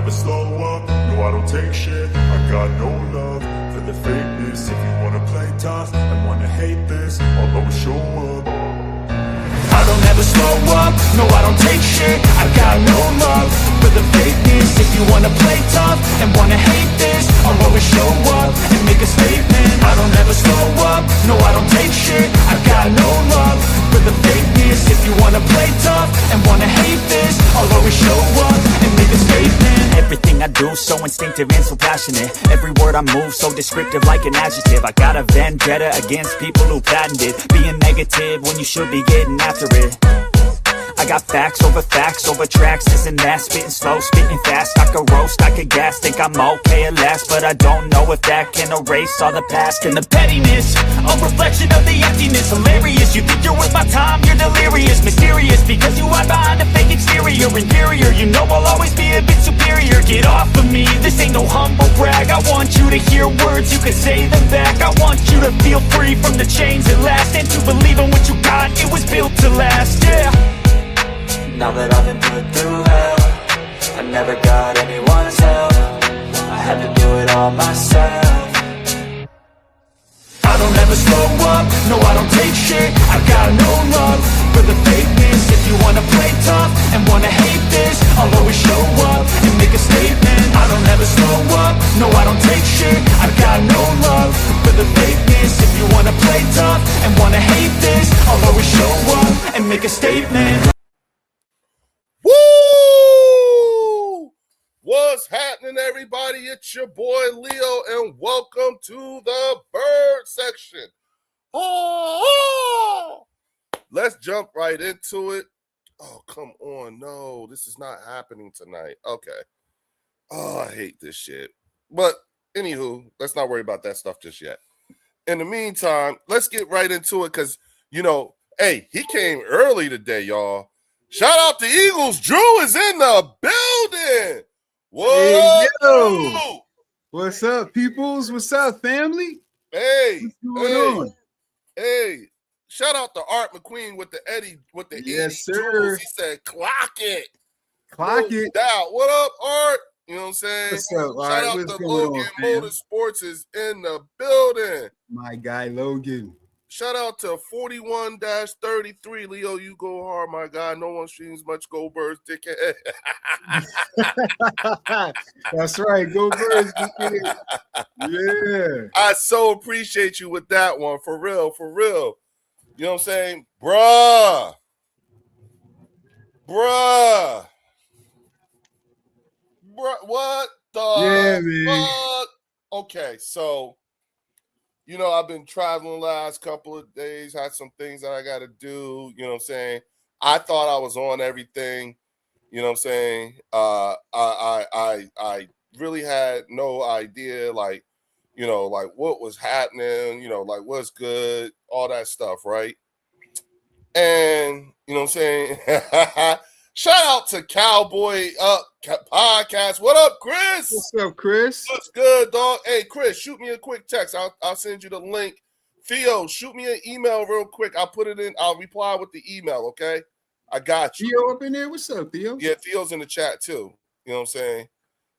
never slow up, no I don't take shit. I got no love for the fakeness. If you wanna play tough and wanna hate this, I'll always show up. I don't ever slow up, no I don't take shit. I got no love for the fakeness. If you wanna play tough and wanna hate this, I'll always show up and make a statement. I don't ever slow up, no I don't take shit. I got no love for the fakeness. If you wanna play tough and wanna hate this, I'll always show up and make a statement. Everything I do so instinctive and so passionate. Every word I move so descriptive like an adjective. I got a vendetta against people who patented being negative when you should be getting after it. I got facts over tracks, this and that. Spitting slow, spitting fast. I could roast, I could gas. Think I'm okay at last, but I don't know if that can erase all the past. And the pettiness, a reflection of the emptiness. Hilarious, you think you're worth my time, you're delirious. Mysterious, because you hide behind a fake exterior. Inferior, you know I'll always be a bit superior. Get off of me, this ain't no humble brag. I want you to hear words, you can say them back. I want you to feel free from the chains at last, and to believe in what you got, it was built to last, yeah. Now that I've been put through hell, I never got anyone's help. I had to do it all myself. I don't ever slow up, no I don't take shit. I got no love for the fakeness. If you wanna play tough and wanna hate this, I'll always show up and make a statement. I don't ever slow up, no I don't take shit. I got no love for the fakeness. If you wanna play tough and wanna hate this, I'll always show up and make a statement. Woo! What's happening, everybody? It's your boy Leo, and welcome to the bird section. Oh! Let's jump right into it. Oh, come on. No, this is not happening tonight. Okay. Oh, I hate this shit. But anywho, let's not worry about that stuff just yet. In the meantime, let's get right into it because, hey, he came early today, y'all. Shout out to Eagles. Drew is in the building. What Hey, up, yo. Drew? What's up, peoples? What's up, family? Hey, What's going on? Hey. Shout out to Art McQueen with the Eddie, with the Yes, 80 sir. tools. He said, clock it. Clock No it. doubt. What up, Art? You know what I'm saying? What's up, Art? Shout out What's to going Logan on, fam? Motorsports is in the building. My guy, Logan. Shout out to 41-33. Leo, you go hard, my guy. No one streams much Go Birds, dickhead. That's right. Go Birds. Yeah. I so appreciate you with that one. For real, for real. You know what I'm saying? Bruh. What the man. fuck? Okay, so I've been traveling last couple of days, had some things that I got to do, you know what I'm saying? I thought I was on everything, you know what I'm saying? I really had no idea, like what was happening, like what's good, all that stuff, right? And, you know what I'm saying? Shout out to Cowboy Up Podcast. What up, Chris? What's up, Chris? What's good, dog? Hey, Chris, shoot me a quick text. I'll send you the link. Theo, shoot me an email real quick. I'll put it in. I'll reply with the email, okay? I got you. Theo up in there? What's up, Theo? Yeah, Theo's in the chat too. You know what I'm saying?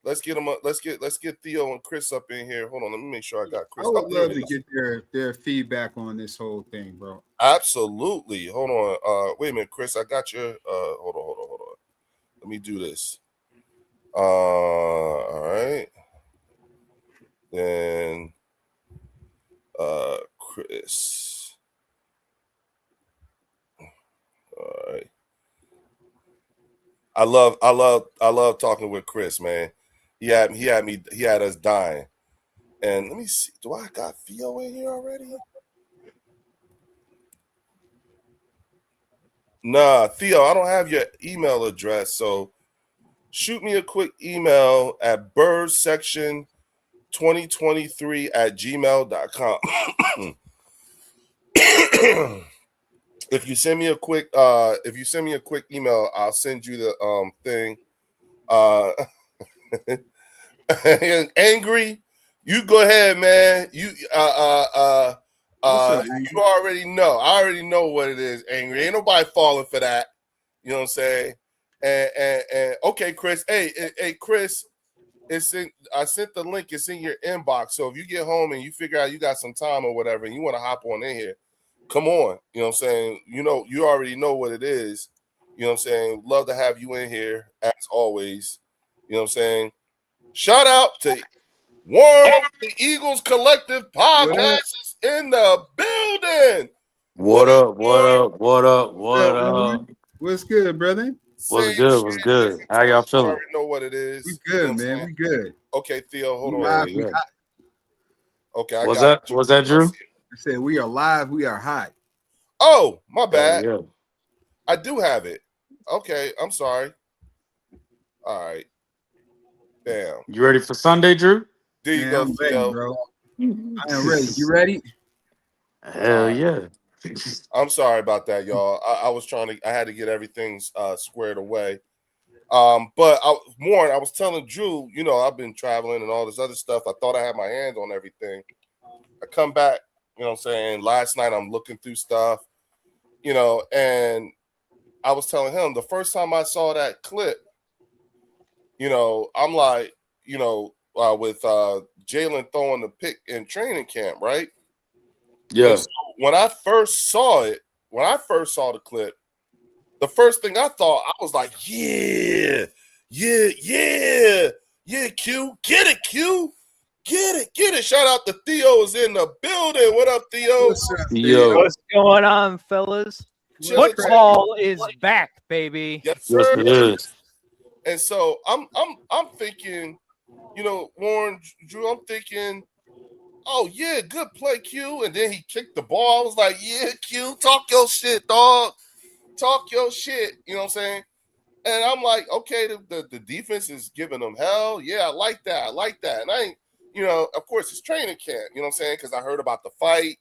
Let's get him up. Let's get Theo and Chris up in here. Hold on, let me make sure I got Chris. I would love to get their feedback on this whole thing, bro. Absolutely. Hold on. Wait a minute, Chris. I got your hold on. Let me do this. All right. Then Chris. All right. I love talking with Chris, man. He had us dying. And let me see. Do I got Theo in here already? Nah, Theo, I don't have your email address. So shoot me a quick email at birdsection2023@gmail.com. If you send me a quick email, I'll send you the thing. Angry, you go ahead, man. You already know. I already know what it is, Angry. Ain't nobody falling for that. You know what I'm saying? And okay, Chris. Hey, Chris. I sent the link. It's in your inbox. So if you get home and you figure out you got some time or whatever, and you want to hop on in here, come on. You know what I'm saying? You already know what it is. You know what I'm saying? Love to have you in here as always. You know what I'm saying? Shout out to Warren, the Eagles Collective Podcast is in the building. What up? What up? What up? What up? What's good, brother? What's good? What's good? How y'all You feeling? already know what it is. We You know good, what I'm man. saying? We good. Okay, Theo, hold We on. live, Yeah. we hot. Okay, I Was got that Drew? I said we are live. We are hot. Oh, my bad. Yeah. I do have it. Okay, I'm sorry. All right. Damn. You ready for Sunday, Drew? There you Man, go, I'm ready, Theo. bro. I am ready. You ready? Hell yeah. I'm sorry about that, y'all. I was I had to get everything squared away. But Warren, I was telling Drew, I've been traveling and all this other stuff. I thought I had my hand on everything. I come back, you know what I'm saying? Last night I'm looking through stuff, and I was telling him the first time I saw that clip, I'm like, with Jalen throwing the pick in training camp, right? Yeah. So when I first saw the clip, the first thing I thought, I was like, yeah, Q, get it, Q, get it. Shout out to Theo is in the building. What up, Theo? What's up, Yo. What's going on, fellas? Chilling, Football is back, baby. yes, Yes, sir. it is. And so I'm thinking, Warren, Drew, I'm thinking, oh yeah, good play, Q. And then he kicked the ball. I was like, yeah, Q, talk your shit, dog. Talk your shit. You know what I'm saying? And I'm like, okay, the defense is giving them hell. Yeah, I like that. And I ain't, of course it's training camp, you know what I'm saying? Because I heard about the fight,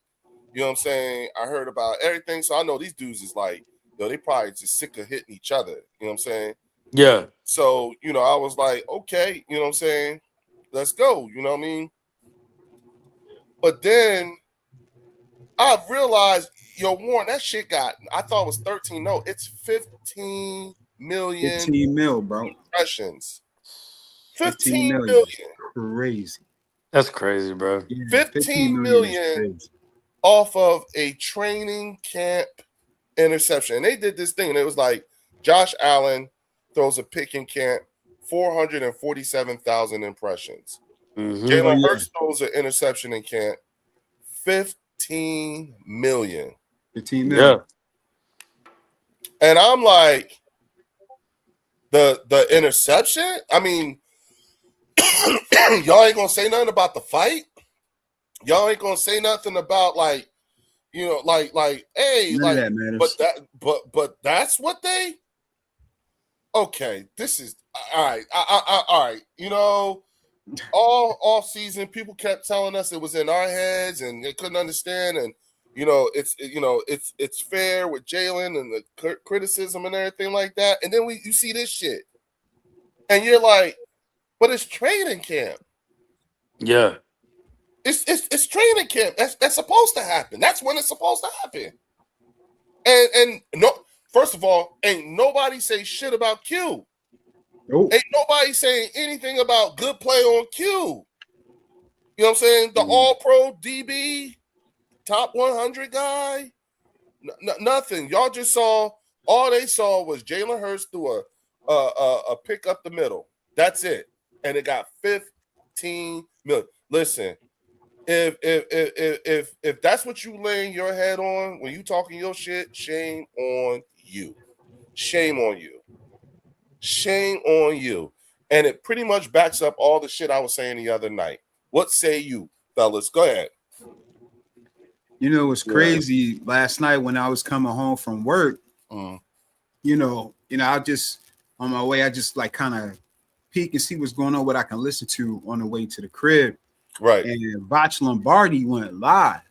you know what I'm saying? I heard about everything. So I know these dudes is like, they probably just sick of hitting each other, you know what I'm saying? Yeah. So, I was like, okay, you know what I'm saying? Let's go, you know what I mean? But then I realized, Warren, that shit I thought it was 13. No, it's 15 million 15 mil, bro. impressions. 15 million. Crazy. That's crazy, bro. Yeah, 15 million is crazy. off of a training camp interception. And they did this thing, and it was like Josh Allen throws a pick in camp, 447,000 impressions. Mhm. Jalen Hurts throws an interception in camp, 15 million. 15 million. Yeah. And I'm like, the interception? I mean, y'all ain't gonna say nothing about the fight. Y'all ain't gonna say nothing about like, hey, None like, of that matters. but that's what they. Okay, this is all right. All right. All season, people kept telling us it was in our heads and they couldn't understand. And it's fair with Jalen and the criticism and everything like that. And then you see this shit, and you're like, but it's training camp. Yeah. It's training camp. That's supposed to happen. That's when it's supposed to happen. And no, first of all, ain't nobody say shit about Q. Nope. Ain't nobody saying anything about good play on Q. You know what I'm saying? The All-Pro DB, top 100 guy. Nothing. Y'all just saw. All they saw was Jalen Hurts do a pick up the middle. That's it, and it got 15 million. Listen, if that's what you laying your head on when you talking your shit, shame on you. Shame on you. Shame on you. And it pretty much backs up all the shit I was saying the other night. What say you, fellas? Go ahead. It's crazy. Last night when I was coming home from work, I just on my way, I just like kind of peek and see what's going on, what I can listen to on the way to the crib. Right. And Vach Lombardi went live.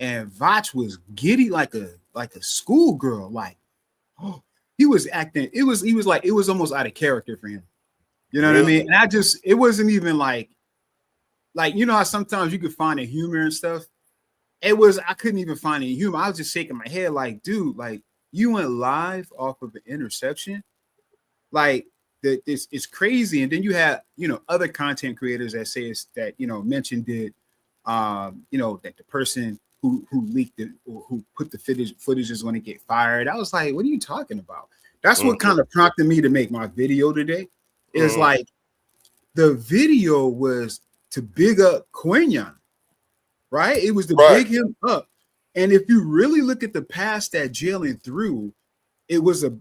And Vach was giddy like a schoolgirl. Like, oh, he was acting. He was almost out of character for him. You know what I mean? And it wasn't even like how sometimes you could find a humor and stuff. I couldn't even find any humor. I was just shaking my head like, dude, like you went live off of an interception. Like, that it's crazy. And then you have, other content creators that say it's that, mentioned it, that the person who leaked it or who put the footage is going to get fired. I was like, what are you talking about? That's what kind of prompted me to make my video today. Is like the video was to big up Quinyon, right? It was to big him up. And if you really look at the pass that Jalen threw, it was a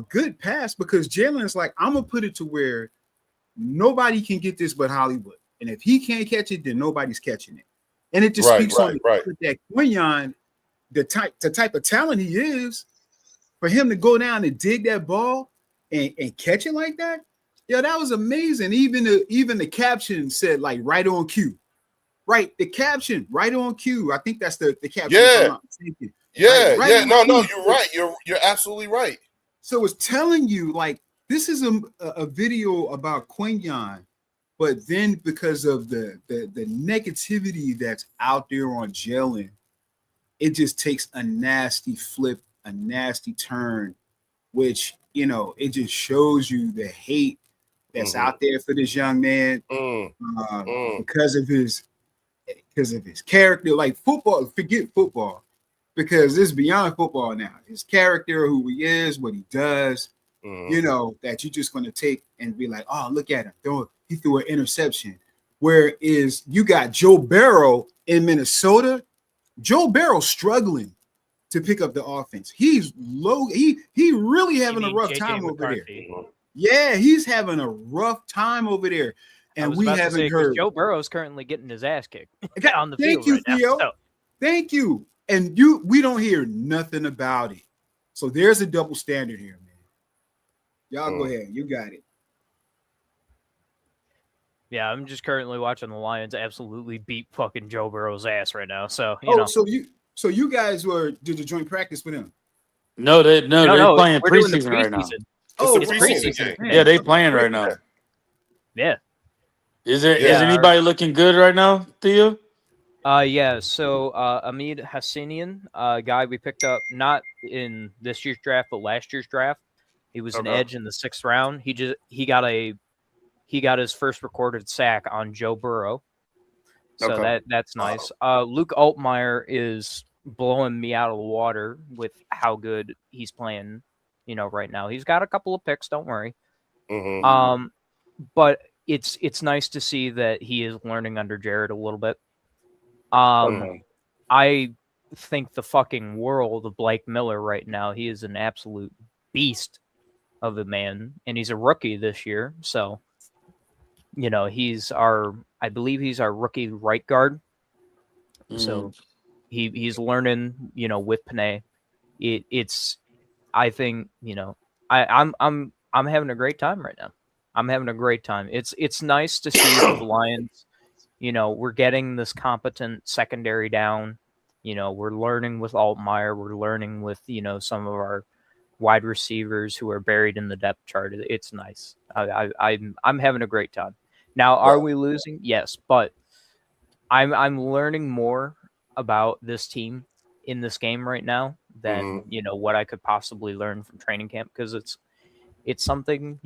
good pass, because Jalen's like, I'm gonna put it to where nobody can get this but Hollywood. And if he can't catch it, then nobody's catching it. And it just speaks on that Quinyon, the type of talent he is, for him to go down and dig that ball and catch it like that. Yeah, that was amazing. Even the caption said like right on cue. Right, the caption right on cue. I think that's the caption. Yeah, yeah, right yeah. No, you're right. You're absolutely right. So it's telling you like this is a video about Quinyon, but then because of the negativity that's out there on Jalen, it just takes a nasty flip, a nasty turn, which it just shows you the hate that's out there for this young man because of his character. Like football, forget football, because it's beyond football now. His character, who he is, what he does, that you're just going to take and be like, oh, look at him. He threw an interception. Whereas you got Joe Burrow in Minnesota. Joe Burrow struggling to pick up the offense. He's low. He really having a rough time over there. Yeah, he's having a rough time over there. And we haven't heard. Joe Burrow's currently getting his ass kicked on the field. Thank you, right Theo. Now, so. Thank you. And we don't hear nothing about it. So there's a double standard here, man. Y'all go ahead. You got it. Yeah, I'm just currently watching the Lions absolutely beat fucking Joe Burrow's ass right now. So so you guys did the joint practice with him? No, they're playing preseason right now. It's preseason. Yeah, they playing right now. Yeah. Is anybody looking good right now, Theo? Yeah. So Ahmed Hassanian, a guy we picked up not in this year's draft but last year's draft. He was an edge in the 6th round. He got his first recorded sack on Joe Burrow. So that's nice. Luke Altmaier is blowing me out of the water with how good he's playing, right now. He's got a couple of picks, don't worry. But it's nice to see that he is learning under Jared a little bit. I think the fucking world of Blake Miller right now. He is an absolute beast of a man, and he's a rookie this year. So, I believe he's our rookie right guard. So he's learning, with Panay. I think, I'm having a great time right now. I'm having a great time. It's nice to see the Lions, we're getting this competent secondary down. We're learning with Altmaier. We're learning with, some of our wide receivers who are buried in the depth chart. It's nice. I'm having a great time. Now, are we losing? Yes, but I'm learning more about this team in this game right now than what I could possibly learn from training camp, because it's something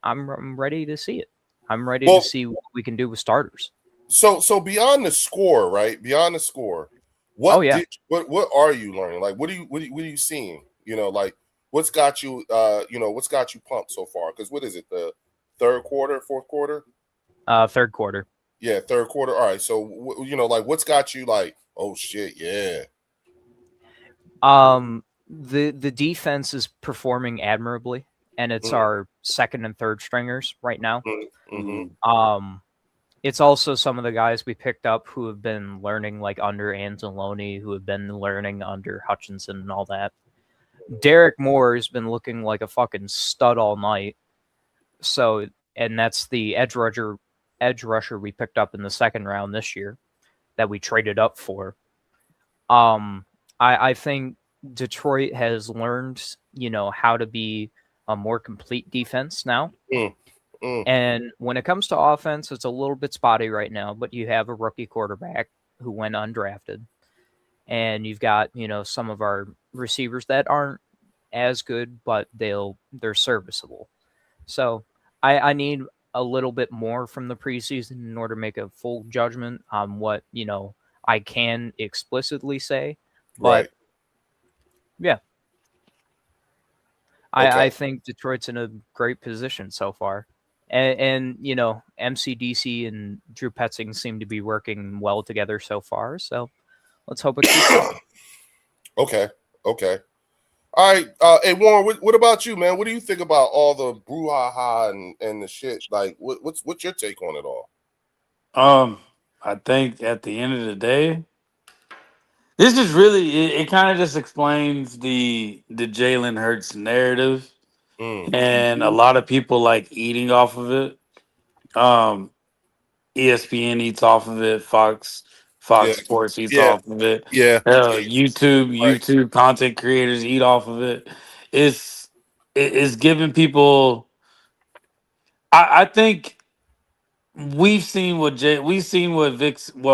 I'm ready to see it. I'm ready to see what we can do with starters. So beyond the score, right? Beyond the score, what are you learning? Like, what are you seeing? What's got you pumped so far? Because what is it, the third quarter, fourth quarter? Third quarter. Yeah, third quarter. All right. So what's got you like, oh shit, yeah. The defense is performing admirably, and it's our second and third stringers right now. It's also some of the guys we picked up who have been learning like under Anzalone, who have been learning under Hutchinson and all that. Derek Moore has been looking like a fucking stud all night. So, and that's the edge rusher we picked up in the 2nd round this year that we traded up for. I think Detroit has learned, how to be a more complete defense now. And when it comes to offense, it's a little bit spotty right now, but you have a rookie quarterback who went undrafted. And you've got, some of our receivers that aren't as good, but they're serviceable. So I need a little bit more from the preseason in order to make a full judgment on what, I can explicitly say. But Right. yeah, I Okay. think Detroit's in a great position so far. And MCDC and Drew Petzing seem to be working well together so far. So let's hope it keeps up. Okay. Okay. All right. Hey Warren, what about you, man? What do you think about all the brouhaha and the shit? Like, what's your take on it all? I think at the end of the day, this is really it kind of just explains the Jalen Hurts narrative, Mm, and a lot of people like eating off of it. Um, ESPN eats off of it. yeah. Fox Sports eats Yeah. off of it. Yeah. Right. YouTube content creators eat off of it. It's it's giving people. I think we've seen what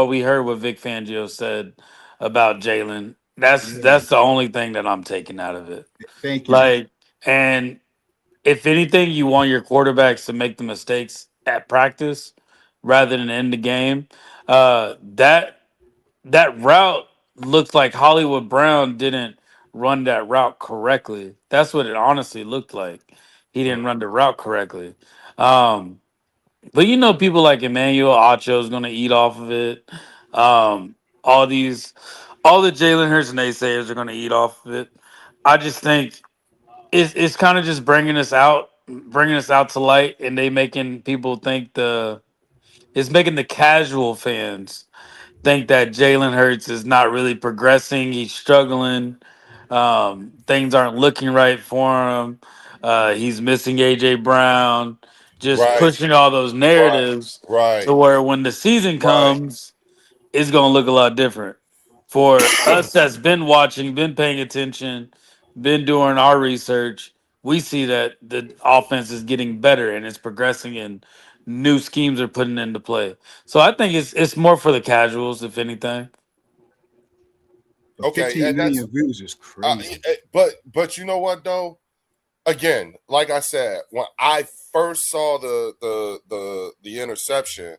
we heard what Vic Fangio said about Jalen. Yeah. That's the only thing that I'm taking out of it. Thank you. Like, and if anything, you want your quarterbacks to make the mistakes at practice rather than in the game. That route looks like Hollywood Brown didn't run that route correctly. That's what it honestly looked like. He Mm, didn't run the route correctly. Um, but people like Emmanuel Acho is going to eat off of it. Um, all these, all the Jalen Hurts naysayers are going to eat off of it. I just think it's kind of just bringing us out to light, and they making people think it's making the casual fans think that Jalen Hurts is not really progressing. He's struggling. Things aren't looking right for him. He's missing AJ Brown. Just right. pushing all those Right. narratives Right. to where when the season Right. comes, it's going to look a lot different. For us that's been watching, been paying attention, been doing our research, we see that the offense is getting better and it's progressing and new schemes are putting into play. So I think it's more for the casuals, if anything. But Okay. 15 And that's million views is crazy. but you know what though? Again, like I said, when I first saw the interception,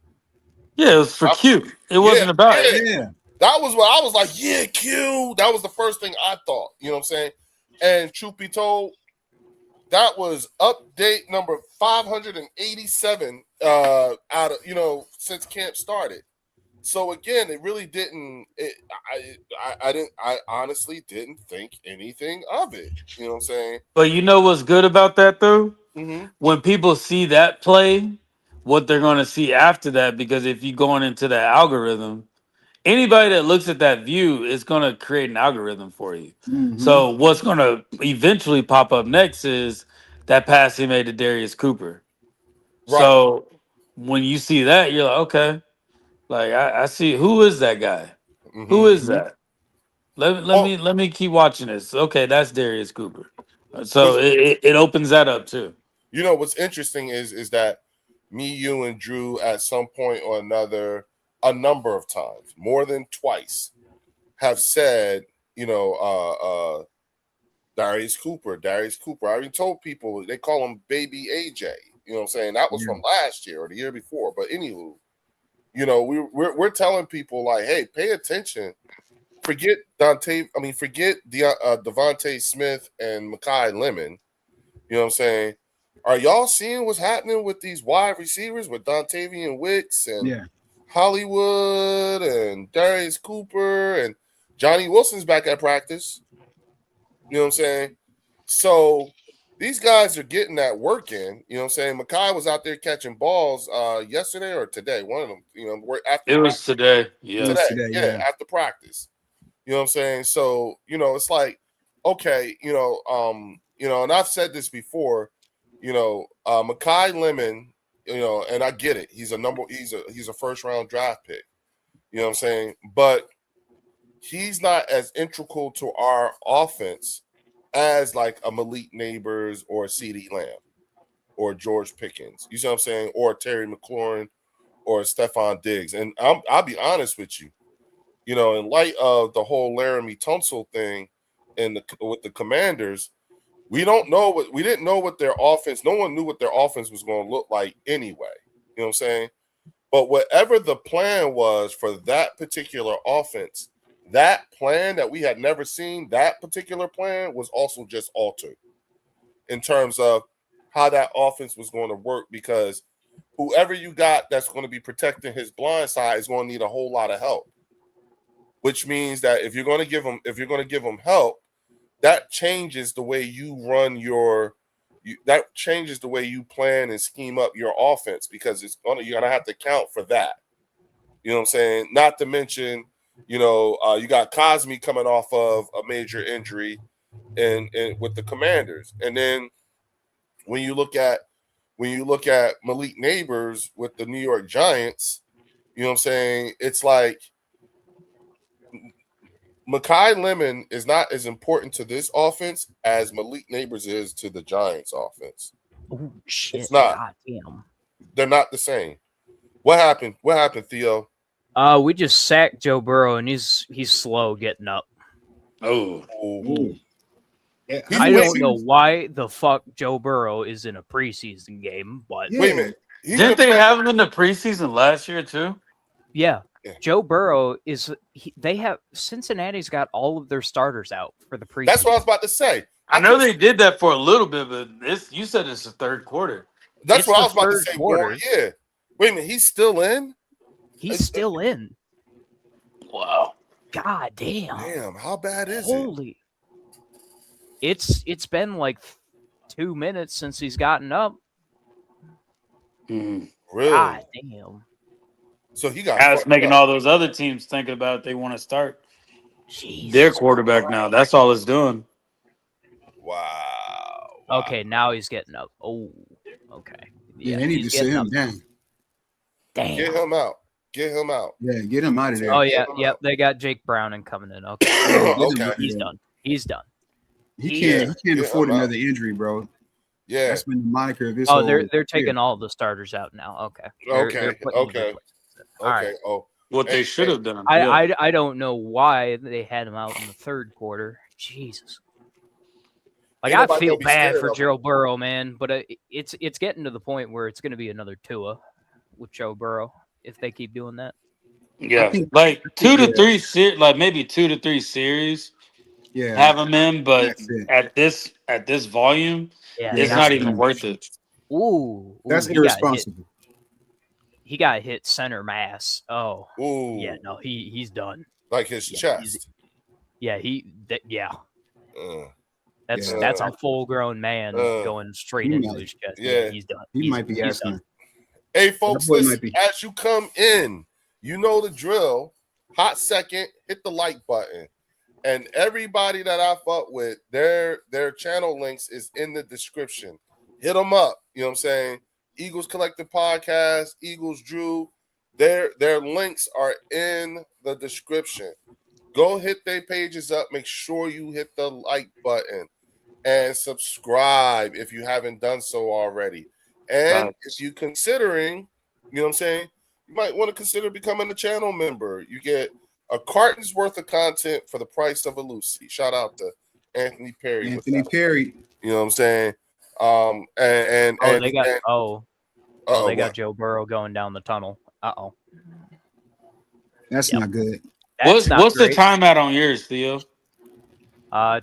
Yeah, it was for I, cute. It yeah, wasn't about it. yeah, Yeah. that was what I was like. Yeah, Q. That was the first thing I thought. You know what I'm saying? And truth be told, that was update number 587 out of since camp started. So again, it really didn't. I honestly didn't think anything of it. You know what I'm saying? But you know what's good about that though? Mm-hmm. When people see that play, what they're going to see after that, because if you're going into that algorithm, anybody that looks at that view is going to create an algorithm for you. Mm-hmm. So what's going to eventually pop up next is that pass he made to Darius Cooper. Right. So when you see that, you're like, okay, like I see, who is that guy? Who Mm-hmm. is Mm-hmm. that? Let Oh, me let me keep watching this. Okay, that's Darius Cooper. So but it opens that up too. what's interesting is that me, you, and Drew at some point or another, a number of times, more than twice, have said, Darius Cooper, Darius Cooper. I even told people they call him Baby AJ. You know what I'm saying? That was Yeah. from last year or the year before. But anywho, we're telling people like, hey, pay attention. Forget Devontae Smith and Mekhi Lemon. You know what I'm saying? Are y'all seeing what's happening with these wide receivers with Dontavian Wicks and Yeah. Hollywood and Darius Cooper and Johnny Wilson's back at practice? You know what I'm saying? So these guys are getting that work in. You know what I'm saying? Mekhi was out there catching balls yesterday or today. One of them, after It was practice. today. It Yeah. was Today, today. yeah, Yeah. after practice. You know what I'm saying? So, it's like, okay, and I've said this before, Mekhi Lemon, and I get it. He's a first round draft pick. You know what I'm saying? But he's not as integral to our offense as like a Malik Neighbors or a CeeDee Lamb or George Pickens. You see what I'm saying? Or Terry McLaurin or Stephon Diggs. And I'll be honest with you. In light of the whole Laramie Tunsil thing with the Commanders, we didn't know what their offense. No one knew what their offense was going to look like anyway. You know what I'm saying? But whatever the plan was for that particular offense, that plan that we had never seen, that particular plan was also just altered in terms of how that offense was going to work, because whoever you got that's going to be protecting his blind side is going to need a whole lot of help, which means that if you're going to give him help, that changes the way you run that changes the way you plan and scheme up your offense, because you're going to have to count for that. You know what I'm saying? Not to mention, you got Cosme coming off of a major injury and with the Commanders. And then when you look at Malik Neighbors with the New York Giants, you know what I'm saying? It's like Mekhi Lemon is not as important to this offense as Malik Neighbors is to the Giants offense. Oh shit! It's not. God damn. They're not the same. What happened? What happened, Theo? We just sacked Joe Burrow, and he's slow getting up. Oh, Ooh. Yeah, I don't know why the fuck Joe Burrow is in a preseason game, but Wait a minute. didn't they have him in the preseason last year too? yeah, Yeah. Joe Burrow is. They have Cincinnati's got all of their starters out for the preseason. That's what I was about to say. I know they did that for a little bit, but you said it's the third quarter. That's It's what I the was about to third say. quarter. Warren. Yeah. Wait a minute. He's still in? He's still in. Wow. God damn. Damn. How bad is it? Holy. It's been like 2 minutes since he's gotten up. Mm. Really? God damn. So he got That's fucked making up. all those other teams thinking about if they want to start Jesus. their quarterback now. That's all it's doing. Wow. Okay, now he's getting up. Oh, okay. Yeah, they need to he's sit getting him up. down. Damn. Get him out. Get him out. Yeah, get him out of there. Oh yeah, yep. They got Jake Browning coming in. Okay, Okay. he's done. He's done. He Yeah, can't yeah, afford I'm out. another injury, bro. Yeah. That's been the moniker of this. Oh, whole they're taking year. all the starters out now. Okay. Okay, putting them in okay. place. All right. Okay. Oh. What Hey, they should have done. I don't know why they had him out in the third quarter. Jesus. Like Ain't I nobody feel gonna be bad scared for of him. Joe Burrow, man, but it's getting to the point where it's going to be another Tua with Joe Burrow if they keep doing that. Yeah, I think- like think, 2 to 3 like maybe 2 to 3 series Yeah, have him in, but That's it. at this volume, Yeah, it's that's not the even thing. worth it. Ooh, that's he got hit. irresponsible. He got hit center mass. Oh, Ooh. yeah, no, he's done. Like his Yeah, chest. Yeah, Uh, that's Yeah. that's a full grown man going straight He into might- his chest. yeah. He's done. He He's- might be he's asking. done. Hey, folks, boy might listen, be- as you come in, you know the drill. Hot second, hit the like button. And everybody that I fuck with, their channel links is in the description. Hit them up. You know what I'm saying? Eagles Collective Podcast, Eagles Drew. Their links are in the description. Go hit their pages up. Make sure you hit the like button and subscribe if you haven't done so already. And Right. if you're considering, you know what I'm saying, you might want to consider becoming a channel member. You get a carton's worth of content for the price of a Lucy. Shout out to Anthony Perry. with Anthony that. Perry. You know what I'm saying? And They got uh-oh, they got what? Joe Burrow going down the tunnel. Uh-oh. That's Yep. not good. That's not What's the great. timeout on yours, Theo?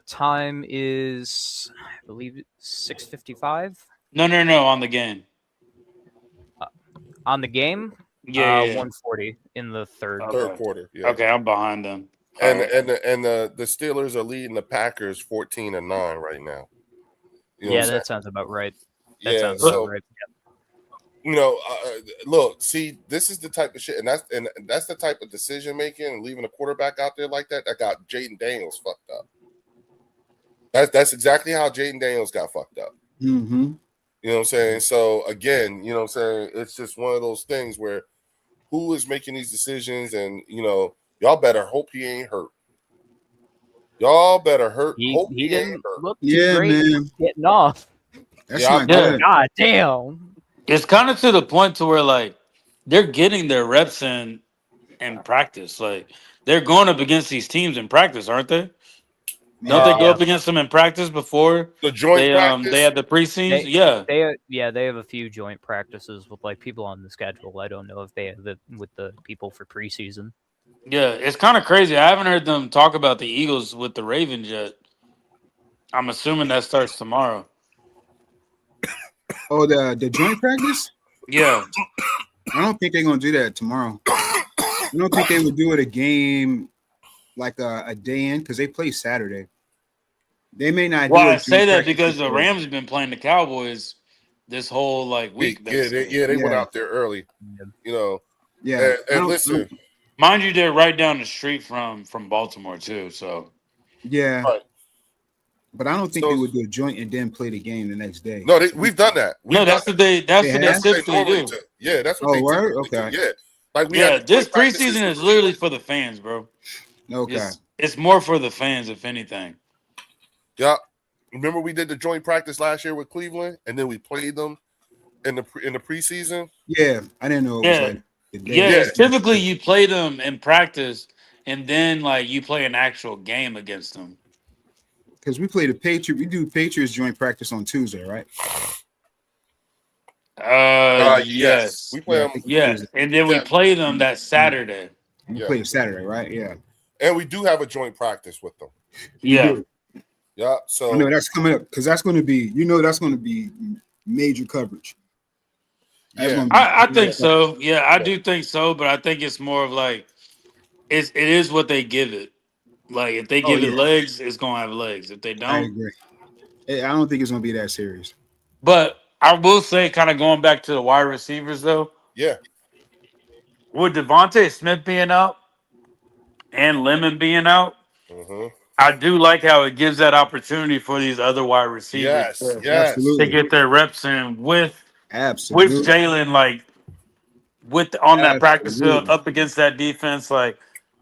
Time is, I believe, 6:55 No, on the game. on the game. Yeah, 1:40 in the third. Okay. Third quarter. Yeah. Okay, I'm behind them. And Alright. the Steelers are leading the Packers 14-9 right now. You know Yeah, what I'm that sounds about right. That Yeah, sounds so- about right. you know, look, see, this is the type of shit, and that's the type of decision making and leaving a quarterback out there like that got Jaden Daniels fucked up. That's exactly how Jaden Daniels got fucked up. Mm-hmm. You know what I'm saying? So again, you know what I'm saying? It's just one of those things where who is making these decisions, and you know, y'all better hope he ain't hurt. Y'all better hope He ain't didn't hurt. look too Yeah, great man. getting off. That's Yeah, not yeah. good. God damn. It's kind of to the point to where like they're getting their reps in practice. Like they're going up against these teams in practice, aren't they? Don't they go Yeah. up against them in practice before The joint they practice. they had the preseason? Yeah. They have a few joint practices with like people on the schedule. I don't know if they have it with the people for preseason. Yeah, it's kind of crazy. I haven't heard them talk about the Eagles with the Ravens yet. I'm assuming that starts tomorrow. Oh, the joint practice? Yeah. I don't think they're gonna do that tomorrow. I don't think they would do it a game like a day in because they play Saturday. They may not. Well, do I it say joint that practice because the until- Rams have been playing the Cowboys this whole like week. Yeah, they basically. went Yeah. out there early. You know, Yeah, and, I don't- listen, Mind you, they're right down the street from Baltimore too. So yeah, Right. but I don't think So- they would do a joint and then play the game the next day. no, we've done that. no, that's what they They what they have? typically normally do. Yeah, that's what Oh, they word? typically Okay. do. Yeah, like we Yeah, had this joint practices preseason is for- literally for the fans, bro. Okay. It's more for the fans, if anything. Yeah, remember we did the joint practice last year with Cleveland, and then we played them in the preseason. Yeah, I didn't know it was Yeah. like the day. Yeah, Yeah. it's typically you play them in practice, and then like you play an actual game against them. Because we play the Patriots. We do Patriots joint practice on Tuesday, right? Yes, we play Yeah, them, yes, and then we Yeah. play them that Saturday. We Yeah. play Saturday, right? Yeah. and we do have a joint practice with them. Yeah, do. Yeah, I so know that's coming up because that's going to be, that's going to be major coverage. That's Yeah. gonna be I major think coverage. so. Yeah, I Yeah. do think so, but I think it's more of like it is what they give it. Like if they Oh, give it yeah. legs, it's gonna have legs. If they I don't, agree. I don't think it's going to be that serious. but I will say, kind of going back to the wide receivers though, yeah, with Devontae Smith being out and Lemon being out, mhm. I do like how it gives that opportunity for these other wide receivers Yes, to, yes, to Absolutely. get their reps in with Absolutely. Jalen, like on that practice field Absolutely. up against that defense. Like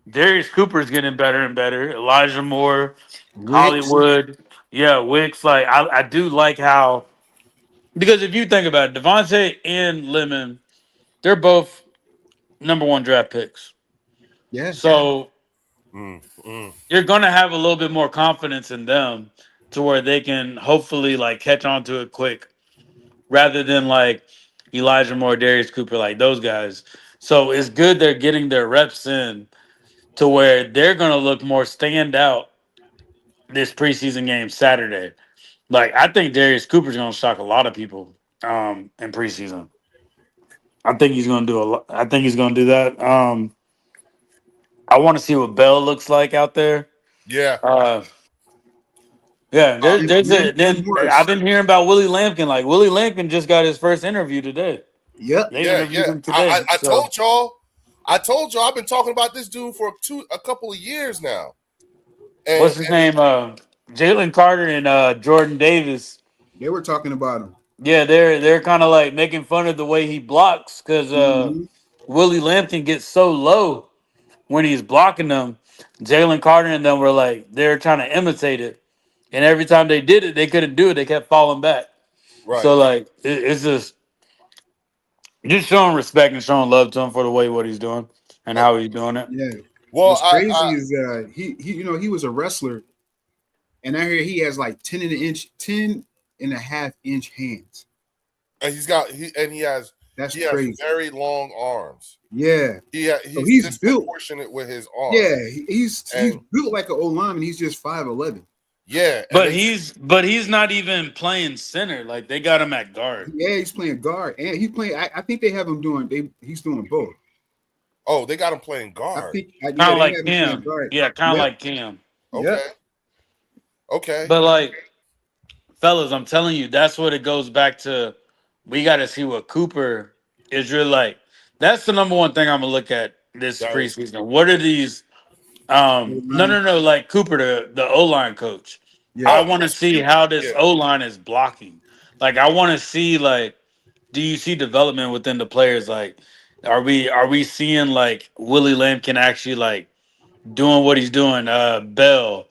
Darius Cooper's getting better and better. Elijah Moore, Wicks. Hollywood, yeah, Wicks. Like I do like how, because if you think about it, Devontae and Lemon, they're both #1 draft picks. Yeah. So Mm. you're gonna have a little bit more confidence in them to where they can hopefully like catch on to it quick, rather than like Elijah Moore, Darius Cooper, like those guys. So it's good they're getting their reps in to where they're gonna look more stand out this preseason game Saturday. Like I think Darius Cooper's gonna shock a lot of people in preseason. I think he's gonna do a lot. I think he's gonna do that. I want to see what Bell looks like out there. Yeah, Yeah, there's Yeah, then worse. I've been hearing about Willie Lampkin. Like Willie Lampkin just got his first interview today. Yep. They yeah, interviewed yeah. him today. I so- told y'all. I've been talking about this dude for a couple of years now. And, What's his name? Jalen Carter and Jordan Davis. They were talking about him. Yeah, they're kind of like making fun of the way he blocks because Mhm. Willie Lampkin gets so low when he's blocking them. Jalen Carter and them were like they're trying to imitate it, and every time they did it, they couldn't do it. They kept falling back. Right. So like it's just showing respect and showing love to him for the way what he's doing and how he's doing it. Yeah. well, What's crazy I, is he was a wrestler, and I hear he has like 10 and a half inch hands. and he has That's he has crazy. very long arms. Yeah. He's he's built. disproportionate with his arms. Yeah. He's And- built like an old lineman. He's just 5'11". Yeah, and But they- he's not even playing center. Like they got him at guard. Yeah, he's playing guard, and he's playing. I think they have him doing. He's doing both. they got him playing I guard. think Kind of like they have him playing Cam. guard. Yeah, kind of Yeah. like Cam. Okay. Okay. But like, fellas, I'm telling you, that's what it goes back to. We got to see what Cooper is really like. That's the #1 thing I'm gonna look at this That is- preseason. What are these? No. Like Cooper, the O line coach. Yeah. I want to see how this Yeah. O line is blocking. Like, I want to see like, do you see development within the players? Like, are we seeing like Willie Lampkin actually like doing what he's doing? Bell,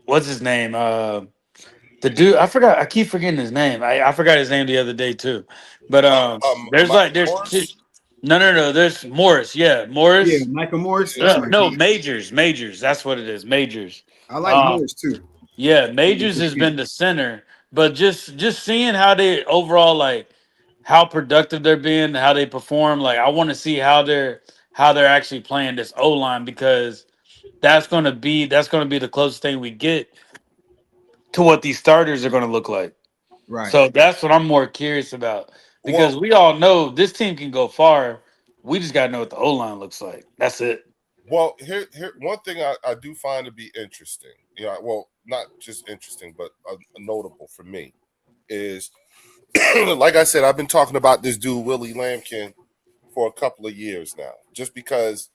what's his name? The dude, I keep forgetting his name. I forgot his name the other day too. But there's Mike there's Morris? No. There's Morris. Yeah, Yeah, Morris. Michael Morris. That's Yeah, my no, guy. Majors. That's what it is. Majors. I like Um, Morris too. yeah, Majors has been the center, but just seeing how they overall like how productive they're being, how they perform. Like I want to see how they're actually playing this O line because that's gonna be the closest thing we get to what these starters are gonna look like. Right. So that's what I'm more curious about because Well, we all know this team can go far. We just gotta know what the O line looks like. That's it. here one thing I do find to be interesting. Well, not just interesting, but notable for me is, like I said, I've been talking about this dude Willie Lampkin for a couple of years now, just because,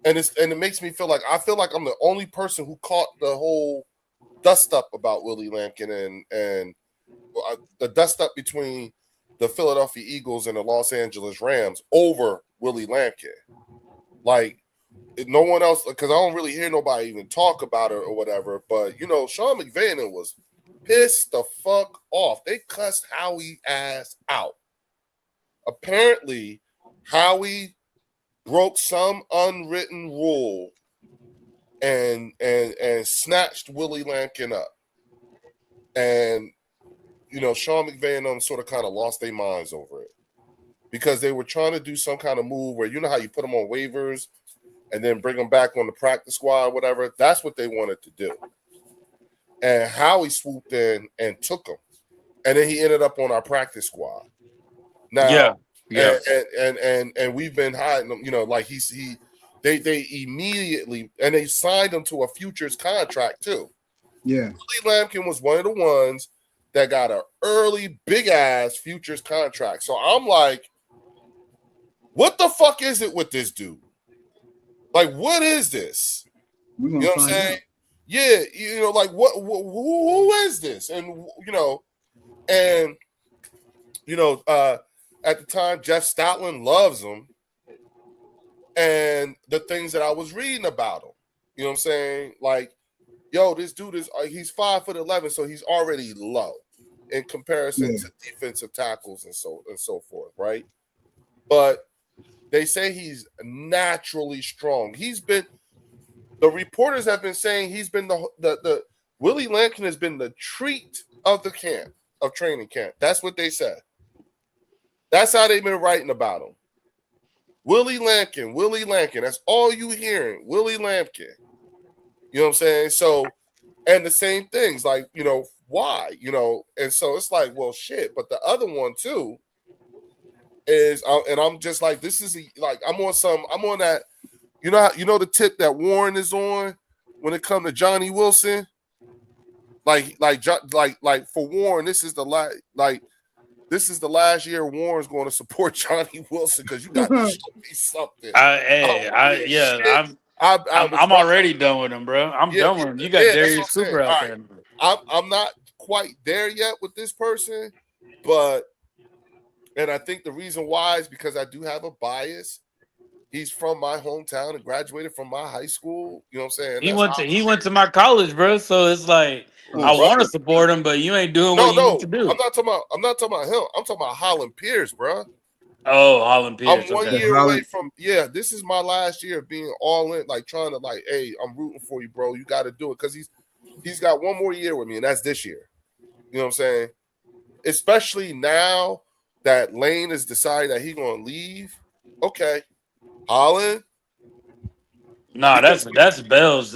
and it makes me feel like I'm the only person who caught the whole dust up about Willie Lampkin and the dust up between the Philadelphia Eagles and the Los Angeles Rams over Willie Lampkin. Like no one else, because I don't really hear nobody even talk about it or whatever. But Sean McVay was pissed the fuck off. They cussed Howie ass out. Apparently, Howie broke some unwritten rule and snatched Willie Lampkin up. And Sean McVay and them sort of kind of lost their minds over it because they were trying to do some kind of move where how you put them on waivers and then bring them back on the practice squad or whatever. That's what they wanted to do. And Howie swooped in and took him. And then he ended up on our practice squad. Now, Yeah. and we've been hiding him, like they immediately, and they signed him to a futures contract too. Yeah. Willie Lampkin was one of the ones that got an early big ass futures contract. So I'm like, what the fuck is it with this dude? Like, what is this? We're You gonna know what I'm find saying? out. Yeah, like who is this? And at the time, Jeff Stoutland loves him, and the things that I was reading about him. You know what I'm saying? Like, yo, this dude is he's 5'11", so he's already low in comparison to defensive tackles and so forth, right? But they say he's naturally strong. The reporters have been saying he's been the Willie Lampkin has been the treat of the camp, of training camp. That's what they said. That's how they've been writing about him. Willie Lampkin. That's all you hearing. Willie Lampkin. You know what I'm saying? So, and the same things, like, why? And so it's like, well, shit. But the other one too is, and I'm just like, this is I'm on that. The tip that Warren is on when it comes to Johnny Wilson. Like for Warren, this is the last year Warren's going to support Johnny Wilson because you got to show me something. I'm already done with him, bro. I'm done with him. You got Darius Cooper out there. I'm not quite there yet with this person, and I think the reason why is because I do have a bias. He's from my hometown and graduated from my high school. You know what I'm saying? He went to my college, bro. So it's like I want to support him, but you ain't doing what you need to do. I'm not talking about him. I'm talking about Holland Pierce, bro. Oh, Holland Pierce. I'm 1 year away from this is my last year of being all in, like trying to hey, I'm rooting for you, bro. You got to do it because he's got one more year with me, and that's this year. You know what I'm saying? Especially now that Lane has decided that he's gonna leave. Okay. Holland? Nah, that's Bell's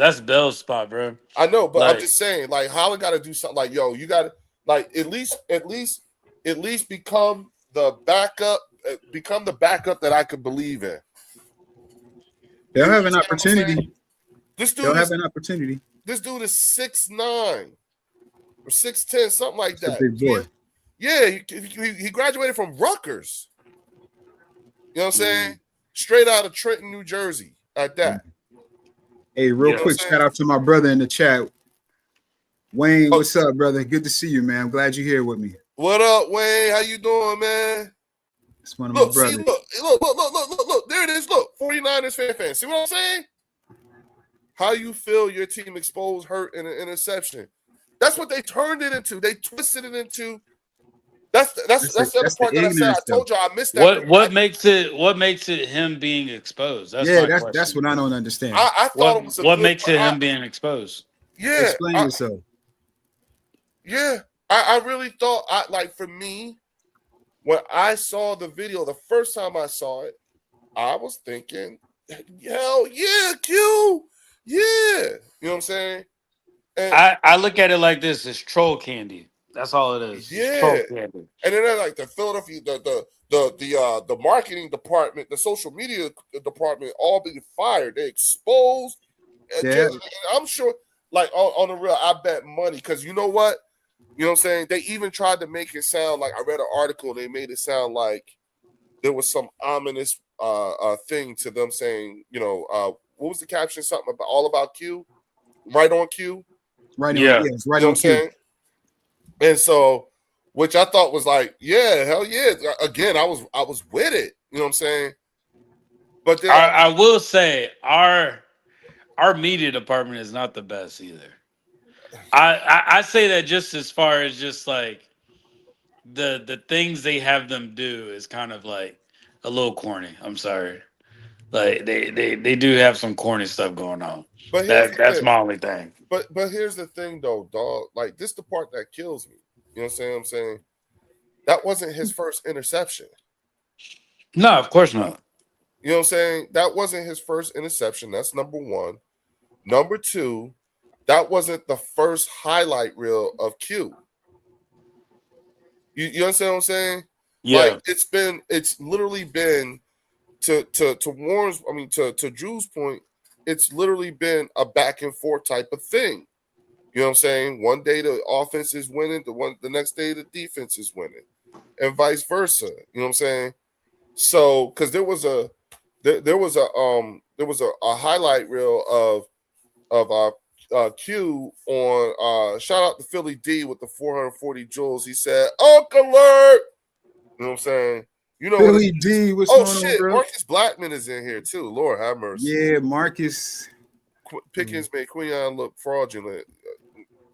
spot, bro. I know, but I'm just saying, Holland got to do something. Like, yo, you got to, at least become the backup. Become the backup that I could believe in. They'll have an opportunity. This dude have an opportunity. This dude is 6'9" or 6'10", something like that. Big boy. Yeah, he graduated from Rutgers. You know what I'm saying? Straight out of Trenton, New Jersey, at that. Hey, real quick, shout out to my brother in the chat. Wayne, what's up, brother? Good to see you, man. I'm glad you're here with me. What up, Wayne? How you doing, man? It's one of my brothers. See, look. There it is. Look, 49ers fan. See what I'm saying? How you feel your team exposed, hurt, and an interception. That's what they turned it into. They twisted it into That's the other part that I said. I told you I missed that. What makes it him being exposed? That's my question. That's what I don't understand. I thought it was what makes it him being exposed? Yeah, explain yourself. Yeah, I really thought for me, when I saw the video the first time I saw it, I was thinking, hell yeah, Q, yeah, you know what I'm saying? And I look at it like this: it's troll candy. That's all it is. Yeah. It's troll candy. And then like the Philadelphia, the marketing department, the social media department, all being fired. They exposed. Yeah. I'm sure, like on the real, I bet money because you know what? You know what I'm saying? They even tried to make it sound like I read an article. They made it sound like there was some ominous thing to them saying, what was the caption? Something about all about Q, right on Q. Right. Yeah. Yes, right You know on what I'm saying? And so, which I thought was like, yeah, hell yeah. Again, I was with it. You know what I'm saying? But then I will say our media department is not the best either. I say that just as far as just like the things they have them do is kind of like a little corny. I'm sorry. Like they do have some corny stuff going on. But That's my only thing. But here's the thing though, dog. Like this the part that kills me. You know what I'm saying? That wasn't his first interception. No, of course not. You know what I'm saying? That wasn't his first interception. That's number one. Number two, that wasn't the first highlight reel of Q. You understand what I'm saying? Yeah. Like it's literally been to Warren's, to Drew's point, it's literally been a back and forth type of thing. You know what I'm saying? One day the offense is winning, the next day the defense is winning, and vice versa. You know what I'm saying? So, because there was a highlight reel of Q on shout out to Philly D with the 440 joules. He said, "Uncle alert!" You know what I'm saying? You know Philly D, what's oh going shit, on, bro? Marcus Blackman is in here too. Lord have mercy. Yeah, Marcus. Pickens made Quinion look fraudulent.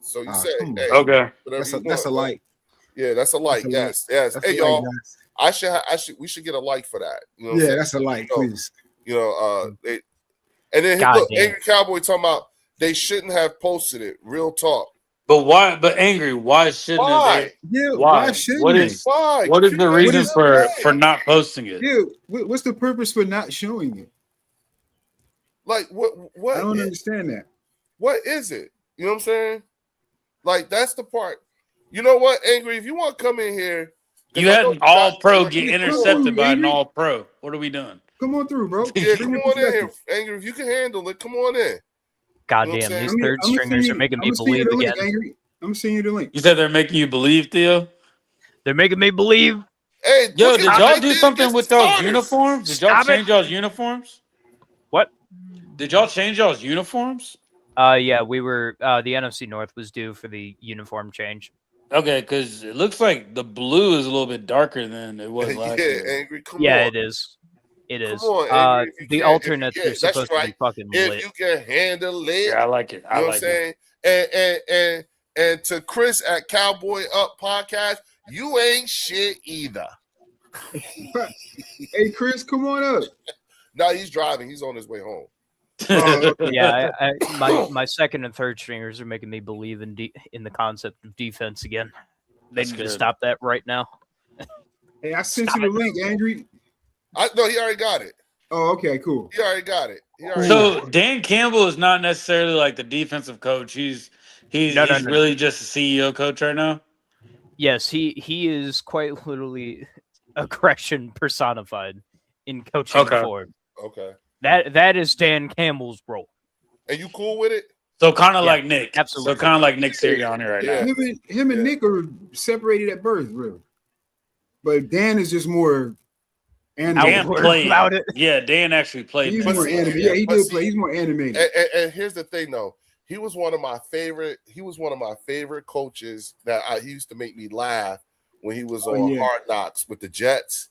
So you say, come on. hey, Okay. That's a like. Yeah, that's a like. That's a Yes. That's Hey a like, y'all, guys. we should get a like for that. You know what I'm Yeah, saying? that's a like, please. You know, and then God look, damn. Angry Cowboy talking about they shouldn't have posted it. Real talk. But why? But angry. Why shouldn't Why? they? Yeah, Why? why shouldn't What they? is Why? what is the reason for LA? not posting it? Yeah, what's the purpose for not showing it? Like what? I don't understand that. What is it? You know what I'm saying? Like that's the part. You know what, Angry? If you want to come in here, You had an all pro get Come intercepted on, by an Angry. all pro. What are we doing? Come on through, bro. yeah, Bring come your on in here, perspective. Angry. If you can handle it, come on in. Goddamn, You know what I'm these saying? third I'ma stringers send are making me I'ma send you believe the link, again. Angry. I'm sending you the link. You said they're making you believe, Theo. They're making me believe. Hey, Yo, look did at y'all what they do did something against with the y'all's Starters. uniforms? Did y'all Stop it. change y'all's uniforms? What? Did y'all change y'all's uniforms? Yeah, we were. The NFC North was due for the uniform change. Okay, because it looks like the blue is a little bit darker than it was last Yeah, year. Angry. Come Yeah, on. it is. It is. Come on, Angry, if you The can. alternates Yeah, are that's supposed to be right. fucking If lit. you can handle it, Yeah, I like it. you know what I'm saying? And to Chris at Cowboy Up Podcast, you ain't shit either. Hey, Chris, come on up. No, he's driving. He's on his way home. Oh, okay. Yeah, my second and third stringers are making me believe in the concept of defense again. They That's need to good. stop that right now. Hey, I sent Stop you the it. link, Angry. No, he already got it. Oh, okay, cool. He already got it. He already got So it. Dan Campbell is not necessarily like the defensive coach. He's No. really just a CEO coach right now. Yes, he is quite literally aggression personified in coaching Okay. form. Okay. That is Dan Campbell's role. And you cool with it? So kind of Yeah, like Nick. absolutely. So kind of like Nick Sirianni right Yeah. now. Him and Yeah. Nick are separated at birth, really. But Dan is just more animated. Dan Outward played. about it. Yeah, Dan actually played. He's But more see- animated. Yeah, he but did see- play. He's more animated. And here's the thing, though. He was one of my favorite coaches that he used to make me laugh when he was on yeah. Hard Knocks with the Jets.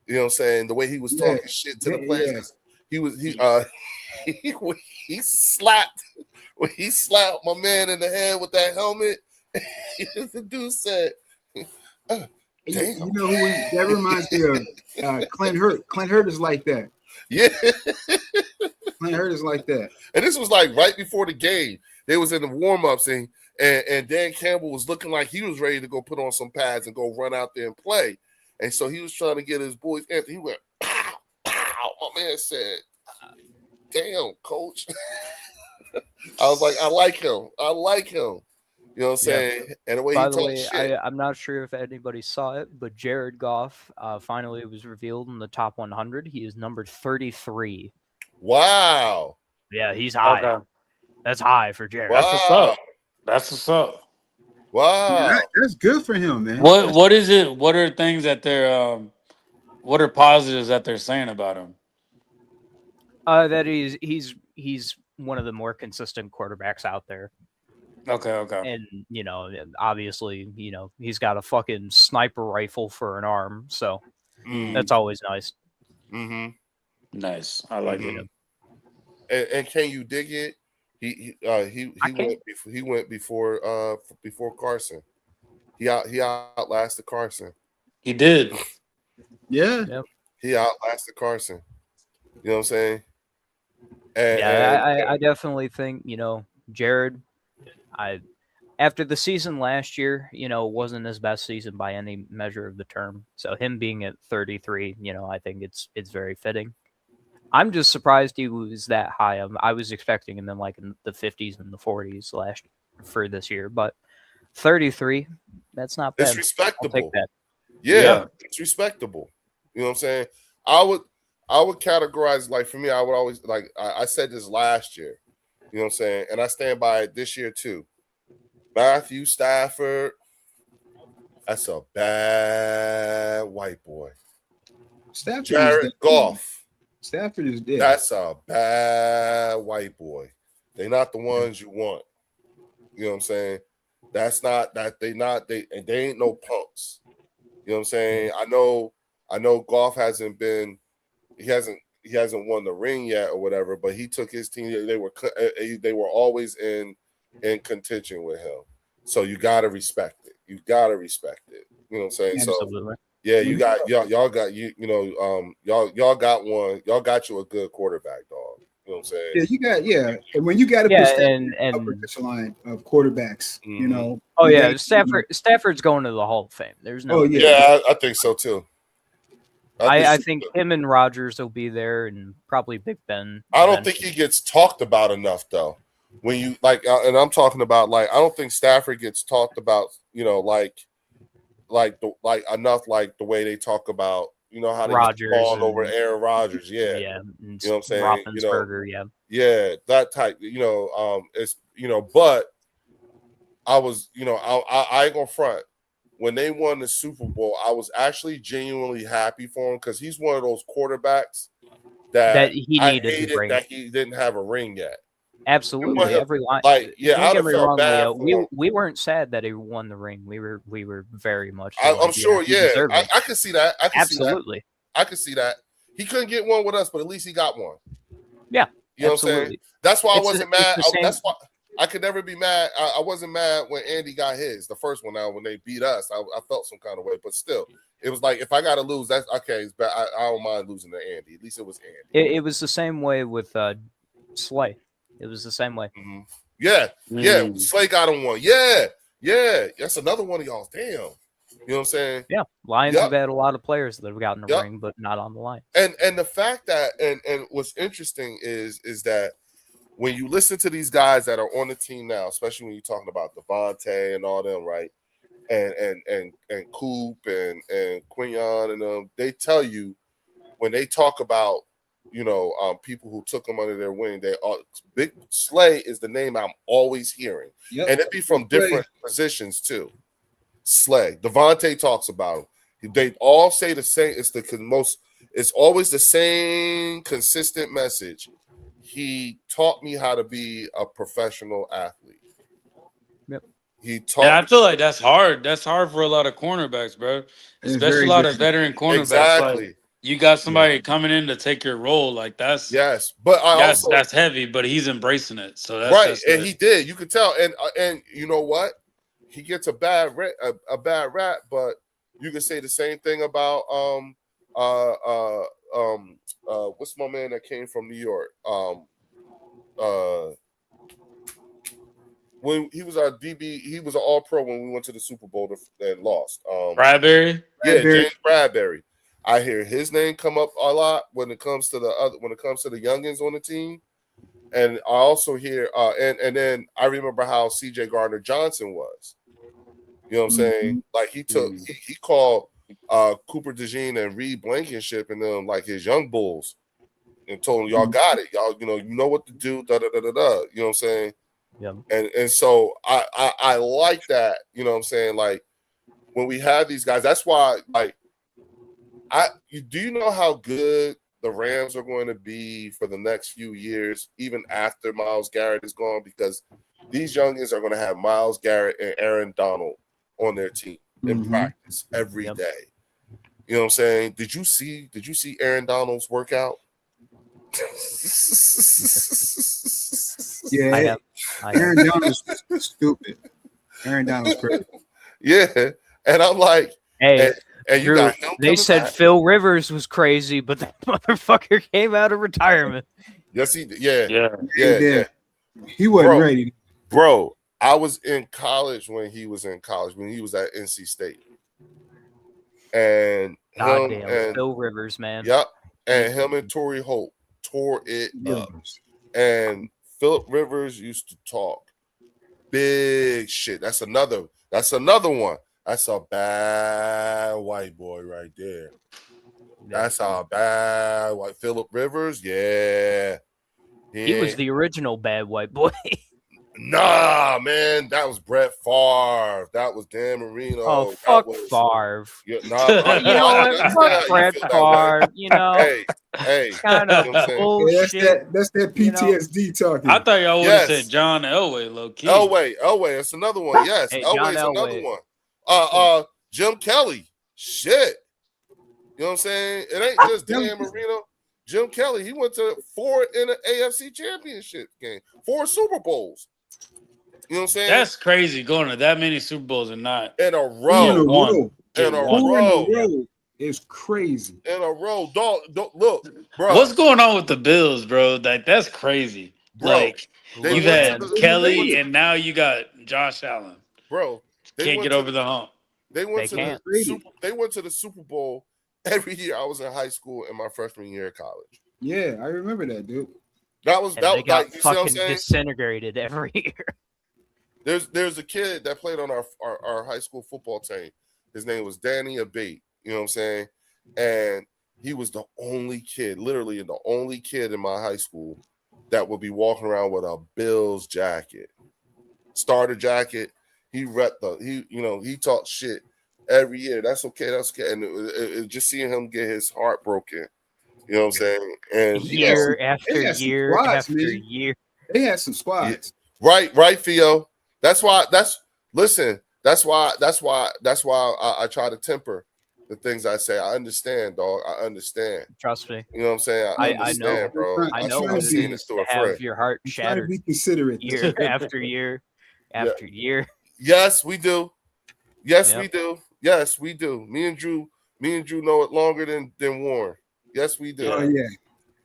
You know what I'm saying? The way he was Yeah. talking shit to the Yeah, players. He slapped my man in the head with that helmet. The dude said, Damn. You know who that reminds me of? Clint Hurt. Clint Hurt is like that. Yeah. Clint Hurt is like that. And this was like right before the game. They was in the warm-ups and Dan Campbell was looking like he was ready to go put on some pads and go run out there and play. And so he was trying to get his boys. Anthony, he went, pow, pow. My man said, damn, coach. I was like, I like him. I like him. You know what I'm saying? And the way By he the talks way, shit. I'm not sure if anybody saw it, but Jared Goff finally was revealed in the top 100. He is numbered 33. Wow. Yeah, he's high. Okay. That's high for Jared. Wow. That's what's up. That's what's up. Wow. That's good for him, man. What is it? What are things that they're what are positives that they're saying about him? That he's one of the more consistent quarterbacks out there. Okay. And obviously, he's got a fucking sniper rifle for an arm, so that's always nice. Mm-hmm. Nice. I like it. And can you dig it? He went before Carson. He outlasted Carson. He did. Yeah. He outlasted Carson. You know what I'm saying? And, I definitely think Jared. After the season last year, wasn't his best season by any measure of the term. So him being at 33, I think it's very fitting. I'm just surprised he was that high. I was expecting him in the 50s and the 40s for this year, but 33, that's not bad. it's respectable. I'll take that. Yeah, it's respectable. You know what I'm saying? I would categorize, like, for me, I would always, like, I said this last year. You know what I'm saying? And I stand by it this year too. Matthew Stafford, that's a bad white boy. Stafford Jared Goff, Stafford is dead. that's a bad white boy. They're not the ones you want. You know what I'm saying? That's not that they ain't no punks. You know what I'm saying? I know Goff hasn't won the ring yet or whatever, but he took his team. They were always in contention with him. So you gotta respect it. You gotta respect it. You know what I'm saying? Absolutely. So yeah, you got y'all got y'all got one. Y'all got you a good quarterback, dog. You know what I'm saying? And when you got to Yeah, put Stafford and upper echelon of quarterbacks, oh you yeah, gotta- Stafford's going to the Hall of Fame. There's no. Oh, yeah. Yeah, I think so too. I think him and Rodgers will be there, and probably Big Ben. I don't think he gets talked about enough, though. When you and I'm talking about I don't think Stafford gets talked about, enough, like the way they talk about, how they Rodgers fall over Aaron Rodgers. Yeah, yeah. You know what I'm saying? Roethlisberger, yeah. Yeah, that type. It's but I was, I ain't gonna front. When they won the Super Bowl, I was actually genuinely happy for him because he's one of those quarterbacks that he I needed hated to bring. that he didn't have a ring yet. Absolutely, every line. Like, yeah, I Don't get me felt wrong, bad Leo. for him. We weren't sad that he won the ring. We were very much. I'm sure, he yeah. deserved it. I can see that. Absolutely. I can see that. He couldn't get one with us, but at least he got one. Yeah, You know what I'm saying? absolutely. That's why I It's wasn't the mad. same- That's why I could never be mad. I wasn't mad when Andy got his, the first one. Now, when they beat us, I felt some kind of way, but still, it was like, if I got to lose, that's okay. It's bad. I don't mind losing to Andy. At least it was Andy. It was the same way with Slay. It was the same way. Mm-hmm. Yeah. Slay got him one. Yeah. That's another one of y'all. Damn. You know what I'm saying? Yeah, Lions have had a lot of players that have gotten a ring, but not on the line. And the fact that and what's interesting is that when you listen to these guys that are on the team now, especially when you're talking about Devontae and all them, right? And Coop and Quinion and them, they tell you when they talk about people who took them under their wing, they are Big Slay is the name I'm always hearing, and it be from different positions too. Slay, Devontae talks about him. They all say the same. It's always the same consistent message. He taught me how to be a professional athlete. Yep. He taught. And I feel like that's hard. That's hard for a lot of cornerbacks, bro. Especially a lot of veteran cornerbacks. Exactly. Like, you got somebody coming in to take your role. Like that's but that's heavy. But he's embracing it. So that's right, that's and good. he did. You could tell. And you know what? He gets a bad rap, but You can say the same thing about what's my man that came from New York? When he was our DB, he was an All Pro when we went to the Super Bowl and lost. Bradbury. Yeah, Bradbury. James Bradbury. I hear his name come up a lot when it comes to the youngins on the team, and I also hear and then I remember how C.J. Gardner Johnson was. You know what I'm saying? Like he called Cooper DeJean and Reed Blankenship and them like his young bulls, and told them y'all got it, y'all you know what to do. Da da da da da. You know what I'm saying? Yeah. And so I like that. You know what I'm saying? Like when we have these guys, that's why like. Do you know how good the Rams are going to be for the next few years, even after Myles Garrett is gone? Because these youngins are going to have Myles Garrett and Aaron Donald on their team in practice every day. You know what I'm saying? Did you see Aaron Donald's workout? Yeah, I Aaron Donald's stupid. Aaron Donald's crazy. Yeah, and I'm like, Hey, and you Drew, got him they coming said back? Phil Rivers was crazy, but that motherfucker came out of retirement. Yes, he did. Yeah. Yeah. He wasn't Bro. ready. Bro, I was in college when he was at NC State. And Goddamn, Phil Rivers, man. Yep. And him and Torrey Holt tore it up. Rivers. And Philip Rivers used to talk big shit. That's another one. That's a bad white boy right there. That's a bad white Philip Rivers. Yeah. He was the original bad white boy. Nah, man, that was Brett Favre. That was Dan Marino. Oh, That fuck was, Favre. Yeah, nah, You know what? Fuck Brett Favre. You know, Hey, kind of you know what I'm saying? bullshit. That's that PTSD talking. I thought y'all would have Yes. said John Elway, low key. Elway, it's another one. Yes, Hey, John Elway's another Elway. one. Jim Kelly. Shit. You know what I'm saying? It ain't just Dan Marino. Jim Kelly, he went to 4 in an AFC championship game, 4 Super Bowls. You know what I'm saying? That's crazy going to that many Super Bowls and not. in a in row. a one. row. In a Four in a row. row is crazy. In a row. Dog, look, bro. What's going on with the Bills, bro? Like that's crazy. Bro, Like they you've went had to the- Kelly and now you got Josh Allen. Bro, they Can't went get to over the hump. They went They to can't. they went to the Super Bowl every year I was in high school and my freshman year of college. Yeah, I remember that, dude. That was And that they got like you see what I'm fucking saying? disintegrated every year. There's a kid that played on our high school football team. His name was Danny Abate. You know what I'm saying? And he was the only kid, literally the only kid in my high school that would be walking around with a Bills jacket, starter jacket. He talked shit every year. That's okay. And it just seeing him get his heart broken. You know what I'm saying? And Year after they had some year squads, after man. year. They had some squads. right, Theo. That's why I try to temper the things I say. I understand, dog. I understand. Trust me. You know what I'm saying? I understand, know. bro. I I'm know trying what to it be- seen is it through to a have friend. your heart Try to shattered be considerate. year after year after year. Yes, we do. Yes, Yep. we do. Yes, we do. Me and Drew know it longer than Warren. Yes, we do. Oh yeah.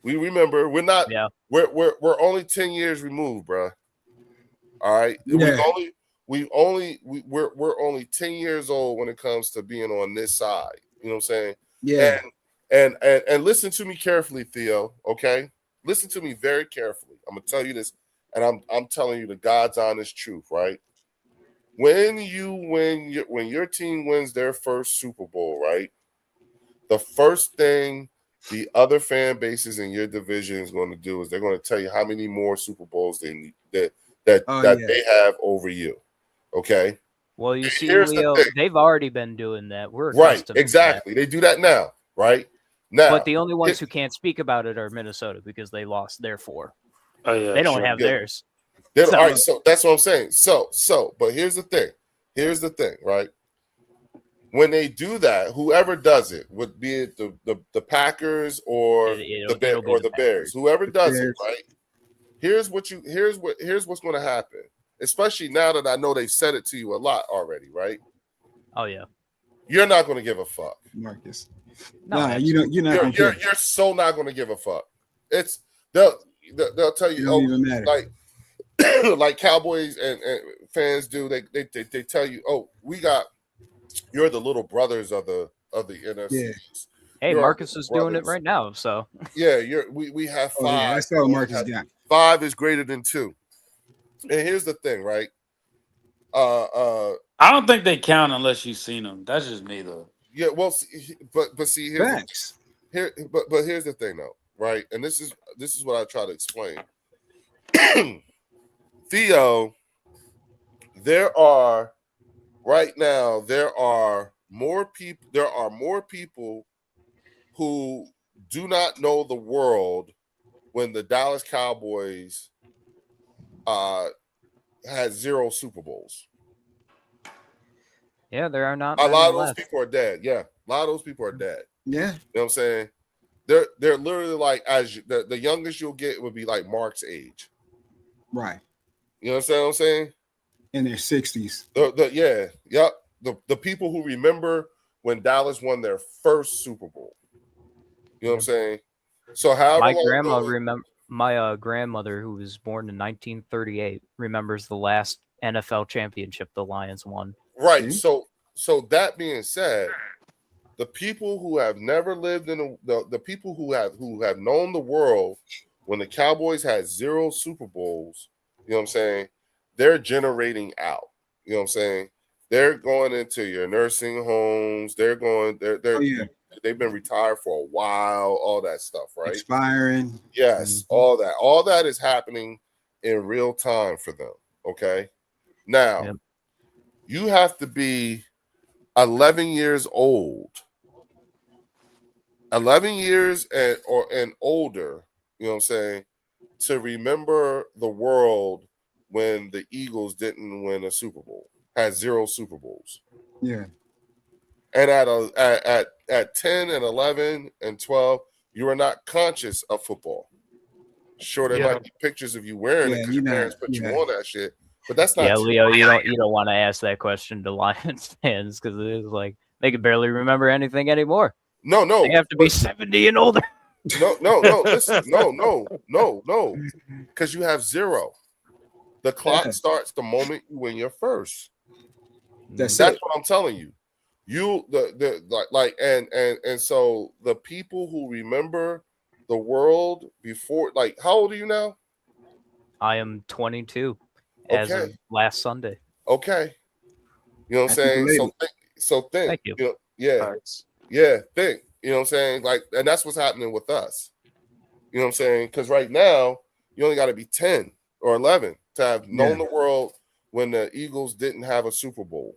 We remember. We're not. Yeah. We're only 10 years removed, bro. All right. Yeah. We're only 10 years old when it comes to being on this side. You know what I'm saying? Yeah. And listen to me carefully, Theo. Okay, listen to me very carefully. I'm gonna tell you this, and I'm telling you the God's honest truth, right? When your team wins their first Super Bowl, right? The first thing the other fan bases in your division is going to do is they're going to tell you how many more Super Bowls they need that they have over you. Okay. Well, you see, Here's the Leo, thing. they've already been doing that. We're Right. accustomed to Exactly. They do that now. Right. Now. that. But the only ones who can't speak about it are Minnesota because they lost their 4. Oh yeah, They don't sure. have Yeah. theirs. All So- right, so that's what I'm saying. But here's the thing. Right? When they do that, whoever does it, would be it the Packers or It'll the be the Bears, whoever does Bears. it, right? Here's what's going to happen. Especially now that I know they've said it to you a lot already, right? Oh yeah. You're not going to give a fuck. Marcus. No, Nah, you don't. You're not You're gonna care. you're so not going to give a fuck. It's they'll tell It you, don't even matter. like Cowboys and fans do. They tell you, oh, you're the little brothers of the NFC. Yeah. Hey, You're Marcus is doing it brothers. right now. So Yeah, we have Oh, yeah, five. that's all Marcus got. 5 is greater than 2. And here's the thing, right? I don't think they count unless you've seen them. That's just me though. Yeah, well, but see, here's Facts. but here's the thing, though, right? And this is what I try to explain. Theo, there are more people who do not know the world when the Dallas Cowboys had 0 Super Bowls. yeah, there are not A many lot of those left. people are dead. Yeah, a lot of those people are dead. Yeah. You know what I'm saying? They're literally like the youngest you'll get would be like Mark's age. Right. You know what I'm saying? In their 60s. The people who remember when Dallas won their first Super Bowl. You know what I'm saying? So My grandmother, who was born in 1938, remembers the last NFL championship the Lions won. right. See? So that being said, the people who have never lived in the people who have known the world when the Cowboys had 0 Super Bowls, you know what I'm saying? They're generating out. You know what I'm saying? They're going into your nursing homes. They've been retired for a while, all that stuff, right? Expiring. Yes, all that. All that is happening in real time for them. Okay. Now, Yep. you have to be 11 years old. 11 years and older, you know what I'm saying, to remember the world when the Eagles didn't win a Super Bowl, had 0 Super Bowls. Yeah. And at 10 and 11 and 12, you are not conscious of football. Sure, there Yeah. might be pictures of you wearing it Yeah, because you're your not- parents put you yeah. on that shit, but that's not Yeah, true. Leo, you don't want to ask that question to Lions fans because it is like they can barely remember anything anymore. No, They have to be 70 and older. no. Listen, no. Because you have 0. The clock Yeah. starts the moment you win your first. That's That's it. what I'm telling you. And so the people who remember the world before, like, how old are you now? I am 22 as of Okay. last Sunday. Okay. You know what I'm Happy saying? belated. Think. Thank you. know, yeah. Think. You know what I'm saying? Like, and that's what's happening with us. You know what I'm saying? Because right now, you only got to be 10 or 11 to have known the world when the Eagles didn't have a Super Bowl.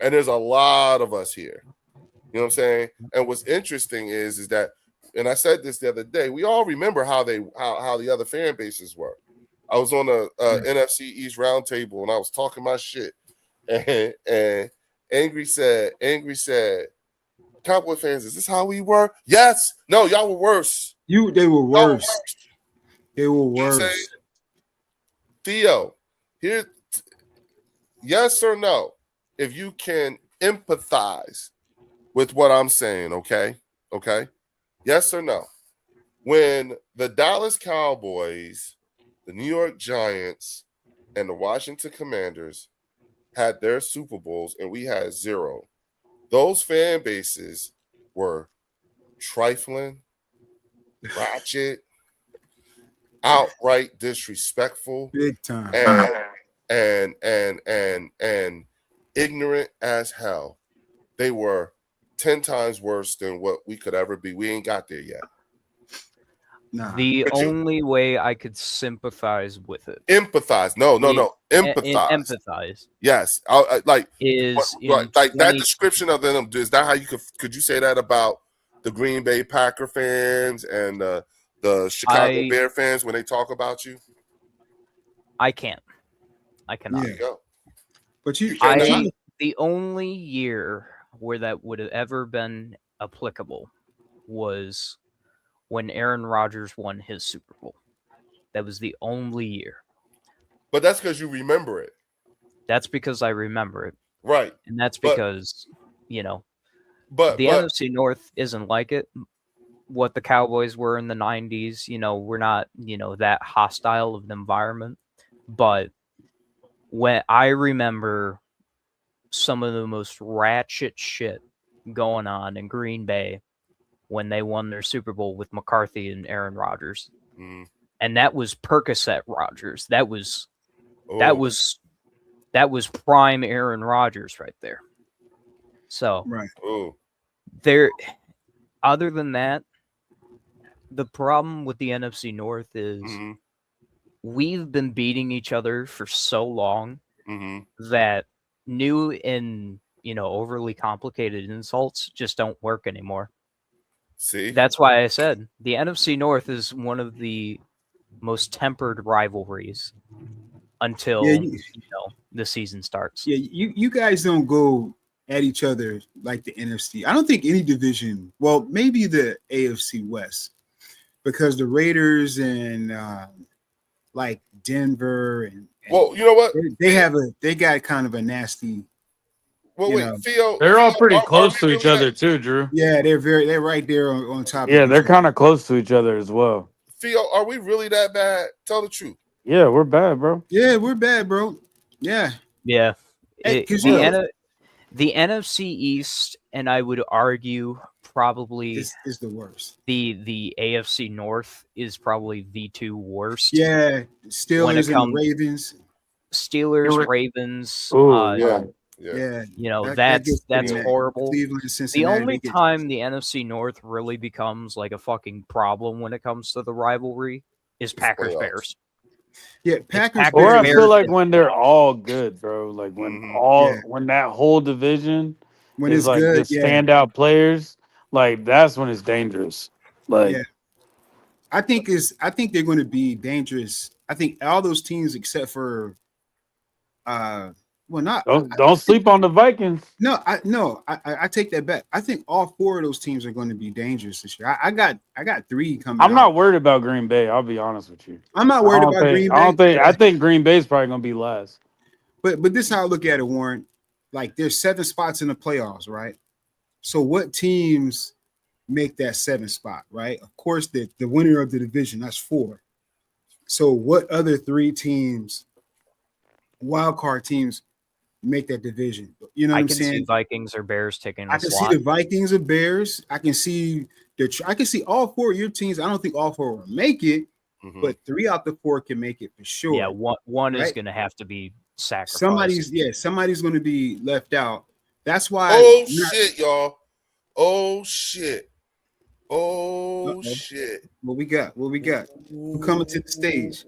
And there's a lot of us here. You know what I'm saying? And what's interesting is that, and I said this the other day, we all remember how the other fan bases were. I was on a NFC East roundtable and I was talking my shit. And Angry said, Cowboy fans, is this how we were? Yes. No, y'all were worse. They were Y'all were worse. They were You know what I'm saying? worse. Theo, here, yes or no, if you can empathize with what I'm saying, okay? Yes or no? When the Dallas Cowboys, the New York Giants, and the Washington Commanders had their Super Bowls and we had 0, those fan bases were trifling, ratchet, outright disrespectful, Big time. and ignorant as hell. They were 10 times worse than what we could ever be. We ain't got there yet. Nah. The But you- only way I could sympathize with it, Empathize. No. Empathize. empathize, Yes. is Like that 20 description of them. Is that how you could you say that about the Green Bay Packer fans and the Chicago Bear fans when they talk about you? I can't. I cannot. Yeah. Go. But you, The only year where that would have ever been applicable was when Aaron Rodgers won his Super Bowl. That was the only year. But that's because you remember it. That's because I remember it. Right. And that's But- because you know, But the NFC North isn't like it. What the Cowboys were in the 90s, you know, we're not, you know, that hostile of an environment. But when I remember some of the most ratchet shit going on in Green Bay when they won their Super Bowl with McCarthy and Aaron Rodgers. And that was Percocet Rodgers. That was prime Aaron Rodgers right there. So Right. there, other than that, the problem with the NFC North is we've been beating each other for so long that new and, you know, overly complicated insults just don't work anymore. See, that's why I said the NFC North is one of the most tempered rivalries until you know, the season starts. Yeah, you guys don't go at each other like the NFC. I don't think any division, well, maybe the AFC West, because the Raiders and like Denver and well, you know what? They got kind of a nasty. Well, wait, Theo, They're all pretty are close we to each really other that- too, Drew. Yeah, they're right there on top. Yeah, of they're each other. kind of close to each other as well. Theo, are we really that bad? Tell the truth. Yeah, we're bad, bro. Yeah, we're bad, bro. Yeah. Yeah. Hey, It- 'cause the, you know- N- the NFC East, and I would argue probably is the worst. the AFC North is probably the two worst. Yeah, Steelers and comes- the Ravens. Steelers, Ravens. Ooh, yeah. Yeah, You know, that gets that's pretty horrible. Cleveland, The Cincinnati. only they get- time the NFC North really becomes like a fucking problem when it comes to the rivalry is Packers playoffs. Bears. Yeah, Packers. Packers, Or I Bears, feel like when they're all good, bro. Like when Mhm. when that whole division when is it's like good, the yeah. standout players, like that's when it's dangerous. Like Yeah. I think they're going to be dangerous. I think all those teams except for don't sleep on the Vikings. I take that back. I think all four of those teams are going to be dangerous this year. I got three coming. I'm out. not worried about Green Bay. I'll be honest with you. I'm not worried about Green Bay. I don't think. I think Green Bay's probably gonna be last. But this is how I look at it, Warren. Like there's 7 spots in the playoffs, right? So what teams make that 7th spot, right? Of course, the winner of the division, that's 4. So what other 3 teams, wild card teams, make that division? You know what I I'm can saying? see Vikings or Bears taking I the can slot. see the Vikings or Bears. I can see all 4 of your teams. I don't think all 4 will make it, Mhm. but 3 out the 4 can make it for sure. Yeah, one is Right? going to have to be sacrificed. Somebody's going to be left out. That's why. Oh shit, y'all. Oh shit. Oh Uh-oh. shit. What we got? Who coming to the stage?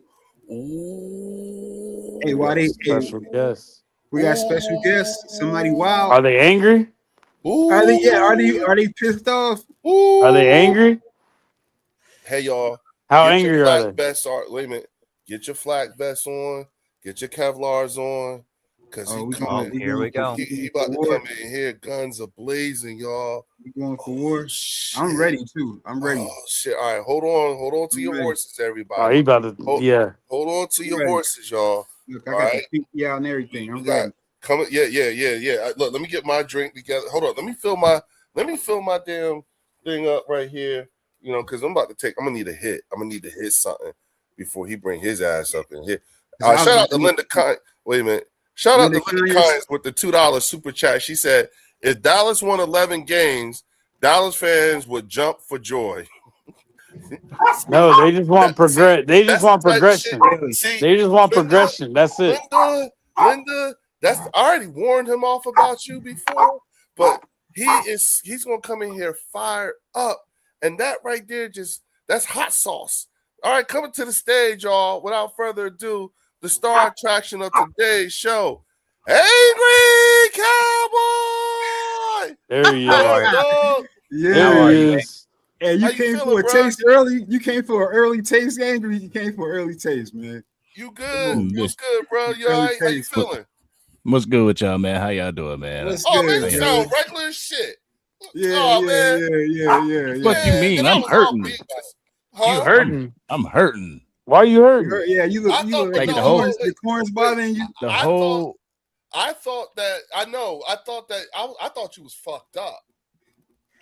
Ooh. Hey, why they? Special guests. We got special guests. Somebody wild. Are they angry? Ooh. Are they? Yeah. Are they pissed off? Ooh. Are they angry? Hey, y'all. How Get angry your are flak they? vests on. Wait a minute. Get your flak vests on. Get your Kevlars on. Cause Oh, he we coming. going- Here we go. He about to come in here. Guns are blazing, y'all. We going for war. Shit. I'm ready too. I'm ready. Oh shit! All right, hold on to I'm your ready. horses, Oh, everybody. he about to. Hold- Yeah. Hold on to your ready. horses, y'all. Look, I all got right. the pinky out and everything. I'm We got- ready. Come, yeah. Look, let me get my drink together. Hold on, let me fill my damn thing up right here. You know, because I'm gonna need a hit. I'm gonna need to hit something before he bring his ass up in here. Shout out to Linda Kine. Wait a minute. Shout out to Linda Kynes with the $2 super chat. She said, if Dallas won 11 games, Dallas fans would jump for joy. No, they just want progress. They just That's want the type of progression. shit. See, They just want Linda- progression. That's it. Linda, I already warned him off about you before, but he's gonna come in here fired up, and that right there that's hot sauce. All right, coming to the stage, y'all. Without further ado, the star attraction of today's show, Angry Cowboy. There he is. Dog. Yeah. There he is. Hey, How you you came feeling, for a bro? taste early. You came for an early taste, Angry. You came for an early taste, man. You good? Mm, What's good, bro? You all right? How you feeling? What's good with y'all, man? How y'all doing, man? What's Oh man, good, you man? sound regular as shit. Yeah, Oh, man. yeah. What you mean? and I I'm was hurting. all beat by- You Huh? hurting? I'm hurting. Why you hurting? Yeah, you look I thought like the the whole- corns. The corns bothering you. The I whole I thought that I thought you was fucked up.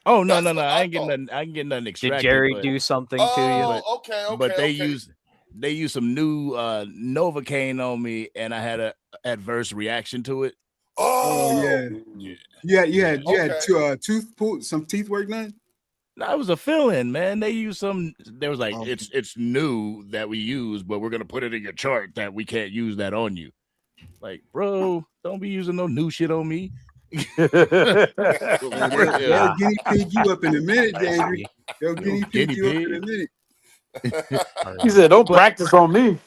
Oh no, That's no, no! what I I ain't getting thought. nothing. I ain't getting nothing Did extracted. Jerry but, do something to you? Oh, okay, but they okay. use some new Novocaine on me, and I had a adverse reaction to it. Oh, yeah. You had Okay. some teeth work done. No, it was a fill-in, man. They used some. There was like Oh. it's new that we use, but we're gonna put it in your chart that we can't use that on you. Like, bro, don't be using no new shit on me. They'll guinea pig you up in a minute, Angry. They'll guinea pig guinea you up in a pig. minute. He said, "Don't practice on me."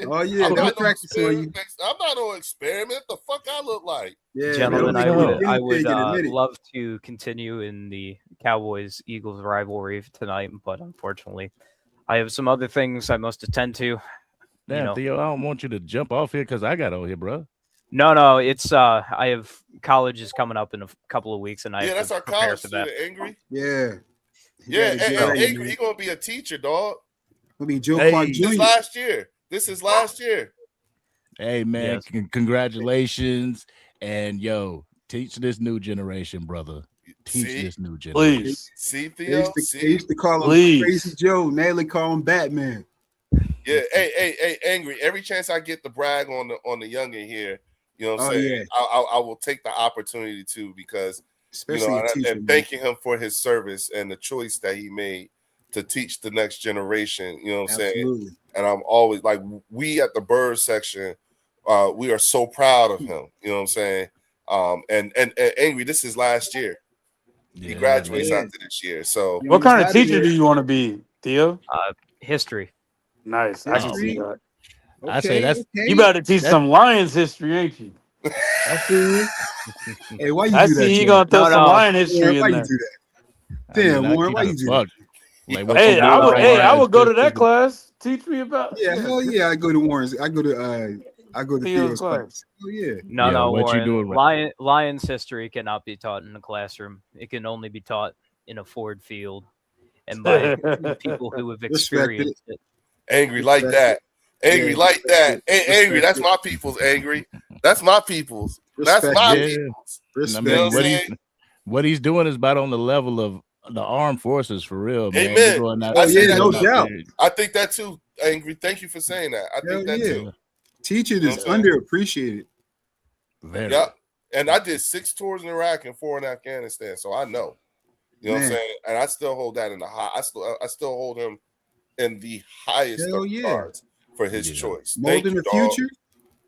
Oh yeah, I'm they'll not no practice on you. experiment. I'm not no experiment. The fuck I look like? Yeah, Gentlemen, they'll I make you would, guinea I would pig in a minute. love to continue in the Cowboys-Eagles rivalry tonight, but unfortunately, I have some other things I must attend to. Damn, know. Theo, I don't want you to jump off here because I got on here, bro. No, it's I have college is coming up in a couple of weeks, and I Yeah, have that's to our prepare college for that. student, Angry. Yeah. Yeah, gotta get and ready, Angry, man. he gonna be a teacher, dog. Gonna be Joe Hey. Clark This Jr. last year. This is last year. Hey, man, Yes. congratulations. And yo, teach this new generation, brother. Teach See? this new generation. Please. See, They Theo. they used to call him Please. Crazy Joe. Now they call him Batman. Yeah, hey, Angry. Every chance I get to brag on the youngin here, you know what I'm Oh, saying? yeah. I will take the opportunity to, because Especially a and, teacher. and thanking him for his service and the choice that he made to teach the next generation. You know what I'm saying? Absolutely. And I'm always like, we at the Bird section, we are so proud of him. You know what I'm saying? And Angry, this is last year. He Yeah, graduates man. after this year. So What kind of He's outta teacher do there. you want to be, Theo? History. Nice. I can see History? that. I say that's- okay. You better teach That- some Lions history, ain't you? I see you. Hey, why you I do that? see you Tim? gonna throw No, some no. Lion Warren, history why in you there. do that? I mean, Damn, I Warren, keep why it you a do buck. that? Like, what Hey, you I doing would. right Hey, now I is would go to just that to- class. Teach me about. Yeah, hell yeah. I go to Warren's. I go to Theo's Theo's class. class. Oh yeah. No, Yeah, no, what you Warren. doing right- Lions history cannot be taught in the classroom. It can only be taught in a Ford field and by people who have Respect experienced it. Angry like that. Angry Yeah, like that. respect Angry, it. that's my people's. Angry. That's my people's. That's Respect my it. Yeah. people's. I Respect You know mean, what I'm it. saying? what he's doing is about on the level of the armed forces for real, man. Amen. We're going out- I say that no too. doubt. I think that too, Angry. Thank you for saying that. I Hell think that yeah. too. Teaching You know is what I'm saying? underappreciated. Very. Yeah. And I did 6 tours in Iraq and 4 in Afghanistan. So I know. You know what I'm Man. saying? And I still hold that in the high. I still hold him in the highest Hell of yeah. regards for his Yeah. choice. Mold in the dog. future.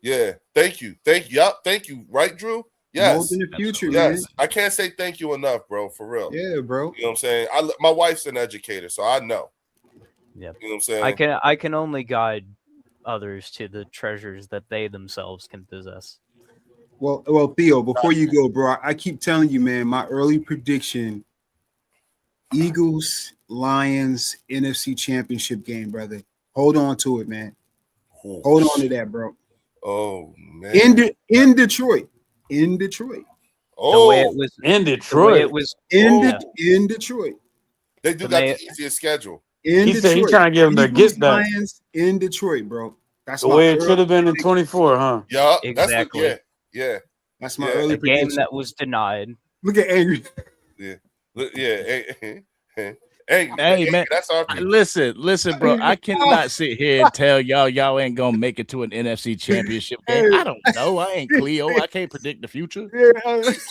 Yeah. Thank you. Yup. Thank you. Right, Drew? Yes. Mold in the future, Yes. I can't say thank you enough, bro, for real. man. Yeah, bro. You know what I'm saying? My wife's an educator, so I know. Yeah. You know what I'm saying? I can only guide others to the treasures that they themselves can possess. Well, Theo, before you go, bro, I keep telling you, man, my early prediction: Eagles, Lions, NFC Championship game, brother. Hold on to it, man. Hold on to that, bro. Oh man. In Detroit. In Detroit. The way Oh, it was In the way Detroit. it was In Detroit. they do the got man- the easiest schedule. In He Detroit. said he trying to give him their Eagles, get back. Lions in Detroit, bro. That's The my way it early should have been in prediction. 24, huh? Yeah, Exactly. That's what, yeah. That's my Yeah. early a game prediction. that was denied. Look at Angry. Look, yeah. Angry, Hey, man. that's our people. Listen, bro. I cannot sit here and tell y'all ain't gonna make it to an NFC championship game. I don't know. I ain't Cleo. I can't predict the future. Cleo,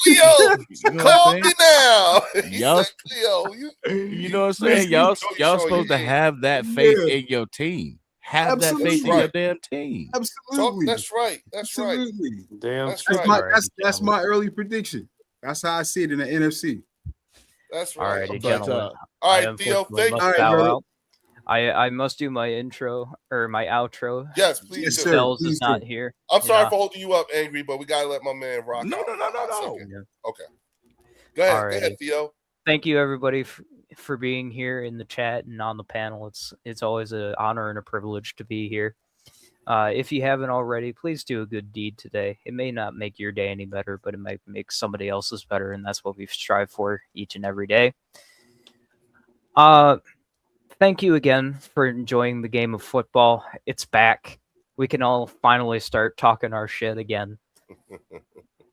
You know what call I'm me now. He Y'all- said, Cleo, You know what I'm saying? Y'all supposed to have that faith in your team. Have that faith in Absolutely. your damn team. Absolutely. That's right. That's right. Absolutely. Damn. That's That's right. my Alrighty, that's my early prediction. That's how I see it in the NFC. That's right. Alrighty, But, gentlemen. All I right, Theo, unfortunately thank must you. Alright, bow brother. out. I must do my intro or my outro. Yes, please Yes, do. sir. Bells please is not do. here. I'm sorry Yeah. for holding you up, Angry, but we gotta let my man rock. No, out no, no, for a no, no. second. Okay. Go ahead, Alrighty. Theo. Thank you everybody for being here in the chat and on the panel. It's always an honor and a privilege to be here. If you haven't already, please do a good deed today. It may not make your day any better, but it might make somebody else's better, and that's what we strive for each and every day. Thank you again for enjoying the game of football. It's back. We can all finally start talking our shit again.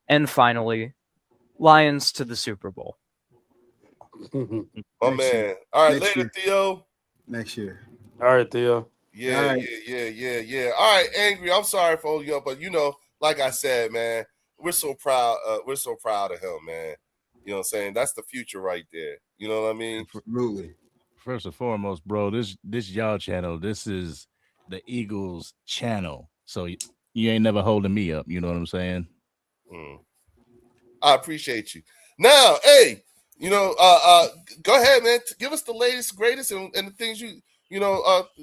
And finally, Lions to the Super Bowl. My Next man. year. All right, Next later, year. Theo. Next year. All right, Theo. Yeah, All right. yeah. All right, Angry. I'm sorry for holding you up, but like I said, man, we're so proud. We're so proud of him, man. You know what I'm saying? That's the future right there. You know what I mean? Absolutely. First and foremost, bro, this y'all channel. This is the Eagles channel. So you ain't never holding me up. You know what I'm saying? I appreciate you. Now, hey, go ahead, man. Give us the latest, greatest, and the things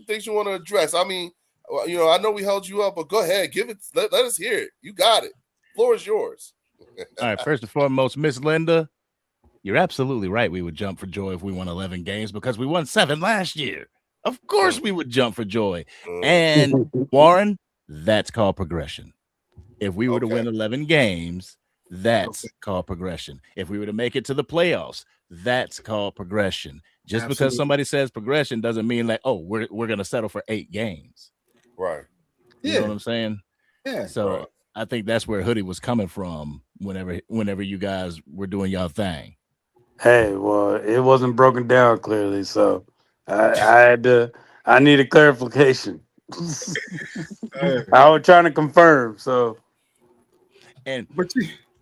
things you want to address. I mean, I know we held you up, but go ahead, give it. Let us hear it. You got it. Floor is yours. All right. First and foremost, Miss Linda, you're absolutely right. We would jump for joy if we won 11 games because we won 7 last year. Of course, we would jump for joy. And Warren, that's called progression. If we were to win 11 games, that's called progression. If we were to make it to the playoffs, that's called progression. Just because somebody says progression doesn't mean like, oh, we're going to settle for 8 games. Right. You know what I'm saying? Yeah. So right. I think that's where Hoodie was coming from whenever you guys were doing your thing. Hey, well, it wasn't broken down clearly, so I needed clarification. I was trying to confirm, so. But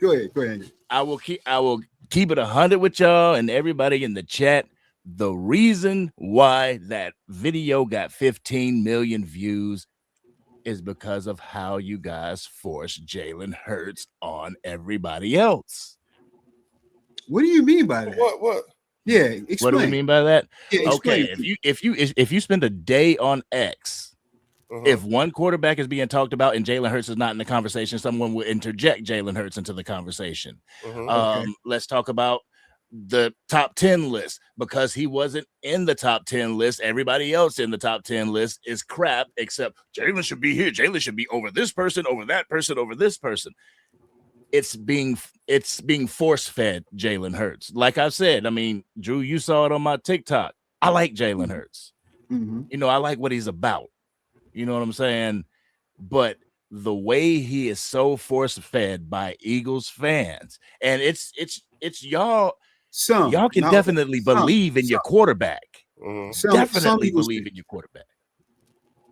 go ahead. I will keep it 100 with y'all and everybody in the chat. The reason why that video got 15 million views is because of how you guys forced Jalen Hurts on everybody else. What do you mean by that? What? Yeah, explain. What do we mean by that? Yeah, okay, if you spend a day on X, if one quarterback is being talked about and Jalen Hurts is not in the conversation, someone will interject Jalen Hurts into the conversation. Let's talk about the top 10 list. Because he wasn't in the top 10 list, everybody else in the top 10 list is crap, except Jalen should be here. Jalen should be over this person, over that person, over this person. It's being force-fed Jalen Hurts. Like I said, I mean, Drew, you saw it on my TikTok. I like Jalen Hurts. I like what he's about. You know what I'm saying? But the way he is so force-fed by Eagles fans, and it's y'all. Y'all can definitely believe in your quarterback. Definitely believe in your quarterback.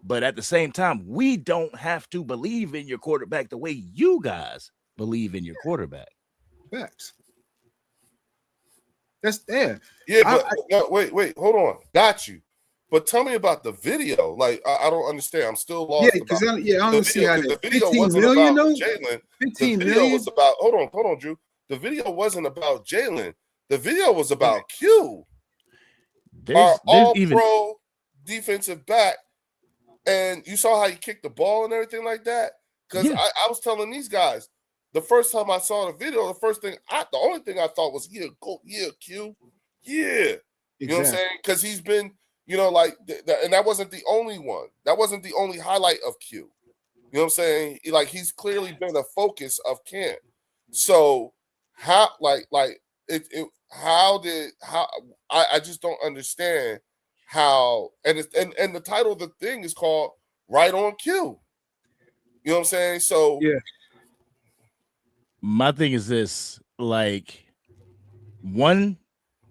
But at the same time, we don't have to believe in your quarterback the way you guys believe in your quarterback. Facts. That's there. Yeah, but no, wait, hold on. Got you. But tell me about the video. Like, I don't understand. I'm still lost. Yeah, because I don't see how the video 15 wasn't million, about though? Jalen. 15 the video million? was about. Hold on, Drew. The video wasn't about Jalen. The video was about Q. Our all-pro defensive back, and you saw how he kicked the ball and everything like that. Because I was telling these guys the first time I saw the video, the only thing I thought was, Q, you know what I'm saying? Because he's been, and that wasn't the only one. That wasn't the only highlight of Q. You know what I'm saying? Like, he's clearly been a focus of camp. So how, I just don't understand how, and the title of the thing is called Right on Q. You know what I'm saying? So yeah. My thing is this, one,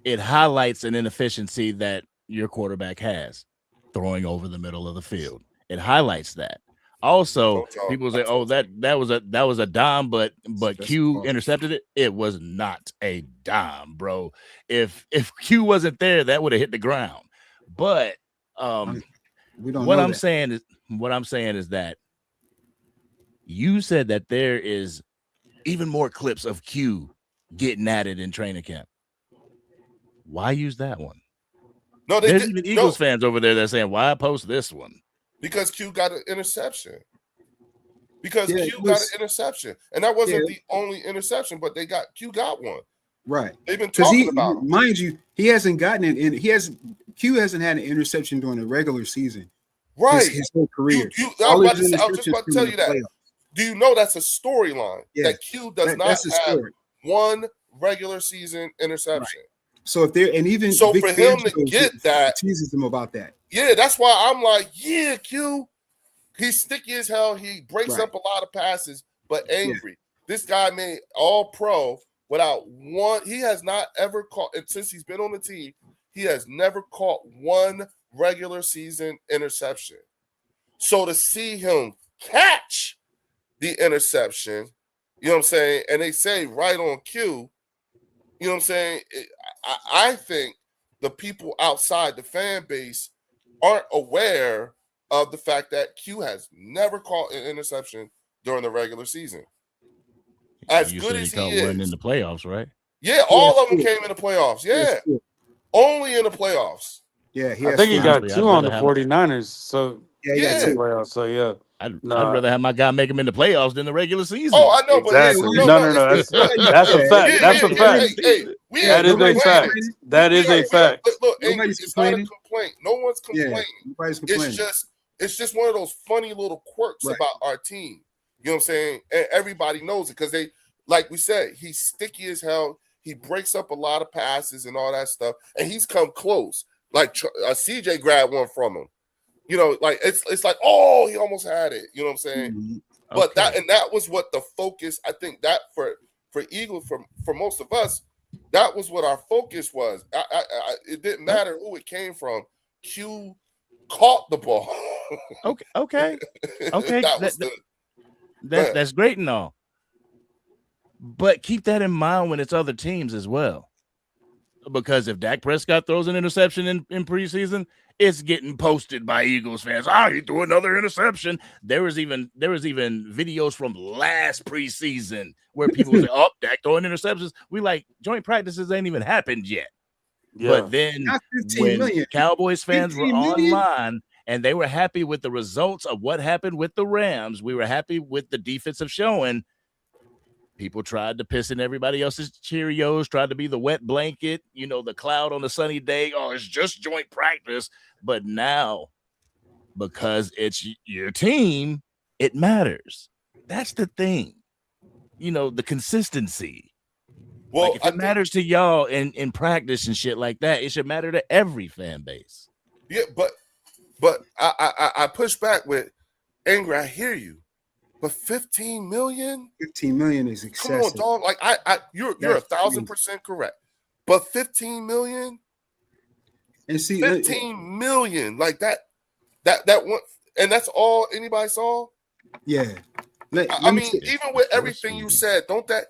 it highlights an inefficiency that your quarterback has, throwing over the middle of the field. It highlights that. Also, people say, "Oh, that was a dime," but Q intercepted it. It was not a dime, bro. If Q wasn't there, that would have hit the ground. But what I'm saying is that you said that there is even more clips of Q getting at it in training camp. Why use that one? No, there's even Eagles fans over there that are saying, "Why post this one?" Because Q got an interception. Got an interception, and that wasn't the only interception, but Q got one. Right. They've been talking about him. Mind you, he hasn't gotten it in. Q hasn't had an interception during the regular season. Right. His whole career. I was just about to tell you that. Playoffs. Do you know that's a storyline that Q does not have one regular season interception? Right. So if they're for him to get that, teases him about that. Yeah, that's why I'm like, Q. He's sticky as hell. He breaks up a lot of passes, but angry. This guy made all pro without one. He has not ever caught, and since he's been on the team, he has never caught one regular season interception. So to see him catch the interception, you know what I'm saying? And they say right on cue, you know what I'm saying? I think the people outside the fan base aren't aware of the fact that Q has never caught an interception during the regular season. As You good said as he caught he one in is. the playoffs, right? Yeah, all of them came in the playoffs. Yeah, Yes, sure. only in the playoffs. Yeah, he I has think he four. got Honestly, two I'd on the rather have- 49ers. So Yeah, he got Yeah. two. playoffs. So yeah. I'd Nah. rather have my guy make him in the playoffs than the regular season. Oh, I know, Exactly. but No. That's a fact. Yeah, That's a yeah, fact. Hey, we Yeah, ain't That is a nobody's fact. complaining. That is a fact. Look, Nobody's it's not a complaining. complaint. No one's Yeah, complaining. nobody's complaining. It's just one of those funny little quirks Right. about our team. You know what I'm saying? And everybody knows it because they, like we said, he's sticky as hell. He breaks up a lot of passes and all that stuff, and he's come close. Like CJ grabbed one from him. You know, like it's like, oh, he almost had it. You know what I'm saying? Mhm. But Okay. that was what the focus. I think that for Eagles, for most of us, that was what our focus was. It didn't matter who it came from. Q caught the ball. Okay. That was That's great and all. But keep that in mind when it's other teams as well. Because if Dak Prescott throws an interception in preseason, it's getting posted by Eagles fans. He threw another interception. There was even videos from last preseason where people say, "Oh, Dak throwing interceptions." We like joint practices ain't even happened yet. Yeah. But then Not 15 when million. Cowboys fans were 15 million? online and they were happy with the results of what happened with the Rams, we were happy with the defensive showing. People tried to piss in everybody else's Cheerios, tried to be the wet blanket, the cloud on a sunny day. Oh, it's just joint practice. But now, because it's your team, it matters. That's the thing. The consistency. well. Like if it matters to y'all in practice and shit like that, it should matter to every fan base. Yeah, but I push back with Angry. I hear you, but 15 million. 15 million is Come excessive. on, dog. Like you're That's 1,000% correct. But 15 million. And see, 15 million, like that one, and that's all anybody saw. yeah. I mean, even with everything you said, don't that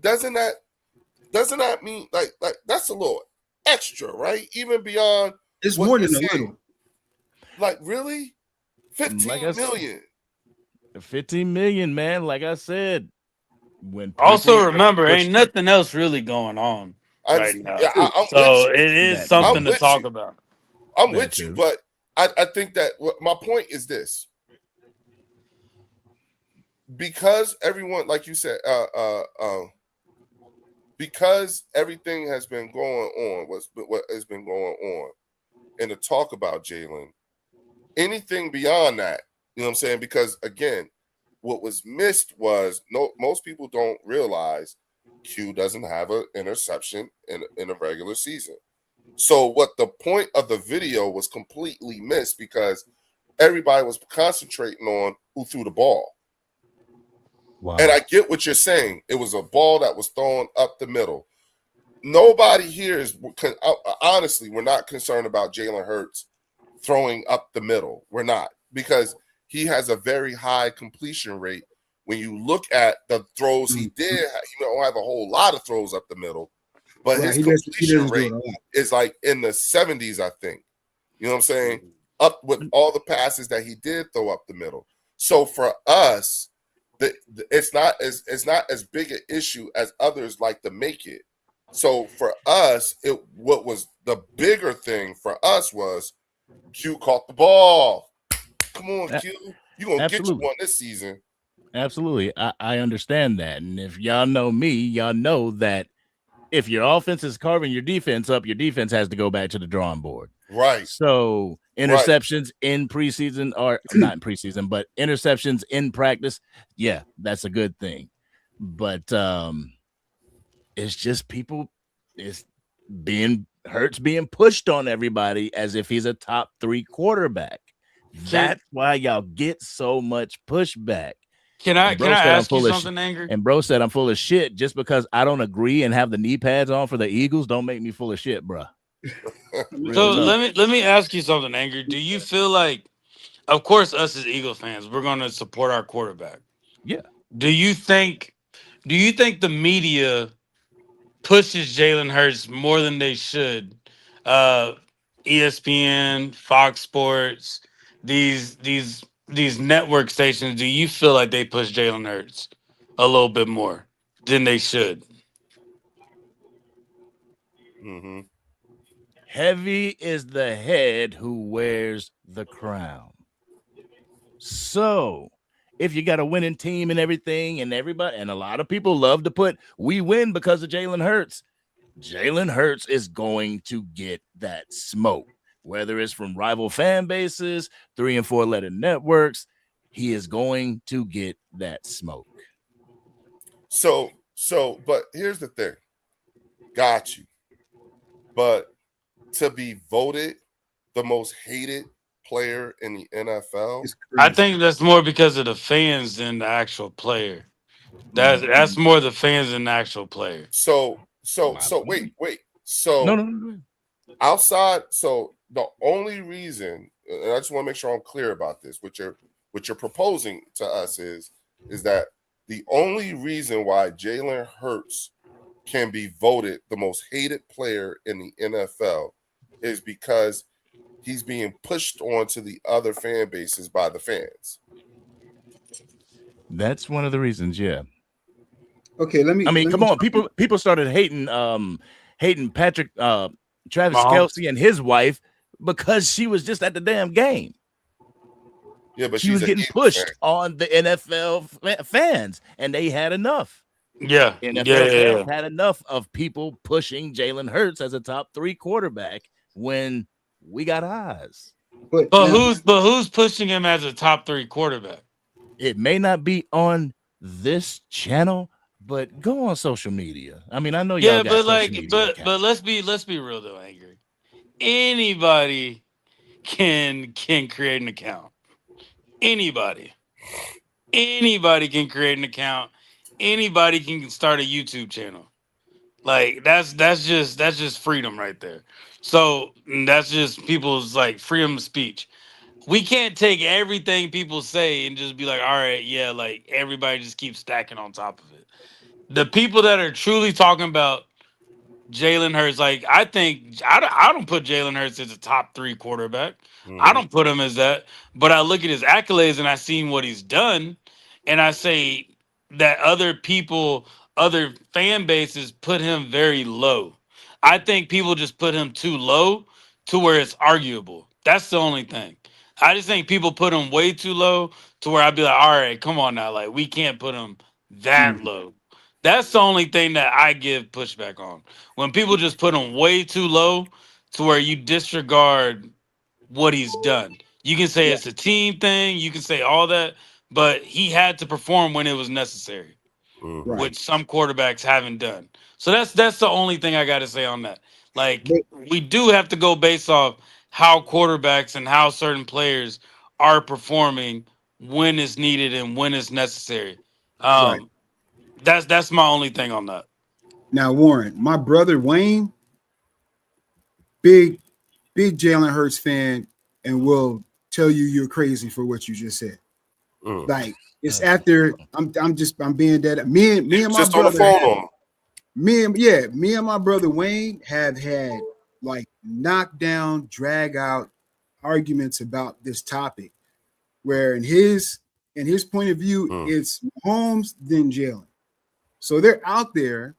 doesn't that mean like that's a little extra, right? Even beyond it's what more than you're a saying. little. Like really, 15 Like I said, million. 15 million, man. Like I said, when Also people- remember, ain't nothing else really going on I right just- now. yeah, I'm So with you. it is That- something I'm to with talk you. about. I'm That with you, too. but I think that my point is this. Because everyone, like you said, because everything has been going on, what has been going on, and the talk about Jalen, anything beyond that, you know what I'm saying? Because again, what was missed was most people don't realize Q doesn't have an interception in a regular season. So what the point of the video was completely missed because everybody was concentrating on who threw the ball. Wow. And I get what you're saying. It was a ball that was thrown up the middle. Nobody here is, honestly, we're not concerned about Jalen Hurts throwing up the middle. We're not, because he has a very high completion rate. When you look at the throws he did, he don't have a whole lot of throws up the middle, but Right, his he doesn't completion do rate it a lot. is like in the 70s, I think. You know what I'm saying? Up with all the passes that he did throw up the middle. So for us, it's not as big an issue as others like to make it. So for us, what was the bigger thing for us was Q caught the ball. Come on, Q. You're gonna get you Absolutely. one this season. Absolutely. I understand that. And if y'all know me, y'all know that if your offense is carving your defense up, your defense has to go back to the drawing board. Right. So interceptions in preseason, or not in preseason, but interceptions in practice, yeah, that's a good thing. But it's just it's Hurts being pushed on everybody as if he's a top 3 quarterback. That's why y'all get so much pushback. Can I And bro said I'm ask you full of something, Angry? And bro said I'm full of shit just because I don't agree and have the knee pads on for the Eagles. Don't make me full of shit, bro. Real So talk. let me ask you something, Angry. Do you feel like, of course, us as Eagles fans, we're going to support our quarterback. Yeah. Do you think the media pushes Jalen Hurts more than they should? ESPN, Fox Sports, these network stations. Do you feel like they push Jalen Hurts a little bit more than they should? Mm-hmm. Heavy is the head who wears the crown. So if you got a winning team and everything, and everybody, and a lot of people love to put we win because of Jalen Hurts. Jalen Hurts is going to get that smoke, whether it's from rival fan bases, 3 and 4 letter networks. He is going to get that smoke. So, but here's the thing. Got you. But to be voted the most hated player in the NFL, I think that's more because of the fans than the actual player. That's more the fans than the actual player. So wait. So No. outside, so the only reason, and I just want to make sure I'm clear about this, what you're proposing to us is that the only reason why Jalen Hurts can be voted the most hated player in the NFL is because he's being pushed onto the other fan bases by the fans. That's one of the reasons, yeah. Okay, Come on. People started hating Patrick Travis Kelce and his wife because she was just at the damn game. Yeah, but she was getting pushed on the NFL fans, and they had enough. Yeah, NFL fans had enough of people pushing Jalen Hurts as a top 3 quarterback when we got eyes. But who's pushing him as a top 3 quarterback? It may not be on this channel, but go on social media. I mean, I know y'all got social media accounts. But let's be real though, Angry. Anybody can create an account. Anybody can create an account. Anybody can start a YouTube channel. Like that's just freedom right there. So that's just people's like freedom of speech. We can't take everything people say and just be like, all right, yeah, like everybody just keeps stacking on top of it. The people that are truly talking about Jalen Hurts, like I think I don't put Jalen Hurts as a top 3 quarterback. Mm-hmm. I don't put him as that. But I look at his accolades and I see what he's done, and I say that other people, other fan bases put him very low. I think people just put him too low to where it's arguable. That's the only thing. I just think people put him way too low to where I'd be like, all right, come on now. Like, we can't put him that low. That's the only thing that I give pushback on. When people just put him way too low to where you disregard what he's done. You can say it's a team thing. You can say all that. But he had to perform when it was necessary, which some quarterbacks haven't done. So that's the only thing I got to say on that. Like, we do have to go based off how quarterbacks and how certain players are performing when it's needed and when it's necessary. That's my only thing on that. Now, Warren, my brother Wayne, big Jalen Hurts fan, and will tell you you're crazy for what you just said. Like it's after I'm being dead. Me and my just brother. On the phone me and my brother Wayne have had like knockdown, drag out arguments about this topic, where in his point of view, it's Mahomes then Jalen. So they're out there,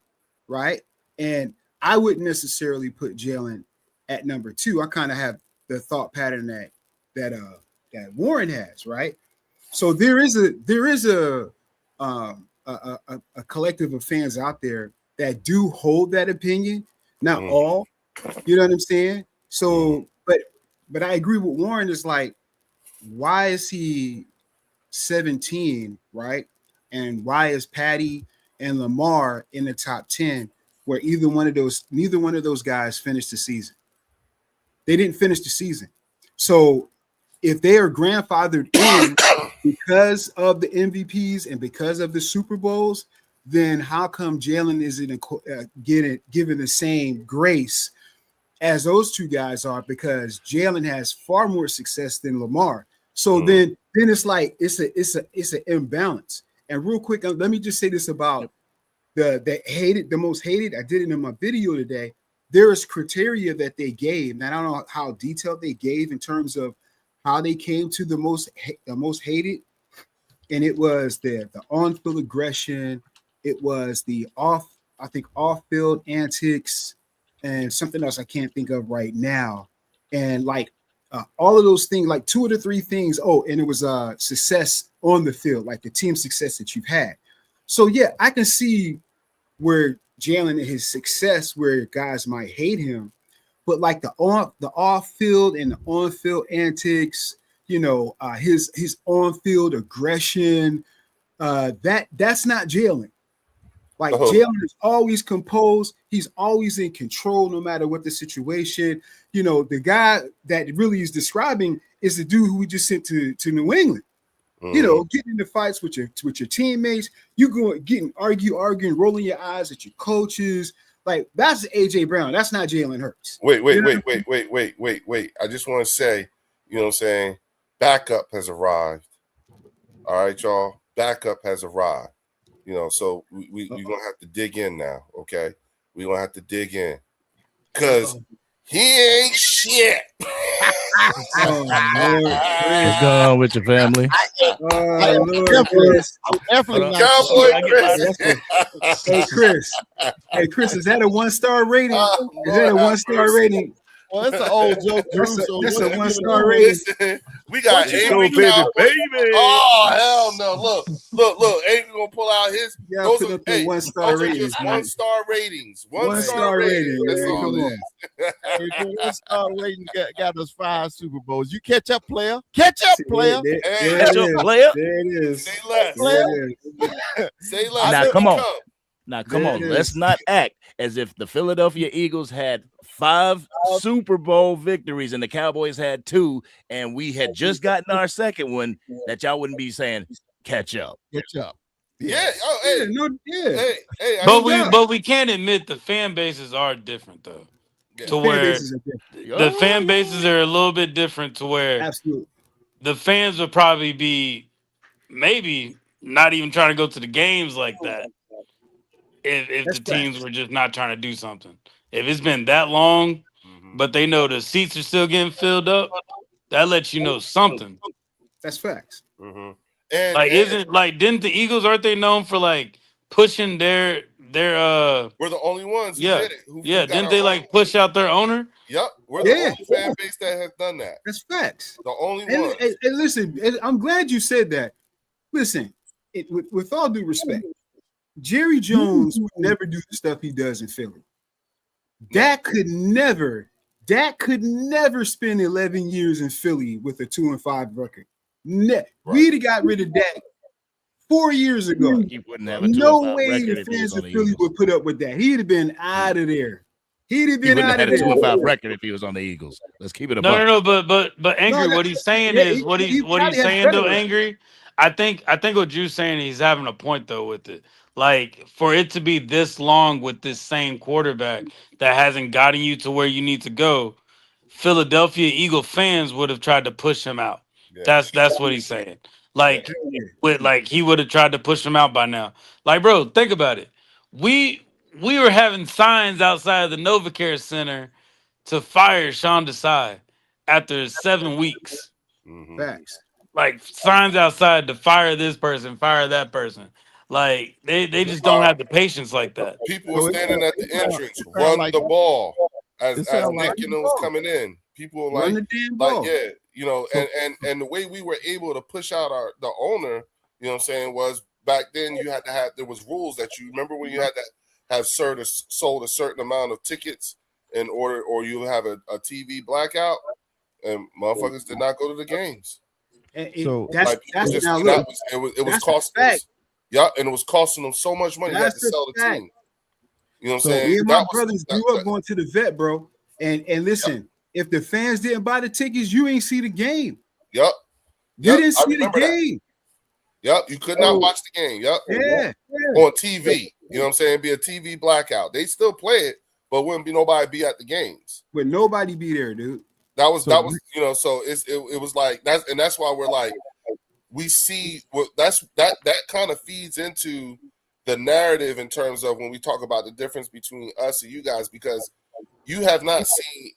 right? And I wouldn't necessarily put Jalen at number 2. I kind of have the thought pattern that Warren has, right? So there is a collective of fans out there that do hold that opinion. Not all, you know what I'm saying? So, but I agree with Warren. Is like, why is he 17, right? And why is Patty and Lamar in the top 10, where neither one of those guys finished the season? They didn't finish the season. So if they are grandfathered in because of the MVPs and because of the Super Bowls, then how come Jalen isn't given the same grace as those two guys are? Because Jalen has far more success than Lamar. So then it's like it's an imbalance. And real quick, let me just say this about the most hated. I did it in my video today. There is criteria that they gave, and I don't know how detailed they gave in terms of how they came to the most hated. And it was the on-field aggression, it was the off-field antics, and something else I can't think of right now. And like all of those things, like 2 of the 3 things. Oh, and it was success on the field, like the team success that you've had. So yeah, I can see where Jalen and his success, where guys might hate him, but like the off-field and the on-field antics, you know, his on-field aggression, that's not Jalen. Like Jalen is always composed. He's always in control, no matter what the situation. You know, the guy that really is describing is the dude who we just sent to New England. You know, getting into fights with your teammates. You going arguing, rolling your eyes at your coaches. Like that's AJ Brown. That's not Jalen Hurts. Wait. I just want to say, you know what I'm saying? Backup has arrived. All right, y'all. Backup has arrived. You know, so we're going to have to dig in now, okay? We're going to have to dig in. Because he ain't shit. What's going on with your family? Hey, Chris, is that a 1-star rating? Is that a 1-star rating? Well, it's an old joke. That's a 1-star rating. Listen, we got Avery baby. Oh, hell no. Look. Avery going to pull out his. Yeah, those put are, up the 1-star ratings. 1-star ratings. 1-star rating. That's Man, all come it on. is. 1-star rating got us 5 Super Bowls. You catch up, player. Catch up, player. Hey, Catch up, player. There it is. Say less. Say less. Now, come on. There it is. Let's not act as if the Philadelphia Eagles had 5 Super Bowl victories and the Cowboys had 2, and we had just gotten our second one, that y'all wouldn't be saying catch up. Catch up. Yeah. Oh, hey. Hey. But we can't admit the fan bases are different though. Yeah. To where the fan bases are a little bit different to where Absolutely. the fans would probably be maybe not even trying to go to the games like that if the teams were just not trying to do something. If it's been that long, but they know the seats are still getting filled up, that lets you know something. That's facts. And didn't the Eagles, aren't they known for like pushing their we're the only ones who did it. Who didn't they like push out their owner? Yep, we're the only fan base that has done that. That's facts. The only one. And listen, I'm glad you said that. Listen, with all due respect, Jerry Jones would never do the stuff he does in Philly. Dak could never spend 11 years in Philly with a 2-5 record. We'd have got rid of Dak 4 years ago. He wouldn't have a No way record the if he fans was of on the Philly Eagles. would put up with that. He'd have been out of there. He'd have He been wouldn't out have of had a there. 2-5 record if he was on the Eagles. Let's keep it a No. But Angry, what he's saying is what he's saying though. Angry, I think what Drew's saying, he's having a point though with it. Like for it to be this long with this same quarterback that hasn't gotten you to where you need to go, Philadelphia Eagle fans would have tried to push him out. Yeah. That's what he's saying. Like he would have tried to push him out by now. Like, bro, think about it. We were having signs outside of the NovaCare Center to fire Sean Desai after 7 weeks. Facts. Like signs outside to fire this person, fire that person. Like they just don't have the patience like that. People were standing at the entrance, run the ball as Nick was coming in. People were like, yeah, you know, and the way we were able to push out the owner, you know what I'm saying, was back then you had to have, there was rules that you remember when you had to have sold a certain amount of tickets in order, or you have a TV blackout, and motherfuckers did not go to the games. So it was costing us. Yeah, and it was costing them so much money. You had to sell the team. You know what I'm saying? Me and my brothers grew up going to the vet, bro. And listen, if the fans didn't buy the tickets, you ain't see the game. Yep. You didn't see the game. Yep, you could not watch the game. Yep. Yeah. On TV. You know what I'm saying? Be a TV blackout. They still play it, but wouldn't be nobody be at the games. Would nobody be there, dude? That was you know, so it was like that's why we're like we see what that kind of feeds into the narrative in terms of when we talk about the difference between us and you guys, because you have not seen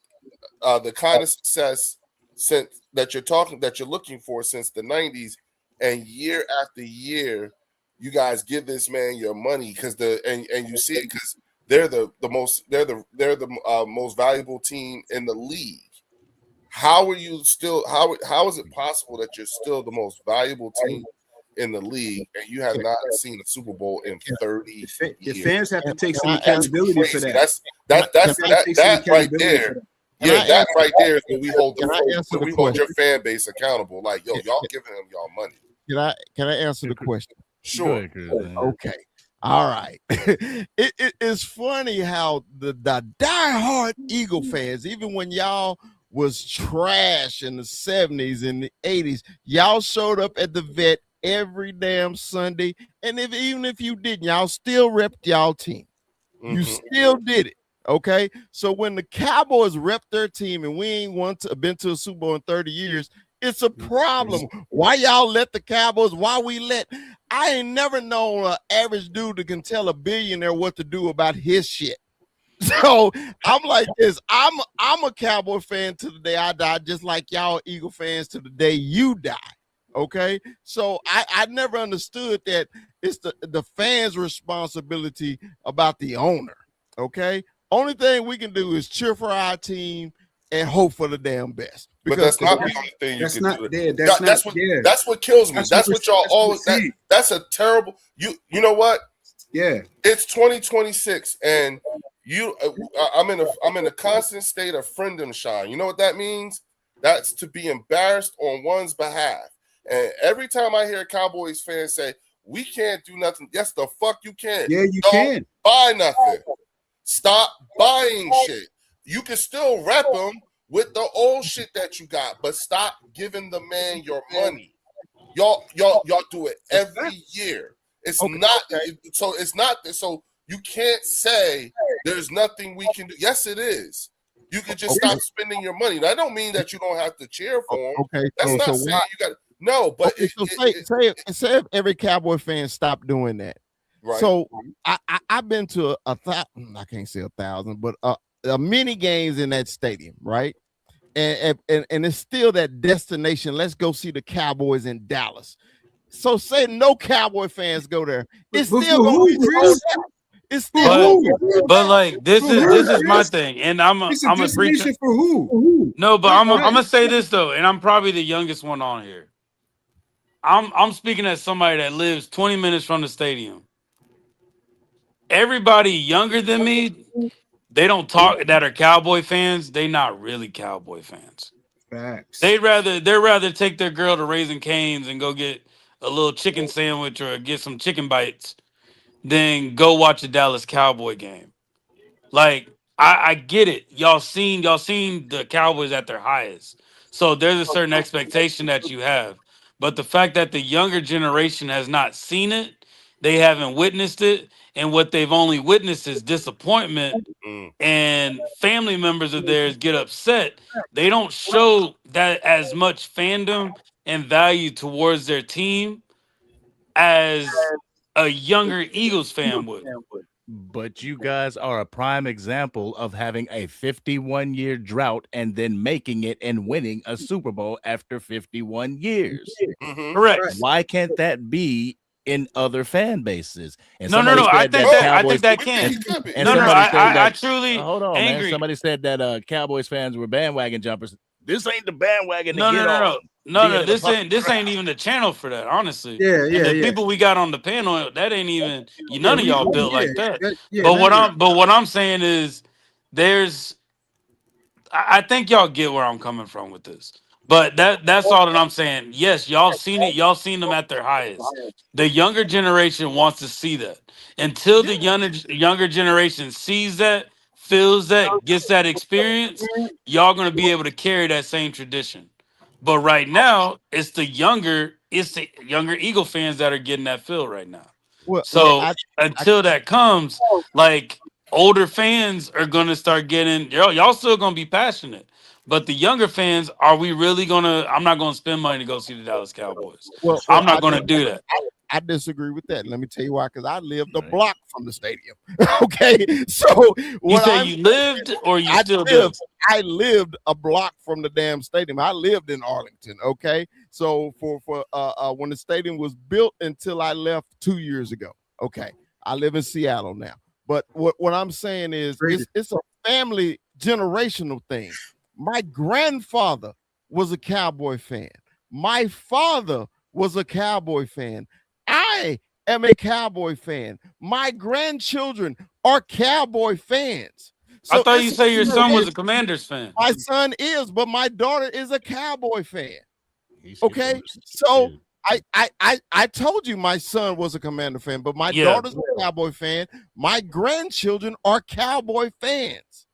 the kind of success since that you're looking for since the 90s, and year after year you guys give this man your money because and you see it because they're the most valuable team in the league. How are you still how is it possible that you're still the most valuable team in the league and you have not seen a Super Bowl in 30 years? The fans have to take some accountability for that. That right there. Yeah, that right there is when we hold your fan base accountable. Like, yo, y'all giving them y'all money. Can I answer the question? Sure. Okay. All right. It's funny how the diehard Eagle fans, even when y'all was trash in the 70s and the 80s, y'all showed up at the vet every damn Sunday. And even if you didn't, y'all still repped y'all team. Mm-hmm. You still did it. Okay. So when the Cowboys rep their team and we ain't been to a Super Bowl in 30 years, it's a problem. Why y'all let the Cowboys? I ain't never known an average dude that can tell a billionaire what to do about his shit. So I'm like this. I'm a Cowboy fan to the day I die, just like y'all Eagle fans to the day you die. Okay. So I never understood that it's the fans' responsibility about the owner. Okay. Only thing we can do is cheer for our team and hope for the damn best. But that's not the only thing you can do. That's what kills me. That's what y'all always. That's a terrible. You know what? Yeah. It's 2026, and I'm in a constant state of friendom shine. You know what that means? That's to be embarrassed on one's behalf. And every time I hear a Cowboys fan say, "We can't do nothing," yes, the fuck you can. Yeah, you Don't can buy nothing. Stop buying shit. You can still rep them with the old shit that you got, but stop giving the man your money. Y'all do it every year. It's not so. It's not so. You can't say there's nothing we can do. Yes, it is. You can just stop spending your money. That don't mean that you don't have to cheer for him. Okay, that's not saying you got no. But say if every Cowboy fan stopped doing that. Right. So I've been to I can't say 1,000, but many games in that stadium, right? And it's still that destination. Let's go see the Cowboys in Dallas. So say no Cowboy fans go there. It's still going to be. It's still. But like this is my thing, and I'm a preacher for who? No, but I'm gonna say this though, and I'm probably the youngest one on here. I'm speaking as somebody that lives 20 minutes from the stadium. Everybody younger than me, they don't talk that are Cowboy fans. They not really Cowboy fans. Facts. They'd rather take their girl to Raising Cane's and go get a little chicken sandwich or get some chicken bites than go watch a Dallas Cowboy game. Like I get it. Y'all seen the Cowboys at their highest. So there's a certain expectation that you have. But the fact that the younger generation has not seen it, they haven't witnessed it, and what they've only witnessed is disappointment, and family members of theirs get upset. They don't show that as much fandom and value towards their team as a younger Eagles fan would. But you guys are a prime example of having a 51-year drought and then making it and winning a Super Bowl after 51 years. Mm-hmm. Correct. Why can't that be in other fan bases? And no. I think that can. I truly hold on, angry. Man. Somebody said that Cowboys fans were bandwagon jumpers. This ain't the bandwagon. No. This ain't even the channel for that. Honestly, yeah. People we got on the panel, that ain't even. None of y'all built like that. But what I'm saying is, I think y'all get where I'm coming from with this. But that's all that I'm saying. Yes, y'all seen it. Y'all seen them at their highest. The younger generation wants to see that. Until the younger generation sees that, feels that, gets that experience, y'all gonna be able to carry that same tradition. But right now, it's the younger it's the younger Eagle fans that are getting that feel right now. Well, So I until that comes, like older fans are gonna start getting y'all still gonna be passionate. But the younger fans, are we really gonna? I'm not gonna spend money to go see the Dallas Cowboys. well, I'm not I gonna do that. I disagree with that. Let me tell you why. Because I lived a block from the stadium. Okay, so You what say I'm you lived or you I still do? lived, I lived a block from the damn stadium. I lived in Arlington. Okay, so for when the stadium was built until I left 2 years ago. Okay, I live in Seattle now. But what I'm saying is it's a family generational thing. My grandfather was a Cowboy fan. My father was a Cowboy fan. I am a Cowboy fan. My grandchildren are Cowboy fans. I thought you it's say your son was a generation. Commanders fan. My son is, but my daughter is a Cowboy fan. He's Okay, so I told you my son was a Commander fan, but my daughter's a Cowboy fan. My grandchildren are Cowboy fans.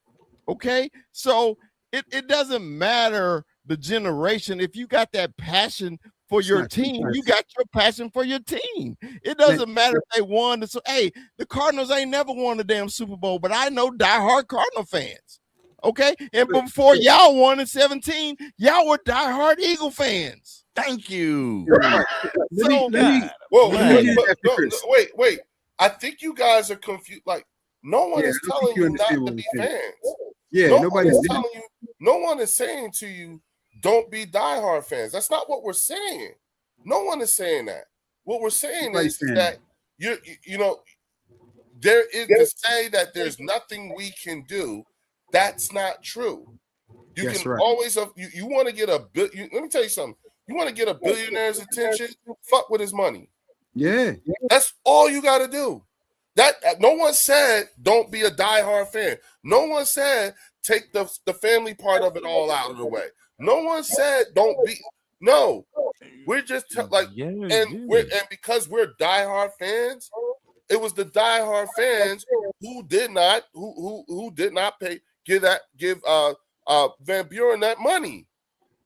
Okay, so it doesn't matter the generation. If you got that passion for your team, you got your passion for your team. It doesn't matter if they won. So, hey, the Cardinals ain't never won a damn Super Bowl, but I know diehard Cardinal fans. Okay, and before y'all won in 17, y'all were diehard Eagle fans. Thank you. Wait. I think you guys are confused. Like, no one is telling you not to be fans. Yeah, nobody's telling you. No one is saying to you, don't be diehard fans. That's not what we're saying. No one is saying that. What we're saying is that you know, there is to say that there's nothing we can do. That's not true. You can always you want to get let me tell you something. You want to get a billionaire's attention? Fuck with his money. Yeah. That's all you got to do. That no one said don't be a diehard fan. No one said take the family part of it all out of the way. No one said don't be. No, we're just and because we're diehard fans, it was the diehard fans who did not give Van Buren that money.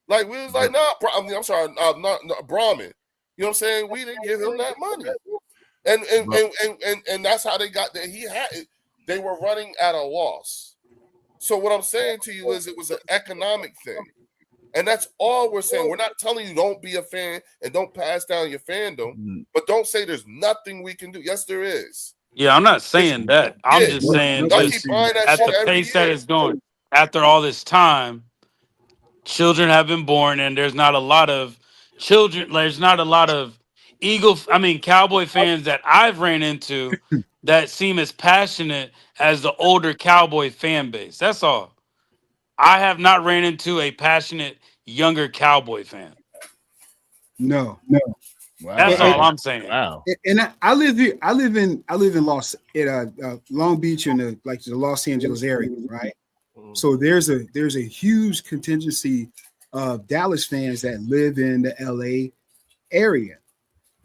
Like we was like, I'm sorry, not Brahmin. You know what I'm saying? We didn't give him that money. And that's how they got there. They were running at a loss. So what I'm saying to you is it was an economic thing. And that's all we're saying. We're not telling you don't be a fan and don't pass down your fandom, but don't say there's nothing we can do. Yes, there is. Yeah, I'm not saying that. I'm just saying at the pace that it's going, after all this time, children have been born and there's not a lot of Cowboy fans that I've ran into that seem as passionate as the older Cowboy fan base. That's all. I have not ran into a passionate younger Cowboy fan. No. Wow. That's all I'm saying. Wow. And I live here. I live in Long Beach in the Los Angeles area, right? So there's a huge contingency of Dallas fans that live in the LA area.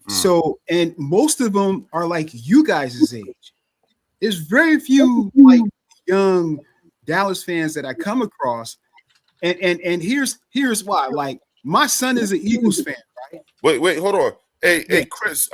So, and most of them are like you guys' age. There's very few like young Dallas fans that I come across. And here's why. Like my son is an Eagles fan, right? Wait, hold on. Hey, Chris,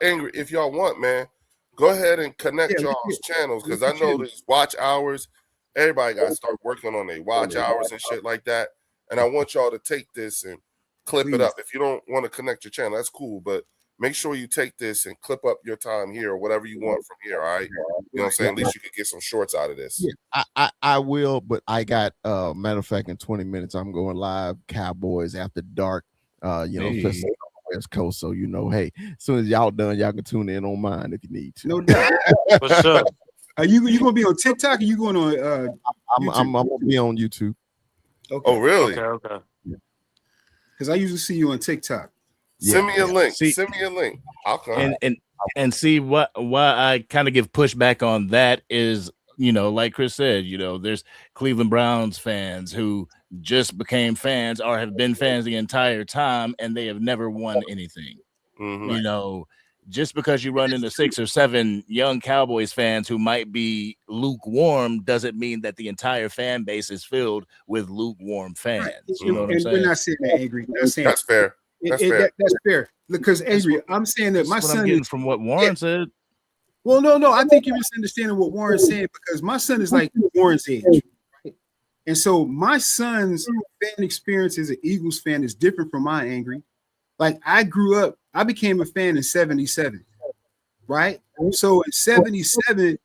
Angry, if y'all want, man, go ahead and connect y'all's channels because I know there's watch hours. Everybody got to start working on their watch hours and shit like that. And I want y'all to take this and clip it up. If you don't want to connect your channel, that's cool. But make sure you take this and clip up your time here or whatever you want from here. All right. You know what I'm saying? At least you could get some shorts out of this. Yeah, I will, but I got matter of fact, in 20 minutes, I'm going live Cowboys After Dark. Especially on the West Coast. So hey, as soon as y'all done, y'all can tune in on mine if you need to. No doubt. For sure. Are you gonna be on TikTok or you going on I'm gonna be on YouTube. Okay. Oh, really? Okay. Because I usually see you on TikTok. Send me a link. Send me a link. I'll come. And see why I kind of give pushback on that is, like Chris said, there's Cleveland Browns fans who just became fans or have been fans the entire time and they have never won anything. Mm-hmm. Just because you run into 6 or 7 young Cowboys fans who might be lukewarm doesn't mean that the entire fan base is filled with lukewarm fans. Right. You know what I'm saying? We're not saying that, Angry. Not saying that's fair. That's fair. That's fair. Because Angry, I'm saying that my That's what I'm son getting is from what Warren said. well, no. I think you're misunderstanding what Warren's saying because my son is like Warren's age. Right? And so my son's fan experience as an Eagles fan is different from mine, Angry. Like I became a fan in 77, right? So in 77,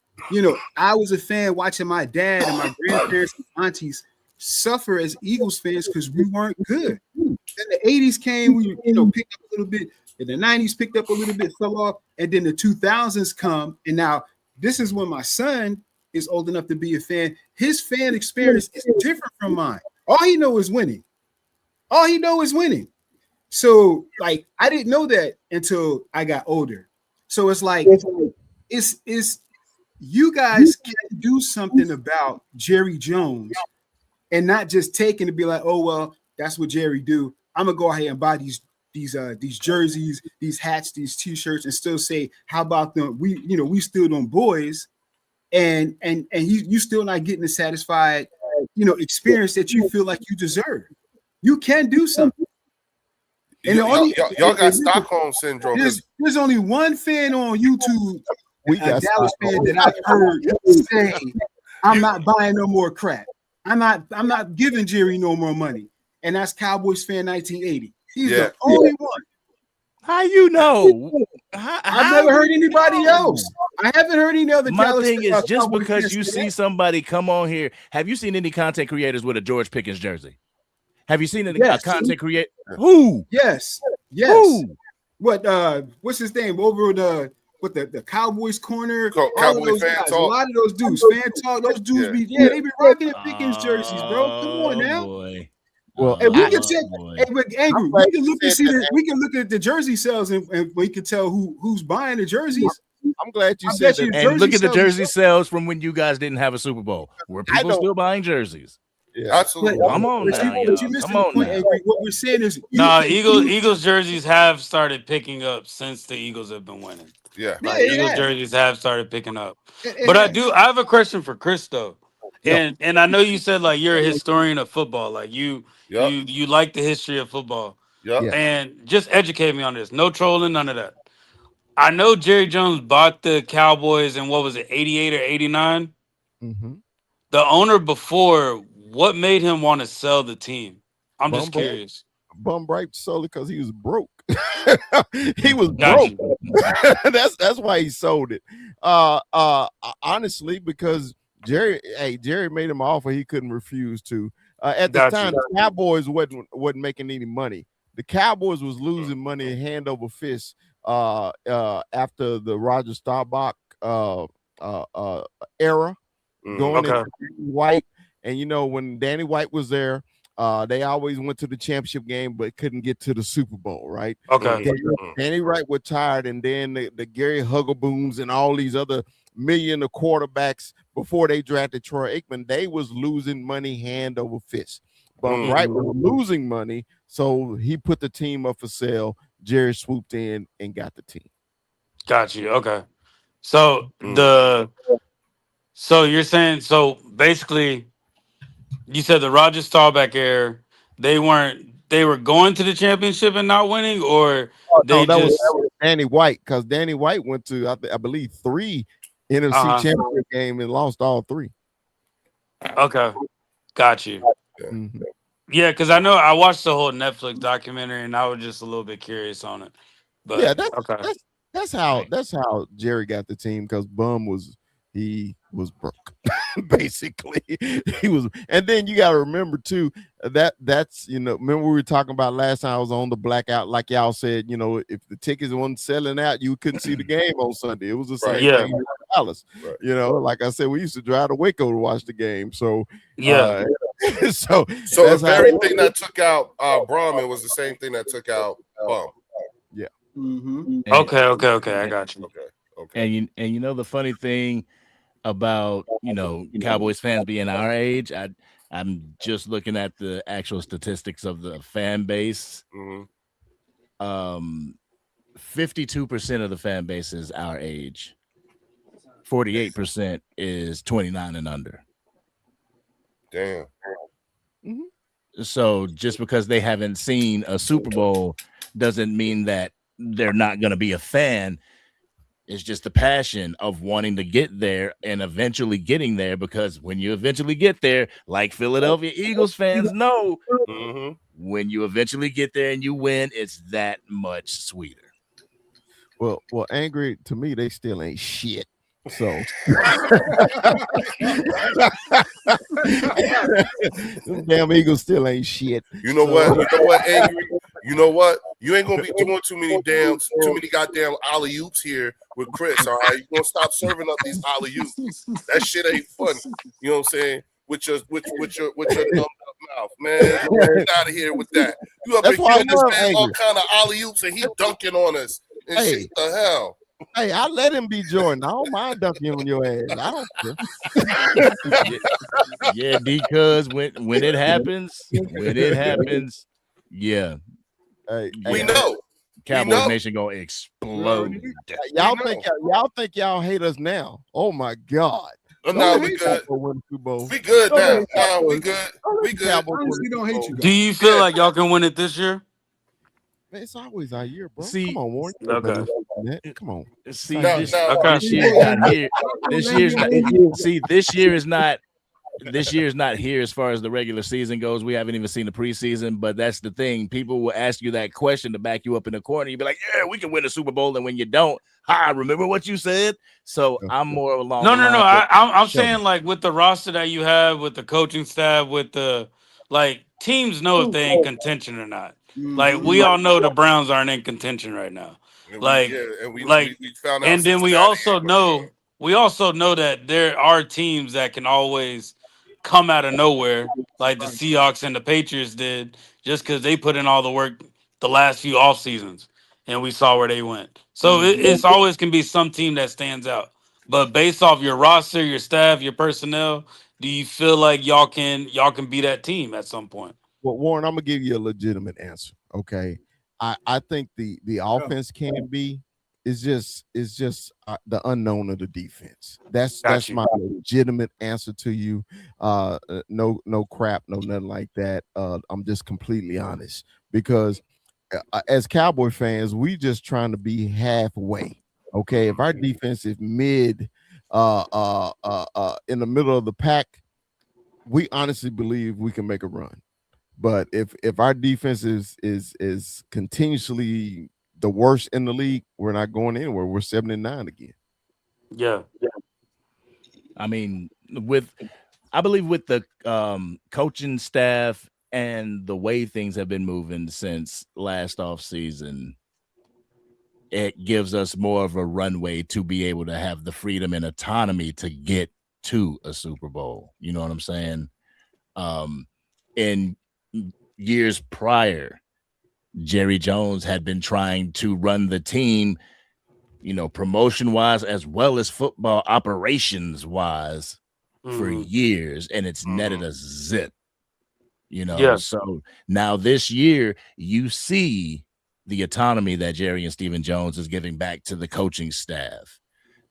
I was a fan watching my dad and my grandparents and aunties suffer as Eagles fans because we weren't good. Then the 80s came, we picked up a little bit, and the 90s picked up a little bit, fell off, and then the 2000s come, and now this is when my son is old enough to be a fan. His fan experience is different from mine. All he knows is winning. So, like, I didn't know that until I got older. So it's like, it's you guys can do something about Jerry Jones and not just taking to be like, oh well, that's what Jerry do. I'm gonna go ahead and buy these jerseys, these hats, these t-shirts, and still say, how about them? We still them boys, and you still not getting the satisfied, experience that you feel like you deserve. You can do something. And y'all got Stockholm syndrome. There's only one fan on YouTube, a Dallas fan that I've heard say, "I'm not buying no more crap. I'm not giving Jerry no more money." And that's Cowboys fan 1980. He's the only one. How you know? I've never heard anybody else. I haven't heard any other. My thing is just because you see somebody come on here. Have you seen any content creators with a George Pickens jersey? Have you seen any content creator? Who? Yes. Who? What's his name over the Cowboys corner? Cowboys fan talk. A lot of those dudes, fan talk. Those dudes they be rocking the Pickens jerseys, bro. Come on now. Boy. Well, and we can check. Angry, we can look and see we can look at the jersey sales and we can tell who's buying the jerseys. I'm glad you said that. And look at the jersey sales from when you guys didn't have a Super Bowl. Were people still buying jerseys? Yeah, absolutely. Come on now. Come on now. What we're saying is, Eagles jerseys have started picking up since the Eagles have been winning. Yeah, Eagles jerseys have started picking up. But I have a question for Chris though, and I know you said like you're a historian of football, like you like the history of football. Yeah, and just educate me on this. No trolling, none of that. I know Jerry Jones bought the Cowboys in what was it, 88 or 89? Mm-hmm. The owner before, what made him want to sell the team? I'm just curious. Bum right solely because he was broke. He was broke. That's why he sold it. Honestly, because Jerry made him an offer he couldn't refuse to. At the time, the Cowboys wasn't making any money. The Cowboys was losing money hand over fist after the Roger Staubach era, going into Danny White. And when Danny White was there, they always went to the championship game but couldn't get to the Super Bowl, right? Okay. Danny White was tired, and then the Gary Hugglebooms and all these other million quarterbacks before they drafted Troy Aikman, they was losing money hand over fist. But Wright was losing money, so he put the team up for sale. Jerry swooped in and got the team. Got you. Okay. So so you're saying, so basically you said the Roger Staubach era, they were going to the championship and not winning, or that was Danny White, because Danny White went to I believe 3 NFC championship game and lost all 3. Okay. Got you. Mm-hmm. Yeah, because I know I watched the whole Netflix documentary and I was just a little bit curious on it. But yeah, that's how Jerry got the team, because Bum was broke. Basically, he was. And then you got to remember too that's remember we were talking about last time I was on the blackout, like y'all said, if the tickets weren't selling out, you couldn't see the game on Sunday. It was the same thing in Dallas. Right. Like I said, we used to drive to Waco to watch the game. So so the very thing that took out Brum, it was the same thing that took out Bum. Yeah. Mm-hmm. Okay. I got you. Okay. And the funny thing about Cowboys fans being our age, I'm just looking at the actual statistics of the fan base. 52% of the fan base is our age. 48% is 29 and under. Damn. So just because they haven't seen a Super Bowl doesn't mean that they're not going to be a fan. It's just the passion of wanting to get there and eventually getting there, because when you eventually get there, like Philadelphia Eagles fans know, Mhm. when you eventually get there and you win, it's that much sweeter. Well, angry to me, they still ain't shit. So them damn Eagles still ain't shit. You know what? You know what, Angry? You know what? You ain't gonna be doing too many goddamn alley oops here with Chris. All right, you gonna stop serving up these alley oops. That shit ain't funny. You know what I'm saying? With your thumbed up mouth, man. Get out of here with that. You up That's here why giving this I'm man all angry. kind of alley oops and he dunking on us. And Hey. shit, the hell? Hey, I let him be Jordan. I don't mind dunking on your ass. I don't care. Yeah, because when it happens, yeah, Hey, We hey, know. Cowboys know. Nation gonna explode. y'all think y'all hate us now? Oh my God! Oh, no, we good. We good now. No, we good. We good. Honestly, don't hate you guys. Do you feel like y'all can win it this year? Man, it's always our year, bro. See- Come on, Warren. Okay. Come on. See, No, this, no. Okay. this year's not here. This year's not. See, this year is not. This year's not here as far as the regular season goes. We haven't even seen the preseason, but that's the thing. People will ask you that question to back you up in the corner. You'll be like, "Yeah, we can win a Super Bowl," and when you don't, remember what you said. So I'm more along. No. the lines of- I'm Show me. saying like with the roster that you have, with the coaching staff, with the like teams know if they ain't contention or not. Like we all know the Browns aren't in contention right now. And Like, we found out. and then we Cincinnati also ain't know that there are teams that can always come out of nowhere, like the Seahawks and the Patriots did, just because they put in all the work the last few off seasons, and we saw where they went. So it's always can be some team that stands out. But based off your roster, your staff, your personnel, do you feel like y'all can be that team at some point? Well, Warren, I'm gonna give you a legitimate answer. Okay, I think the offense can be. It's just the unknown of the defense. That's you. my legitimate answer to you. No crap, no nothing like that. I'm just completely honest, because as Cowboy fans, we just trying to be halfway. Okay, if our defense is mid, in the middle of the pack, we honestly believe we can make a run. But if our defense is continuously the worst in the league, we're not going anywhere. We're 7-9 again. Yeah. I mean, I believe with the coaching staff and the way things have been moving since last offseason, it gives us more of a runway to be able to have the freedom and autonomy to get to a Super Bowl. You know what I'm saying? In years prior, Jerry Jones had been trying to run the team, promotion wise as well as football operations wise for years, and it's netted a zip. So now this year you see the autonomy that Jerry and Stephen Jones is giving back to the coaching staff.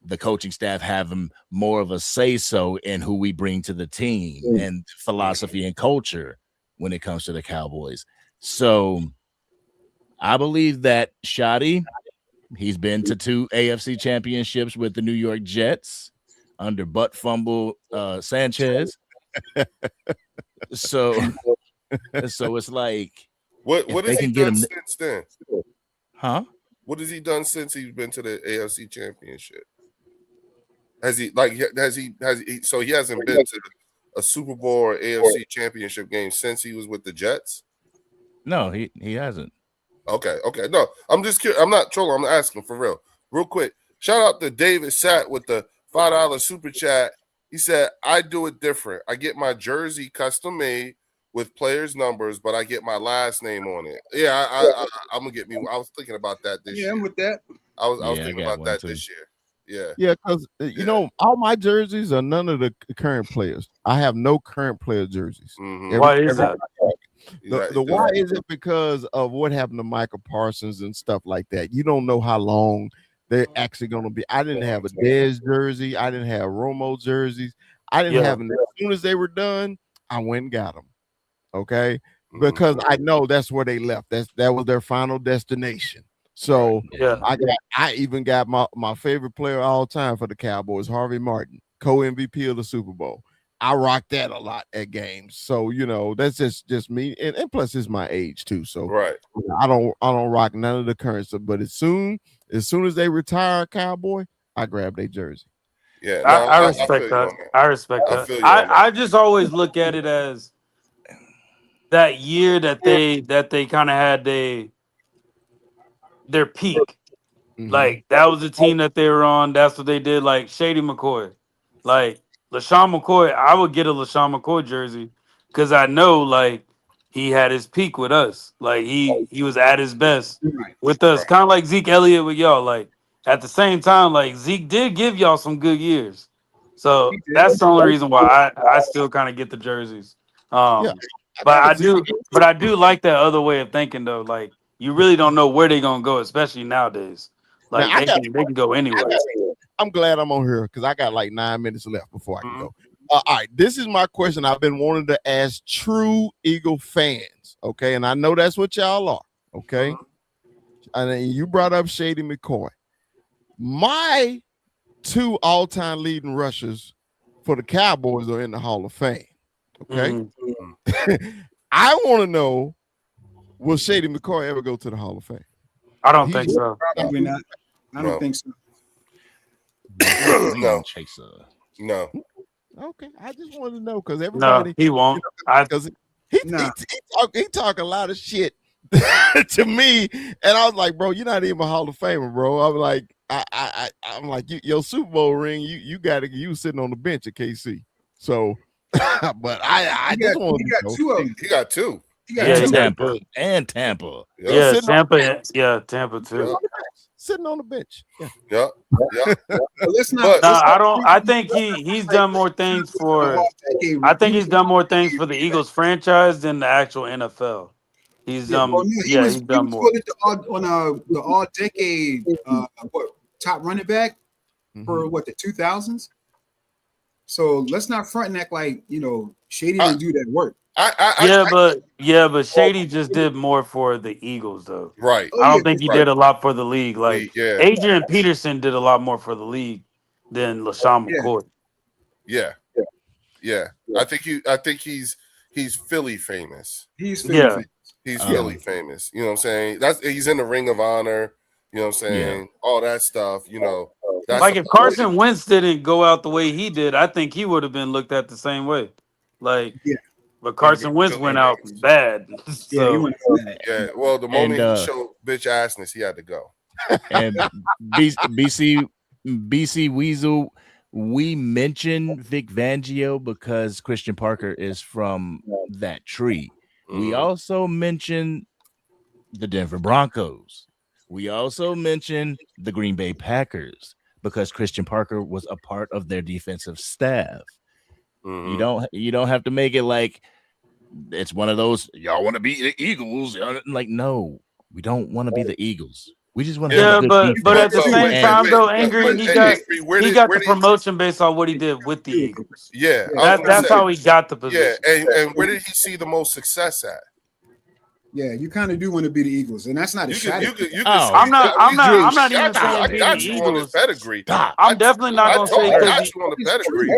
The coaching staff have more of a say-so in who we bring to the team and philosophy and culture when it comes to the Cowboys. So I believe that Shotty, he's been to 2 AFC championships with the New York Jets under butt fumble Sanchez. So it's like, what has he done since then? Huh? What has he done since he's been to the AFC championship? So he hasn't been to a Super Bowl or AFC championship game since he was with the Jets? No, he hasn't. Okay. No, I'm just curious. I'm not trolling. I'm asking for real quick. Shout out to David Sat with the $5 super chat. He said, I do it different. I get my jersey custom made with players' numbers, but I get my last name on it. Yeah, I'm gonna get me. I was thinking about that this year. Yeah, I'm with that. I was thinking about that this year. Yeah, because all my jerseys are none of the current players. I have no current player jerseys. Why is that? The why is it? Because of what happened to Michael Parsons and stuff like that. You don't know how long they're actually going to be. I didn't have a Dez jersey. I didn't have Romo jerseys. I didn't have them. As soon as they were done, I went and got them. Okay, because I know that's where they left. That was their final destination. So Yeah. I even got my favorite player all time for the Cowboys, Harvey Martin, co-MVP of the Super Bowl. I rock that a lot at games. So, that's just me. And plus it's my age too. So Right. I don't rock none of the current stuff. But as soon as they retire a Cowboy, I grab their jersey. Yeah, I feel respect you that. on I respect I that. feel you on that. I just always look at it as that year that they kind of had their peak. Mhm. Like that was the team that they were on. That's what they did. Like Shady McCoy, like LaShawn McCoy. I would get a LaShawn McCoy jersey because I know like he had his peak with us. Like he was at his best Right. with us. Kind of like Zeke Elliott with y'all. Like at the same time, like Zeke did give y'all some good years. So He did. that's the only reason why I still kind of get the jerseys. Yeah, But I Zeke. do like that other way of thinking though. Like you really don't know where they're gonna go, especially nowadays. Like Now, they can go anywhere. I'm glad I'm on here because I got like 9 minutes left before I can Mhm. go. All right, this is my question I've been wanting to ask true Eagle fans. Okay, and I know that's what y'all are. Okay, and then you brought up Shady McCoy. My 2 all-time leading rushers for the Cowboys are in the Hall of Fame. Okay, Mhm. I want to know, will Shady McCoy ever go to the Hall of Fame? I don't He think just- so. Probably not. I don't No. think so. No. Chaser. No. Okay, I just wanted to know because No, everybody. he won't. I Because Nah. he talk a lot of shit to me, and I was like, bro, you're not even a Hall of Famer, bro. I'm like, I'm like, your Super Bowl ring, you got to, you sitting on the bench at KC. So, but I He just got, want he to got know. 2 of them. He got 2. He got Yeah, two. he got Tampa good. and Tampa. Yeah. Yeah, sitting on Tampa. Yeah, Tampa too. Sitting on the bench. Yeah. Yeah. Yeah. But let's not. But- No, let's I not don't. treat I him think like he's done more things for. all-decade. I think he's done more things for the Eagles franchise than the actual NFL. He's Yeah, well, no, he yeah, was, he's he done was more. voted the all-decade top running back for Mhm. what, the 2000s. So let's not front and act like Shady I- didn't do that work. But Shady just did more for the Eagles though. right. Oh, I don't yeah, think he right. did a lot for the league. Like Yeah. Adrian Peterson did a lot more for the league than LaShawn Yeah. McCoy. Yeah. Yeah. I think he's Philly famous. He's Yeah. famous. He's Yeah. Philly famous. You know what I'm saying? He's in the Ring of Honor. You know what I'm saying? All that stuff. That's Like if Carson Wentz didn't go out the way he did, I think he would have been looked at the same way. Like, Yeah. but Carson Wentz went out bad. Yeah, So he went for that. Yeah. Well, the moment And, he showed bitch assness, he had to go. And BC Weasel, we mentioned Vic Fangio because Christian Parker is from that tree. We Mhm. also mentioned the Denver Broncos. We also mentioned the Green Bay Packers because Christian Parker was a part of their defensive staff. Mhm. You don't have to make it like it's one of those y'all want to be the Eagles. Like, no, we don't want to be the Eagles. We just want to yeah, have a good but defense. at the same And- time though, Angry, he got where he did- got where the did- promotion based on what he did with the Eagles. Yeah. I was gonna That's say, how he got the Yeah, position. and where did he see the most success at? Yeah, you kind of do want to be the Eagles, and that's not a You shot. could at you could Oh. see I'm not I even got you. I saying be got the you on his Eagles. pedigree. I'm definitely not I gonna told say you, I because got you on the pedigree.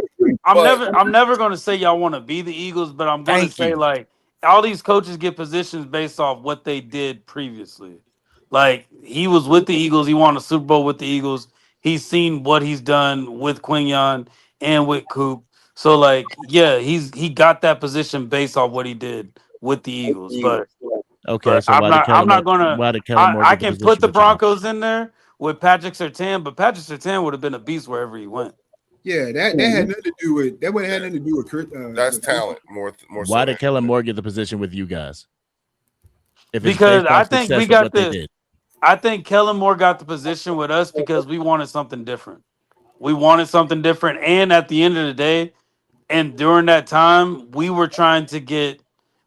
I'm But- never going to say y'all want to be the Eagles, but I'm going to Thank say you. like all these coaches get positions based off what they did previously. Like he was with the Eagles, he won a Super Bowl with the Eagles. He's seen what he's done with Quinyon and with Coop. So like, yeah, he got that position based off what he did with the Eagles. But Okay, so I'm why did not gonna. why did Kellen Moore I get the can position put the that you want? Broncos in there with Patrick Surtain, but Patrick Surtain would have been a beast wherever he went. Yeah, that had nothing to do with that. Would have had nothing to do with That's with- talent more. Why so did Kellen Moore get the position with you guys? If it's Because based I off think success we of got what they the- did. I think Kellen Moore got the position with us because we wanted something different. We wanted something different, and at the end of the day, and during that time, we were trying to get.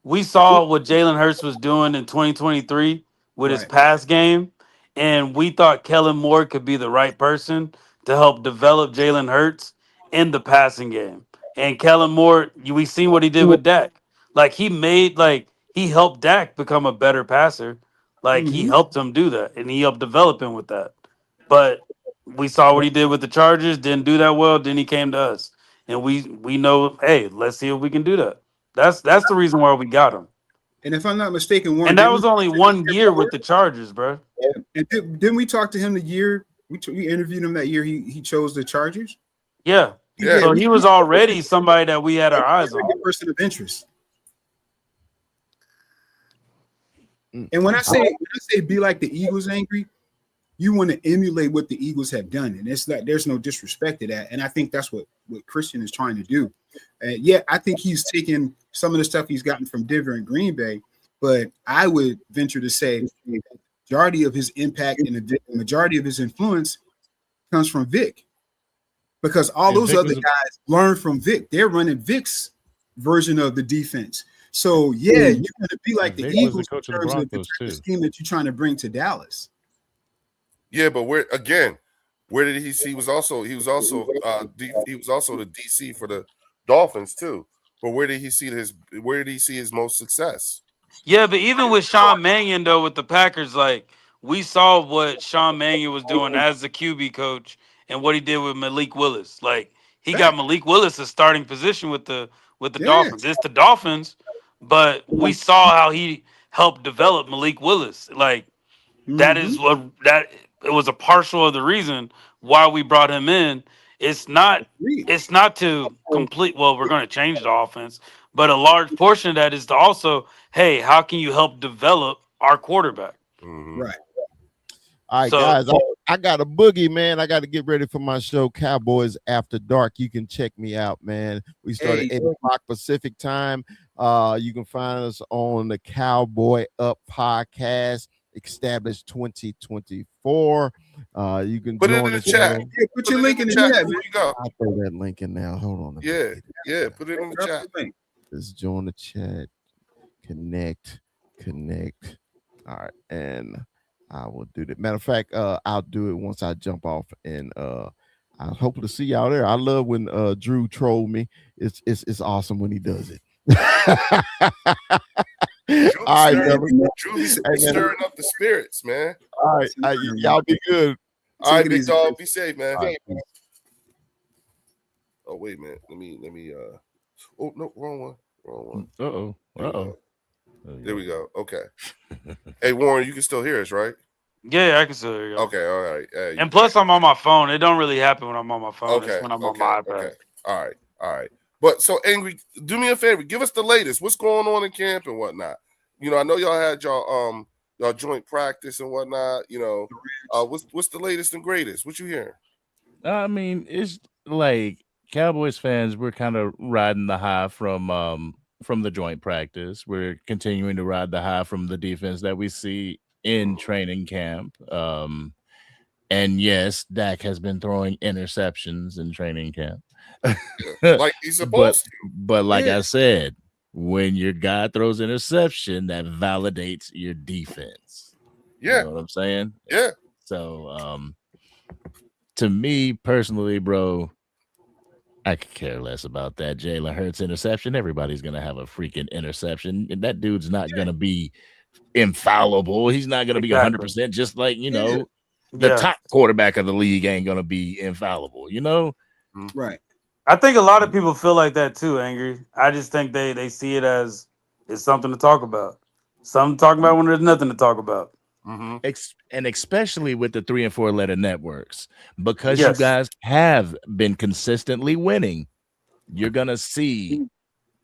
We saw what Jalen Hurts was doing in 2023 with his Right. pass game, and we thought Kellen Moore could be the right person to help develop Jalen Hurts in the passing game. And Kellen Moore, we seen what he did with Dak. Like he helped Dak become a better passer. Like he helped him do that, and he helped develop him with that. But we saw what he did with the Chargers. Didn't do that well. Then he came to us, and we know, hey, let's see if we can do that. That's the reason why we got him. And if I'm not mistaken, Warren, And that was only 1 year with the Chargers, bro. And didn't we talk to him the year we interviewed him that year? He chose the Chargers. Yeah. Yeah. So he was already somebody that we had our eyes on. A person of interest. And when I say be like the Eagles, Angry, you want to emulate what the Eagles have done, and it's like there's no disrespect to that. And I think that's what Christian is trying to do. Yeah, I think he's taken some of the stuff he's gotten from Denver and Green Bay, but I would venture to say the majority of his impact and the majority of his influence comes from Vic, because all those other guys learn from Vic. They're running Vic's version of the defense. So yeah, you're going to be like the Eagles in terms of the type of scheme that you're trying to bring to Dallas. Yeah, but where did he see? He was also the DC for the Dolphins too. But where did he see his most success? Yeah, but even with Sean Mannion though, with the Packers, like we saw what Sean Mannion was doing as the QB coach and what he did with Malik Willis. Like he got Malik Willis a starting position with the Dolphins. It's the Dolphins, but we saw how he helped develop Malik Willis. Like that is what it was a partial of the reason why we brought him in. It's not to complete. Well, we're going to change the offense, but a large portion of that is to also, hey, how can you help develop our quarterback? Right. All right, guys, I got a boogie, man. I got to get ready for my show, Cowboys After Dark. You can check me out, man. We start at 8 o'clock Pacific time. You can find us on the Cowboy Up podcast, established 2024. You can put join it in the us. chat. Yeah, put your link in the chat. There you go. I'll throw that link in now. Hold on. Yeah, put it in the chat. Let's join the chat. Connect. All right, and I will do that. Matter of fact, I'll do it once I jump off, and I hope to see y'all there. I love when Drew trolled me. It's awesome when he does it. All right, Drew stirring up the spirits, man. All right, y'all be good. All right, big dog, be safe, man. Right. Oh wait a minute, let me. Oh no, wrong one. There we go. Okay. Hey Warren, you can still hear us, right? Yeah, I can still hear you. Okay, all right. And plus, I'm on my phone. It don't really happen when I'm on my phone. Okay, it's when I'm on my iPad. Okay. All right. But so, Angry, do me a favor. Give us the latest. What's going on in camp and whatnot? You know, I know y'all had y'all joint practice and whatnot. You know, what's the latest and greatest? What you hearing? I mean, it's like Cowboys fans. We're kind of riding the high from the joint practice. We're continuing to ride the high from the defense that we see in training camp. And yes, Dak has been throwing interceptions in training camp. Like he's supposed to. But like I said, when your guy throws interception, that validates your defense. Yeah. You know what I'm saying? Yeah. So to me personally, bro, I could care less about that Jalen Hurts interception. Everybody's gonna have a freaking interception, and that dude's not gonna be infallible. He's not gonna be 100%. Just like the top quarterback of the league ain't gonna be infallible. Right. I think a lot of people feel like that too, Angry. I just think they see it as it's something to talk about. Something to talk about when there's nothing to talk about. Mm-hmm. And especially with the 3 and 4 letter networks, because you guys have been consistently winning, you're gonna see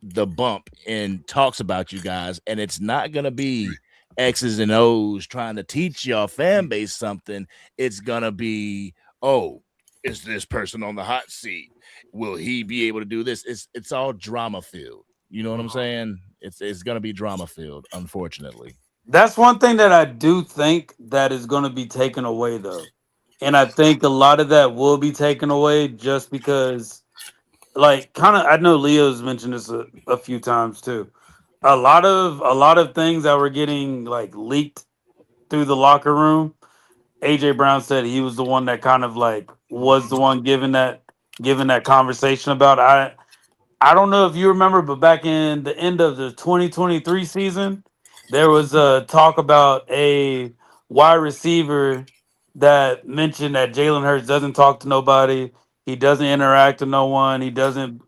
the bump in talks about you guys, and it's not gonna be X's and O's trying to teach your fan base something. It's gonna be, oh, is this person on the hot seat? Will he be able to do this? It's all drama filled. You know what I'm saying? It's gonna be drama filled, unfortunately. That's one thing that I do think that is going to be taken away, though. And I think a lot of that will be taken away just because, like, I know Leo's mentioned this a few times too. A lot of things that were getting like leaked through the locker room. AJ Brown said he was the one that kind of like was the one giving that conversation about. I don't know if you remember, but back in the end of the 2023 season, there was a talk about a wide receiver that mentioned that Jalen Hurts doesn't talk to nobody. He doesn't interact with no one. He doesn't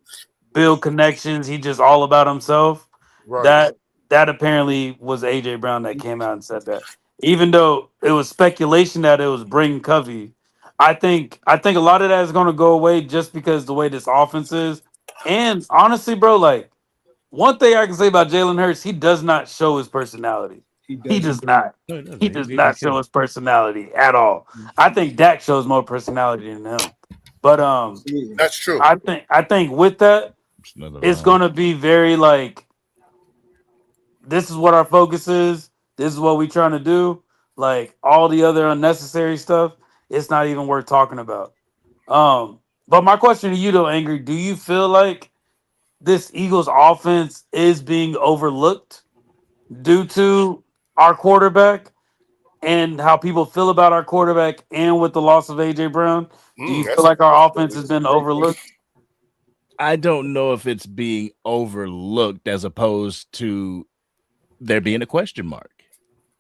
build connections. He just all about himself. Right. That apparently was AJ Brown that came out and said that. Even though it was speculation that it was Bring Covey, I think a lot of that is going to go away just because the way this offense is. And honestly, bro, like one thing I can say about Jalen Hurts, he does not show his personality. He does not. No, it doesn't. He does not show his personality at all. I think Dak shows more personality than him. But Absolutely. That's true. I think with that, it's gonna be very like this is what our focus is. This is what we trying to do. Like all the other unnecessary stuff, it's not even worth talking about. But my question to you though, Angry, do you feel like this Eagles offense is being overlooked due to our quarterback and how people feel about our quarterback and with the loss of AJ Brown? Do you That's feel like our offense has been overlooked? I don't know if it's being overlooked as opposed to there being a question mark.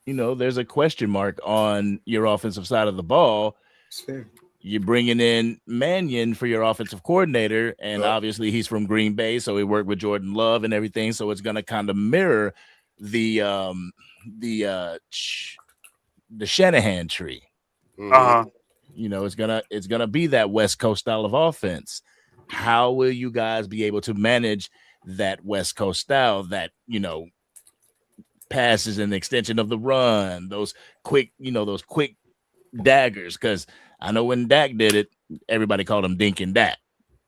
You know, there's a question mark on your offensive side of the ball. It's fair. You're bringing in Mannion for your offensive coordinator, and obviously he's from Green Bay, so he worked with Jordan Love and everything. So it's going to kind of mirror the Shanahan tree. Uh-huh. You know, it's gonna be that West Coast style of offense. How will you guys be able to manage that West Coast style that, you know, passes an extension of the run, those quick daggers? Because I know when Dak did it, everybody called him Dink and Dak.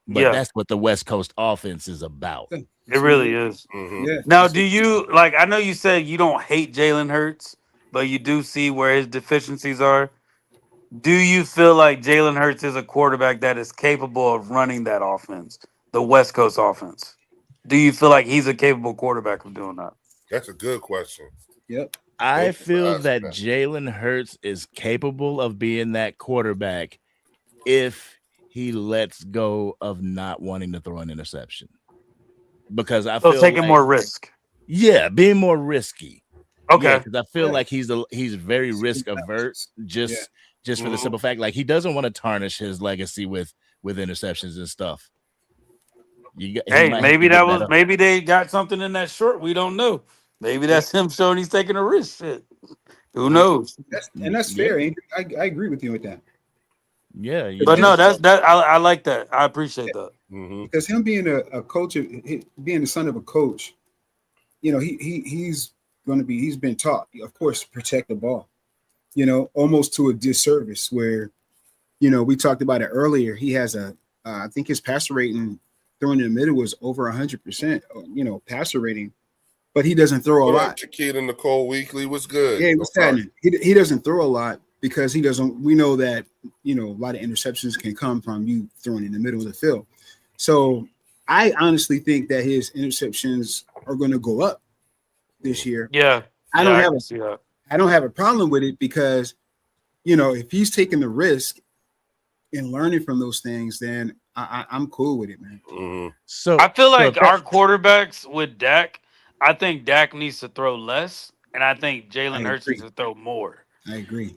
But Yeah. that's what the West Coast offense is about. It really is. Yeah. Now, do you like? I know you said you don't hate Jalen Hurts, but you do see where his deficiencies are. Do you feel like Jalen Hurts is a quarterback that is capable of running that offense, the West Coast offense? Do you feel like he's a capable quarterback of doing that? a good question. Yep. I Thank you for feel asking that that. Jalen Hurts is capable of being that quarterback if he lets go of not wanting to throw an interception. Because I So feel taking like, more risk. yeah, being more risky. Okay. Because I feel like he's very risk averse, just for the simple fact, like he doesn't want to tarnish his legacy with interceptions and stuff. He Hey, might have maybe to that give was up. maybe they got something in that short. We don't know. Maybe that's him showing he's taking a risk. Shit. Who knows? That's fair. Andrew. I agree with you with that. Yeah, But no, I like that. I appreciate that. Because him being a coach, being the son of a coach, you know, he's been taught, of course, to protect the ball, you know, almost to a disservice where, you know, we talked about it earlier. He has I think his passer rating throwing in the middle was over 100%, you know, passer rating, but he doesn't throw a lot. Chiquita Nicole Weekly was good. Yeah, what's happening? He doesn't throw a lot because he doesn't. We know that, you know, a lot of interceptions can come from you throwing in the middle of the field. So I honestly think that his interceptions are going to go up this year. Yeah. I don't have a problem with it because, you know, if he's taking the risk and learning from those things, then I'm cool with it, man. So I feel like our quarterbacks with Dak, I think Dak needs to throw less, and I think Jalen Hurts needs to throw more. I agree.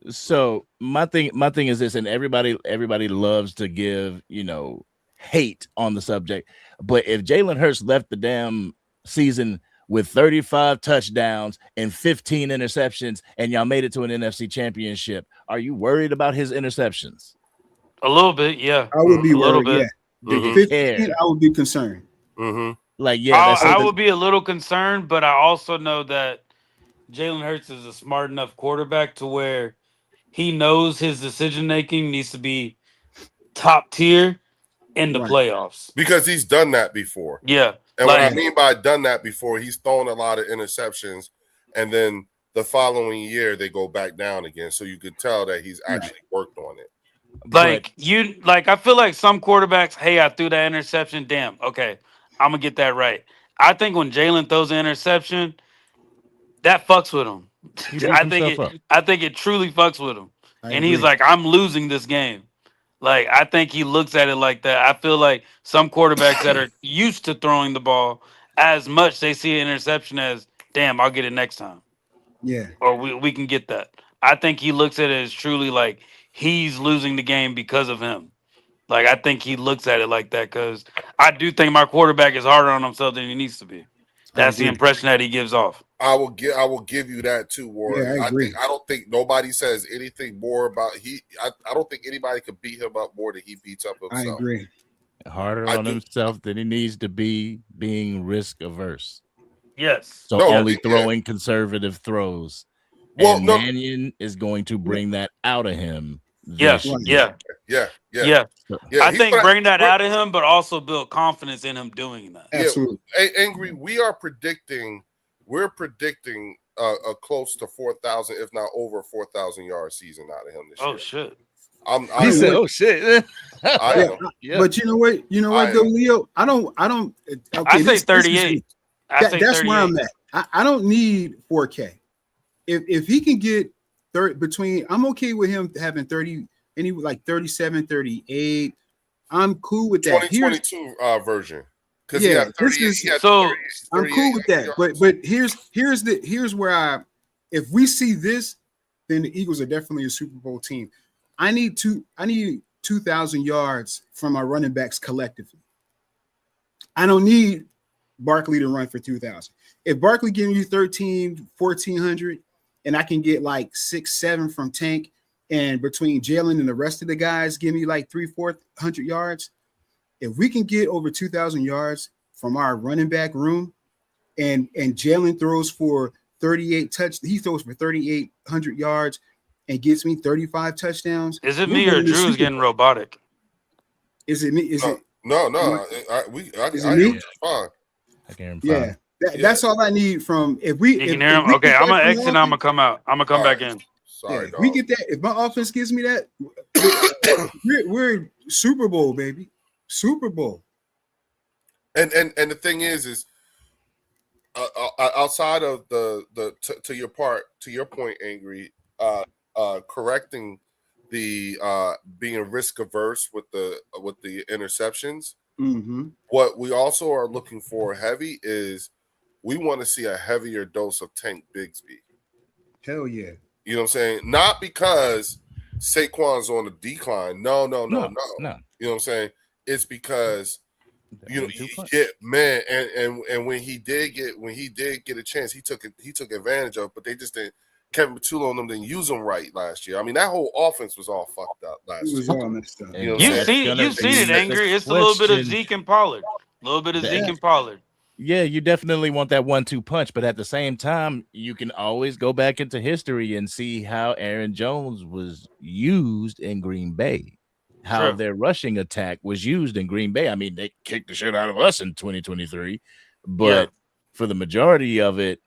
So my thing is this, and everybody loves to give, you know, hate on the subject, but if Jalen Hurts left the damn season with 35 touchdowns and 15 interceptions, and y'all made it to an NFC championship, are you worried about his interceptions? A little bit, yeah. I would be a little worried. bit. Yeah. Do you 15, care? I would be concerned. Like, yeah, I would be a little concerned, but I also know that Jalen Hurts is a smart enough quarterback to where he knows his decision making needs to be top tier in the playoffs because he's done that before. Yeah, and what I mean by done that before, he's thrown a lot of interceptions, and then the following year they go back down again. So you could tell that he's actually worked on it. I feel like some quarterbacks, hey, I threw that interception. Damn, okay, I'm gonna get that right. I think when Jalen throws an interception, that fucks with him. I think it truly fucks with him. And he's like, I'm losing this game. Like, I think he looks at it like that. I feel like some quarterbacks that are used to throwing the ball as much, they see an interception as, damn, I'll get it next time. Yeah. Or we can get that. I think he looks at it as truly like he's losing the game because of him. Like, I think he looks at it like that because I do think my quarterback is harder on himself than he needs to be. That's the impression that he gives off. I will give you that too, Warren. Yeah, I agree. I don't think nobody says anything more about I don't think anybody could beat him up more than he beats up I himself. agree. Harder on himself than he needs to be, being risk averse. Yes. So only throwing conservative throws. Well, and Mannion is going to bring that out of him. Yeah. I think bring that out of him, but also build confidence in him doing that. Absolutely. Angry, we're predicting a close to 4,000, if not over 4,000 yard season out of him this year. Oh shit. He said, "Oh shit." But you know what? Though, Leo, I don't. Okay, I say 38. That's where I'm at. I don't need 4K. If he can get 30 between, I'm okay with him having 30, any like 37, 38. I'm cool with that. 2022 version. Because I'm cool with that. But here's where if we see this, then the Eagles are definitely a Super Bowl team. I need 2,000 yards from our running backs collectively. I don't need Barkley to run for 2,000. If Barkley giving you 1,400, and I can get like 6-7 from Tank, and between Jalen and the rest of the guys give me like 300-400 yards. If we can get over 2,000 yards from our running back room, and Jalen throws for 3,800 yards and gets me 35 touchdowns. Is it me or Drew's getting robotic? Is it me? Is it no? I hear you fine. I can hear him fine. Yeah. That's all I need from if we. You can hear him. Okay, I'm gonna exit. I'm gonna come out. I'm gonna come back in. Sorry, if we get that, if my offense gives me that, we're Super Bowl, baby, Super Bowl. And the thing is outside of to your point, Angry, correcting the being risk averse with the interceptions. Mm-hmm. What we also are looking for heavy is we want to see a heavier dose of Tank Bigsby. Hell yeah. You know what I'm saying? Not because Saquon's on the decline. No. You know what I'm saying? It's because man, and when he did get a chance, he took advantage of it, but they just didn't. Kevin Patullo and them didn't use him right last year. I mean, that whole offense was all fucked up last year. It was all messed up. You know You've seen it, Angry. It's a little bit of Zeke and Pollard. Yeah, you definitely want that 1-2 punch, but at the same time, you can always go back into history and see how Aaron Jones was used in Green Bay, how their rushing attack was used in Green Bay. I mean, they kicked the shit out of us in 2023, but for the majority of it,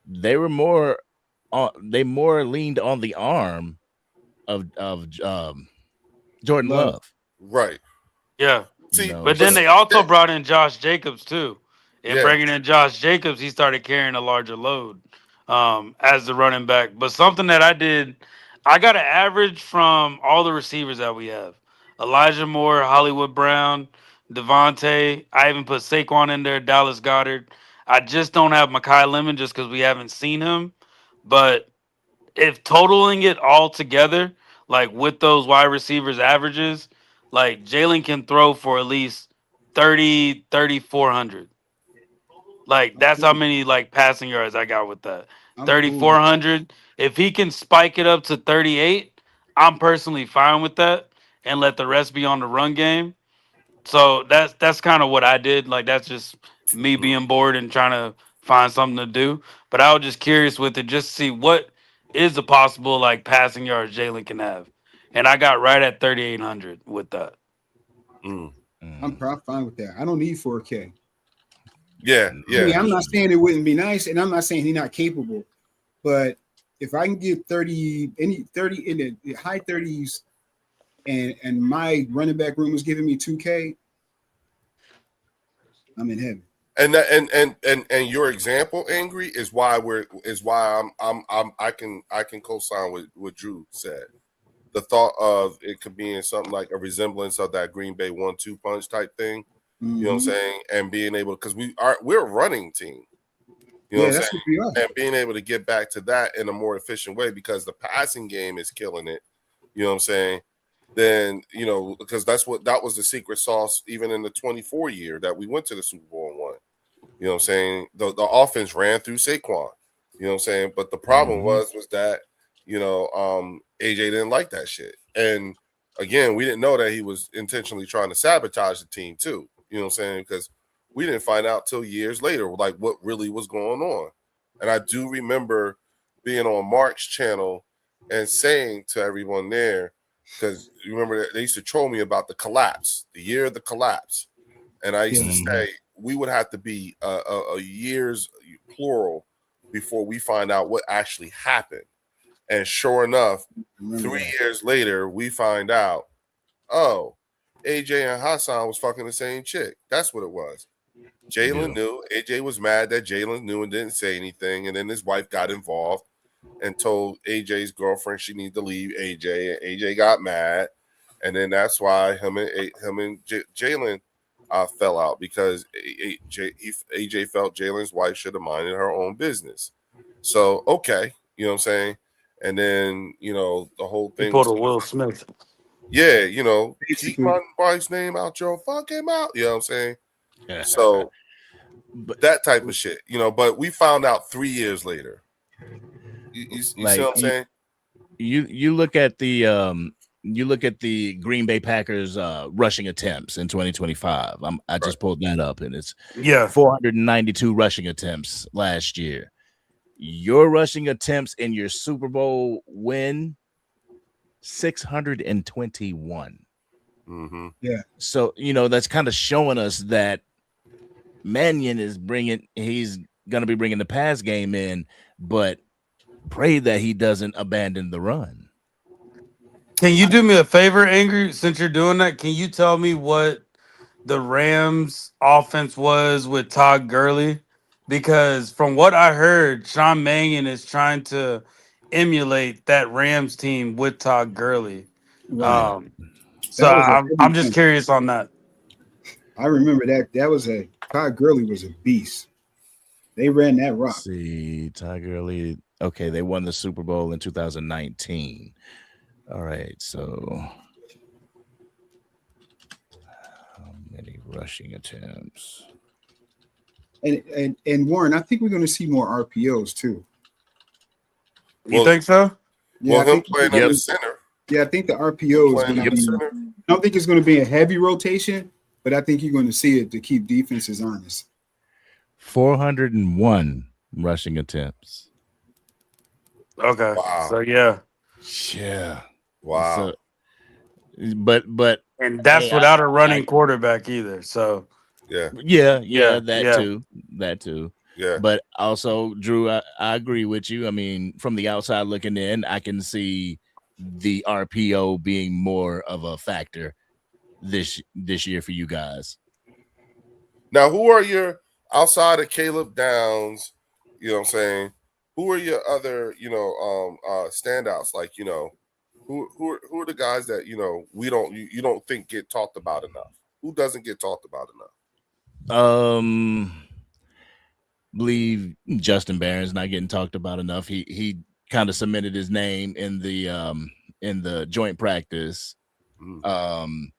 they were more leaned on the arm of Jordan Love. Right. Yeah. See, but then they also brought in Josh Jacobs too. And bringing in Josh Jacobs, he started carrying a larger load as the running back. But something that I got an average from all the receivers that we have. Elijah Moore, Hollywood Brown, Devontae. I even put Saquon in there, Dallas Goedert. I just don't have Mekhi Lemon just because we haven't seen him. But if totaling it all together, like with those wide receivers averages, like Jalen can throw for at least 3,400. Like that's how many like passing yards I got with that. 3,400. If he can spike it up to 38, I'm personally fine with that and let the rest be on the run game. So that's kind of what I did. Like that's just me being bored and trying to find something to do. But I was just curious with it, just to see what is the possible like passing yards Jalen can have. And I got right at 3,800 with that. I'm fine with that. I don't need 4K. Yeah. I mean, I'm not saying it wouldn't be nice, and I'm not saying he's not capable, but if I can get 30 in the high 30s, and my running back room is giving me 2K, I'm in heaven. And your example, Angry, is why I can co-sign what Drew said. the thought of it could be in something like a resemblance of that Green Bay 1-2 punch type thing. You know what I'm saying? And being able, because we're a running team. You know what I'm that's saying? what we are. And being able to get back to that in a more efficient way, because the passing game is killing it. You know what I'm saying? Then, you know, because that was the secret sauce even in the 24 year that we went to the Super Bowl and won. You know what I'm saying? The offense ran through Saquon. You know what I'm saying? But the problem was that, you know, AJ didn't like that shit. And again, we didn't know that he was intentionally trying to sabotage the team too. You know what I'm saying? Because we didn't find out till years later, like what really was going on. And I do remember being on Mark's channel and saying to everyone there, because you remember that they used to troll me about the collapse, the year of the collapse. And I used to say we would have to be a years plural before we find out what actually happened. And sure enough, 3 years later, we find out, oh, AJ and Hassan was fucking the same chick. That's what it was. Jalen knew. AJ was mad that Jalen knew and didn't say anything. And then his wife got involved and told AJ's girlfriend she needed to leave AJ. And AJ got mad. And then that's why him and Jalen fell out, because AJ felt Jalen's wife should have minded her own business. So, okay. You know what I'm saying? And then, you know, the whole thing. He pulled a Will Smith. Yeah, you know, keep my wife's name out your fucking mouth. You know what I'm saying? So that type of shit, you know, but we found out 3 years later. You see what I'm saying? You look at the Green Bay Packers rushing attempts in 2025. I just pulled that up, and it's 492 rushing attempts last year. Your rushing attempts in your Super Bowl win, 621. Yeah. So, you know, that's kind of showing us that Mannion he's going to be bringing the pass game in, but pray that he doesn't abandon the run. Can you do me a favor, Angry, since you're doing that? Can you tell me what the Rams offense was with Todd Gurley? Because from what I heard, Sean Mannion is trying to emulate that Rams team with Todd Gurley. Right. So I'm just curious on that. I remember that. That was Todd Gurley was a beast. They ran that rock. See, Todd Gurley. Okay, they won the Super Bowl in 2019. All right, so how many rushing attempts? And Warren, I think we're going to see more RPOs too. You think so? Yeah, well, him playing in the center. Yeah, I think the RPO is going to be. I don't think it's going to be a heavy rotation, but I think you're going to see it to keep defenses honest. 401 rushing attempts. Okay. Wow. So yeah. Wow. So, but and that's without a running quarterback either. So that too. Yeah. But also, Drew, I agree with you. I mean, from the outside looking in, I can see the RPO being more of a factor this year for you guys. Now, who are your, outside of Caleb Downs, you know what I'm saying, who are your other, you know, standouts? Like, you know, who are the guys that, you know, you don't think get talked about enough? Who doesn't get talked about enough? Believe Justin Barron's not getting talked about enough. He kind of cemented his name in the joint practice. Jayshon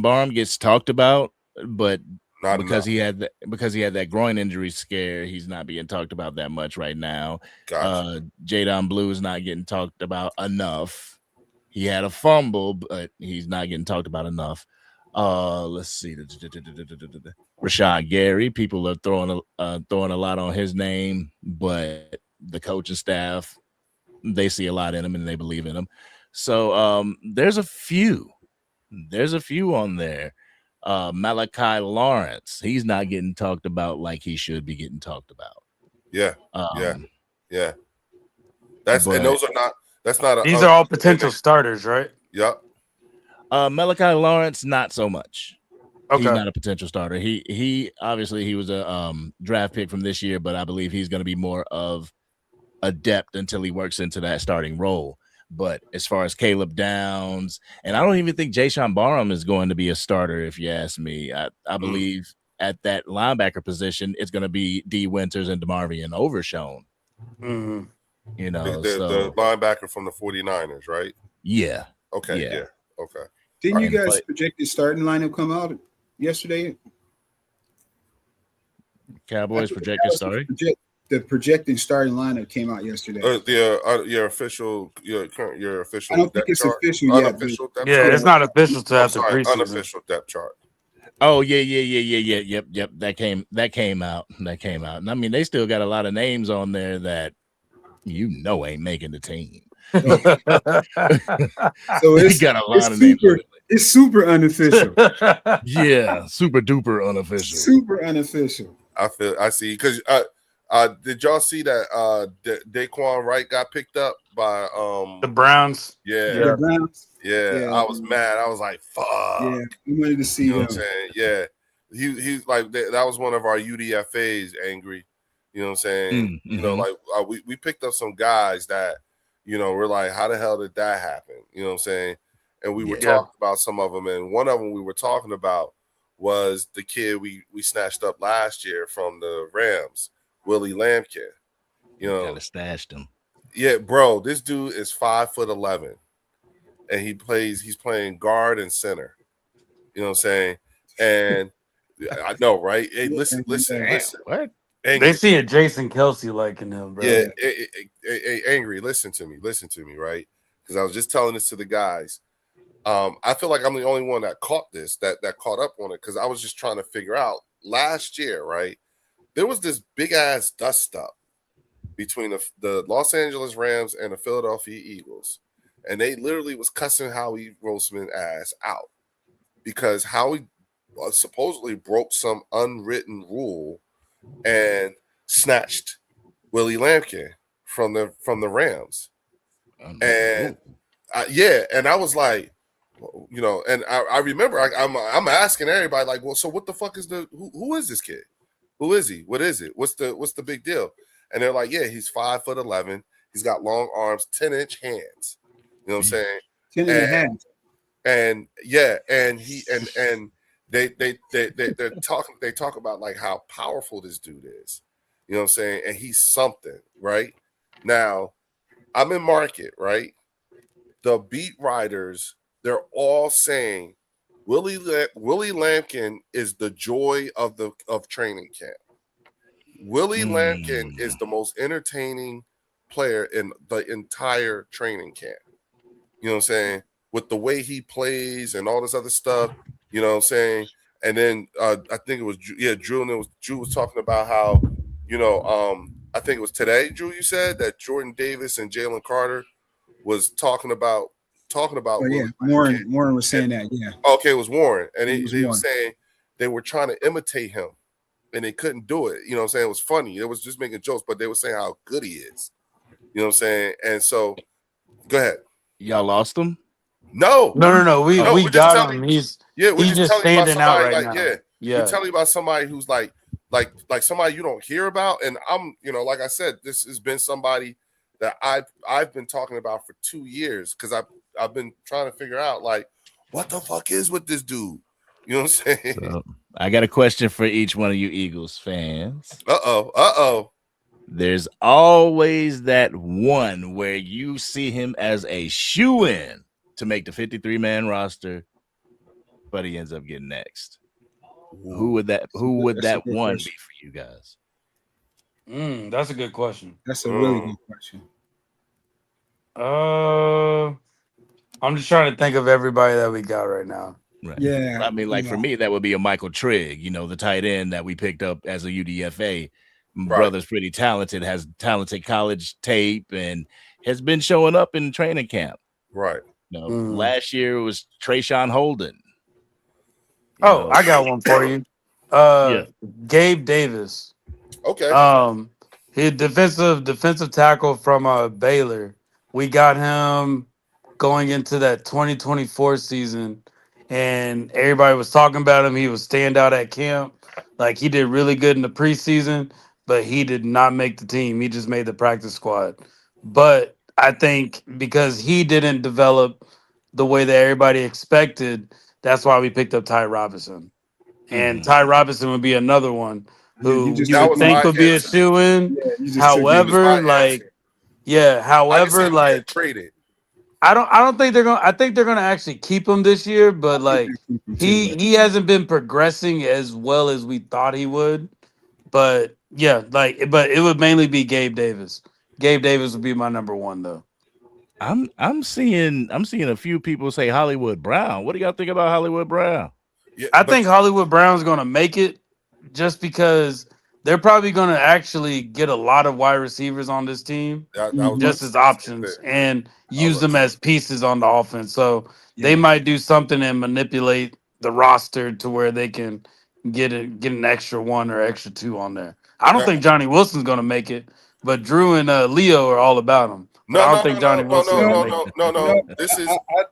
Barham gets talked about, but Not because enough. he had that groin injury scare, he's not being talked about that much right now. Gotcha. Jadon Blue is not getting talked about enough. He had a fumble, but he's not getting talked about enough. Let's see. Rashawn Gary, people are throwing a lot on his name, but the coaching staff, they see a lot in him and they believe in him. So there's a few on there. Malachi Lawrence, he's not getting talked about like he should be getting talked about. Yeah. But, And those are not. That's not. These are all potential starters, right? Yep. Malachi Lawrence, not so much. Okay. He's not a potential starter. He obviously he was a draft pick from this year, but I believe he's going to be more of a depth until he works into that starting role. But as far as Caleb Downs, and I don't even think Jayshawn Barham is going to be a starter, if you ask me. I believe at that linebacker position, it's going to be D. Winters and DeMarvion Overshown. Mm-hmm. You know, the linebacker from the 49ers, right? Yeah. Okay. Yeah. Okay. Didn't you Right, guys project the starting lineup come out yesterday? Cowboys projected starting. The projected starting lineup came out yesterday. Your official I don't think it's chart? official yet. Unofficial depth Yeah, chart? it's not official till I'm after sorry, preseason. unofficial depth chart. Oh yeah. Yep. That came out. And I mean, they still got a lot of names on there that ain't making the team. So it's got a lot of names. It's super unofficial. Yeah, super duper unofficial. Super unofficial. I see. Because did y'all see that Daquan Wright got picked up by the Browns? Yeah. The Browns. Yeah, I was mad. I was like, "Fuck!" Yeah, we wanted to see you know him. what I'm saying? Yeah, he's like that was one of our UDFAs. Angry, you know what I'm saying? You know, like we picked up some guys that we're like, how the hell did that happen? You know what I'm saying? And we were talking about some of them, and one of them we were talking about was the kid we snatched up last year from the Rams, Willie Lampkin. You know, gotta stash him. Yeah, bro, this dude is 5'11". And he's playing guard and center. You know what I'm saying? And I know, right? Hey, listen. What? Angry. They see a Jason Kelsey liking him, bro. Yeah, Angry. Listen to me, right? Because I was just telling this to the guys. I feel like I'm the only one that caught this, that caught up on it, because I was just trying to figure out last year, right? There was this big ass dust up between the Los Angeles Rams and the Philadelphia Eagles. And they literally was cussing Howie Roseman ass out because Howie supposedly broke some unwritten rule and snatched Willie Lampkin from the Rams. And and I was like, and I remember I'm asking everybody like, well, so what the fuck is who is this kid? Who is he? What is it? What's the big deal? And they're like, yeah, he's 5'11". He's got long arms, 10-inch hands. You know what I'm saying? 10 and a half. And yeah, and they're talking. They talk about like how powerful this dude is. You know what I'm saying? And he's something, right? Now, I'm in market, right? The beat writers, they're all saying Willie Lampkin is the joy of training camp. Willie Lampkin is the most entertaining player in the entire training camp. You know what I'm saying? With the way he plays and all this other stuff, you know what I'm saying? And then I think it was Drew was talking about how, I think it was today, Drew, you said that Jordan Davis and Jalen Carter was talking about. Oh, yeah, Warren was saying that. Yeah. Okay, it was Warren, and he was saying they were trying to imitate him, and they couldn't do it. You know what I'm saying? It was funny. It was just making jokes, but they were saying how good he is. You know what I'm saying? And so, go ahead. Y'all lost him? No. We got him. He's just standing out right now. Yeah. We're telling you about somebody who's like somebody you don't hear about. And I'm, like I said, this has been somebody that I've been talking about for 2 years because I've been trying to figure out like what the fuck is with this dude. You know what I'm saying? So, I got a question for each one of you Eagles fans. Uh-oh. There's always that one where you see him as a shoo-in to make the 53-man roster, but he ends up getting next. Who would that one be for you guys? That's a good question. That's a really good question. I'm just trying to think of everybody that we got right now. Right. Yeah. I mean, for me, that would be a Michael Trigg, the tight end that we picked up as a UDFA. My brother's pretty talented, has talented college tape, and has been showing up in training camp. Right. Last year it was Trayshawn Holden. I got one for you. Gabe Davis. Okay. He defensive tackle from Baylor. We got him going into that 2024 season, and everybody was talking about him. He was standout at camp. Like, he did really good in the preseason, but he did not make the team. He just made the practice squad. But I think because he didn't develop the way that everybody expected, that's why we picked up Ty Robinson. And Ty Robinson would be another one who just you That would was think my would be a answer. shoe in. Yeah, you just He was However, my like answer. yeah, I however, can see him like get traded. I don't think they're gonna. I think they're gonna actually keep him this year, but like he hasn't been progressing as well as we thought he would. But yeah, but it would mainly be Gabe Davis. Gabe Davis would be my number one though. I'm seeing a few people say Hollywood Brown. What do y'all think about Hollywood Brown? Yeah, I but think Hollywood Brown's gonna make it just because they're probably gonna actually get a lot of wide receivers on this team I was just about as to options say and was use about them to as pieces on the offense. So they Yeah. might do something and manipulate the roster to where they can get an extra one or extra two on there. I don't Now- think Johnny Wilson's gonna make it, but Drew and Leo are all about him. But I don't think Johnny Wilson's gonna make it. No.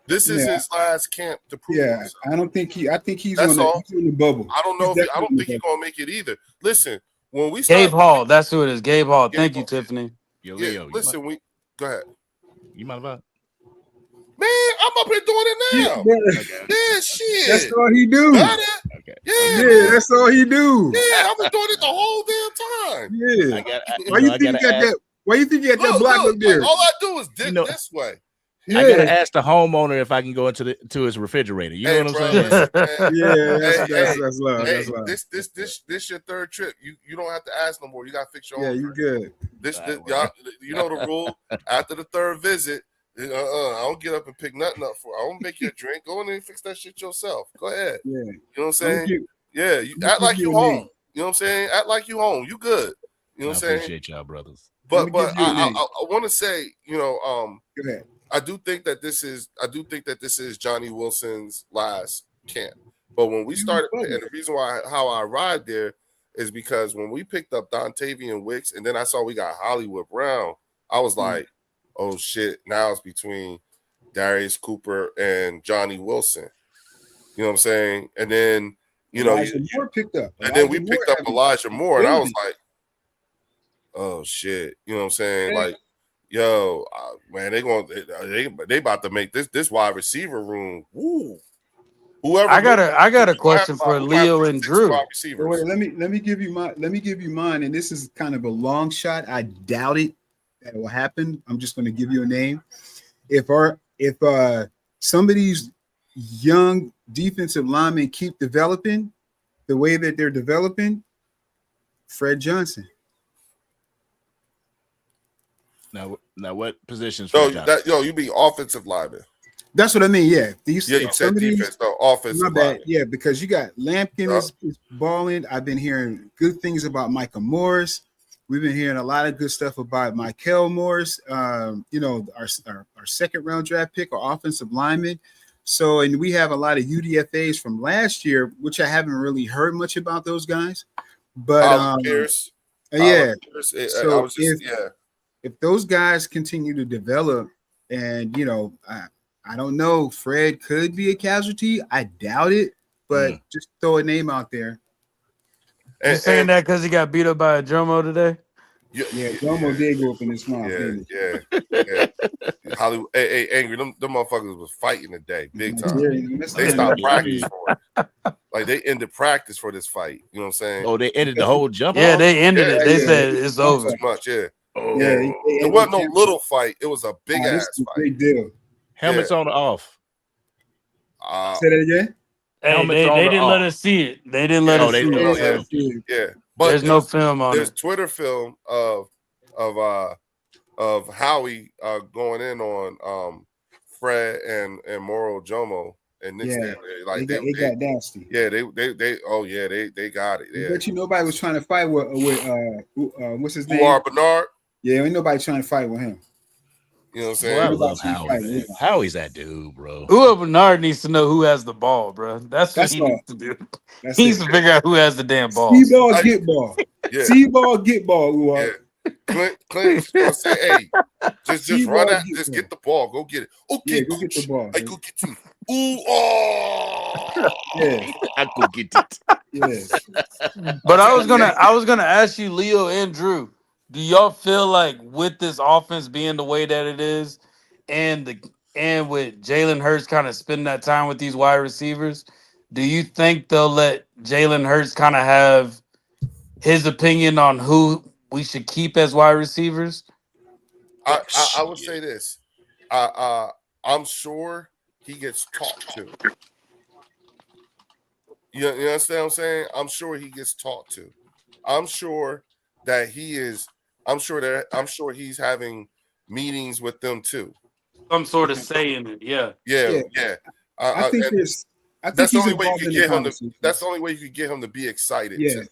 This is Yeah. his last camp to prove Yeah, himself. I don't think he. I think he's That's on the all. he's on the bubble. I don't know. He's I don't think definitely he's gonna make it either. Listen, when we Gabe start, Hall, that's who it is. Gabe Hall. Gabe Thank you, Hall. Tiffany. Yo, yeah, Leo, listen, we go ahead, you mind about? man. I'm up here doing it now. Yeah, Yeah, shit. that's all he do. Got it? Okay. Yeah, Yeah, man. that's all he do. Yeah, I've been doing it the whole damn time. Yeah. I got. Why you think you got that? Why you think you got that block up there? All I do is dip You know- this way. Yeah, I gotta ask the homeowner if I can go to his refrigerator. You know Hey, what I'm bro, saying? listen, man. yeah, Hey, that's love. Hey, That's love. this your third trip. You don't have to ask no more. You gotta fix your Yeah, own. you trip. good. This All right, y'all, you know the rule. After the third visit, I don't get up and pick nothing up for. I don't make you a drink. Go in there and fix that shit yourself. Go ahead. Yeah. You know what I'm Let me saying? give- Yeah, you let me act like give you you a home. name. You know what I'm saying? Act like you home. You good. You know I what I'm saying? appreciate y'all, brothers. But Let me give you a I name. want to say, Go ahead. I do think that this is Johnny Wilson's last camp. But when we started, and the reason why how I arrived there is because when we picked up Dontavian Wicks, and then I saw we got Hollywood Brown, I was like, oh shit! Now it's between Darius Cooper and Johnny Wilson. You know what I'm saying? And then Elijah Moore picked up. and then we Elijah picked Moore up had Elijah Moore, and I was ability. like, oh shit! You know what I'm saying? Yeah. Like, yo, man, they about to make this wide receiver room. Woo! Whoever I got a question for who Leo have and 6 Drew. wide So receivers. wait, let me give you mine, and this is kind of a long shot. I doubt it that it will happen. I'm just going to give you a name. If some of these young defensive linemen keep developing the way that they're developing, Fred Johnson. Now what positions? So for Johnson? you be offensive lineman. That's what I mean. Yeah, these. Yeah, you said some of these- defense, though. My Offensive bad. lineman. Yeah, because you got Lampkin is balling. I've been hearing good things about Micah Morris. We've been hearing a lot of good stuff about Michael Morris. Our second round draft pick, our offensive lineman. So, and we have a lot of UDFAs from last year, which I haven't really heard much about those guys. But Pierce. yeah, Pierce, So I was just if those guys continue to develop, and I don't know, Fred could be a casualty. I doubt it, but just throw a name out there. You saying that because he got beat up by a Jomo today? Yeah, Jomo did go up in his mouth. didn't he? Yeah. Hollywood, hey, angry. Them motherfuckers was fighting today, big time. Yeah, They stopped practice for it. Like they ended practice for this fight. You know what I'm saying? Oh, they ended the whole jump. Yeah, off? they ended it. They yeah. said it's over. Too much, yeah. Oh, Yeah, It wasn't no little fight. It was a big this ass is a fight. big deal. helmets on or off. Say that again. Hey, Helmets they on or didn't let off? us see it. They didn't let Oh, us they see did. it. Oh, so yeah. Yeah, but There's no film on there's it. Twitter film of Howie going in on Fred and Moro Jomo and Nick Yeah. Stanley. Like They got nasty. yeah, they got it. I Yeah. bet you nobody was trying to fight with what's his name? Who are Bernard? Yeah, ain't nobody trying to fight with him. You know what I'm Boy, I saying? love Everybody's Howie. fighting, Man. yeah. Howie's that dude, bro. Whoever Bernard needs to know who has the ball, bro. That's what That's he all. needs to do. That's He needs it. to figure out who has the damn ball. See ball, get ball. Yeah. See ball, get ball. Uwar. Yeah. Clint was gonna say, hey, just See run ball, out, get just ball. get the ball, go get it. Okay, Yeah, go get the ball. I go get you. Ooh, oh. Yeah, I could get it. yeah. But I was gonna ask you, Leo and Drew, do y'all feel like with this offense being the way that it is, and with Jalen Hurts kind of spending that time with these wide receivers, do you think they'll let Jalen Hurts kind of have his opinion on who we should keep as wide receivers? I would say this. I'm sure he gets talked to. You understand what I'm saying? I'm sure he gets talked to. I'm sure that he is. I'm sure he's having meetings with them too. Some sort of say in it, yeah. Yeah. I think there's. I think That's the he's only way you involved could in the get him to. conversation. That's the only way you could get him to be excited. Yeah. too.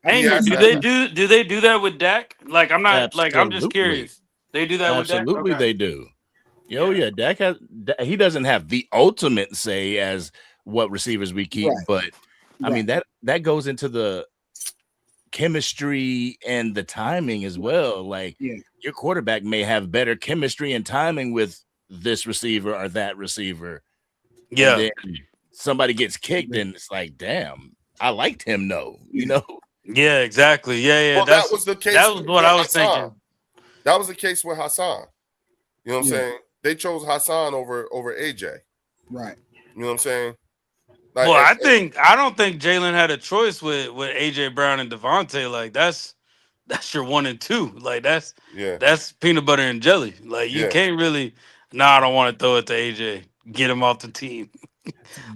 Hey, has do to- they do that with Dak? Like, I'm not like I'm just Absolutely. curious. They do that with Dak? Absolutely, Okay. they do. Yeah, he doesn't have the ultimate say as what receivers we keep, Right. but I mean that goes into the chemistry and the timing as well. Like your quarterback may have better chemistry and timing with this receiver or that receiver. Yeah. And then somebody gets kicked and it's like, damn, I liked him though, you know? Yeah, exactly. Yeah. Well, that was the case. That was with what I was Hassan. thinking. That was the case with Hassan. You know what I'm saying? They chose Hassan over AJ. Right. You know what I'm saying? Like, Well, I don't think Jalen had a choice with AJ Brown and Devontae. Like that's your 1 and 2. Like that's peanut butter and jelly. Like you can't really. I don't want to throw it to AJ. Get him off the team.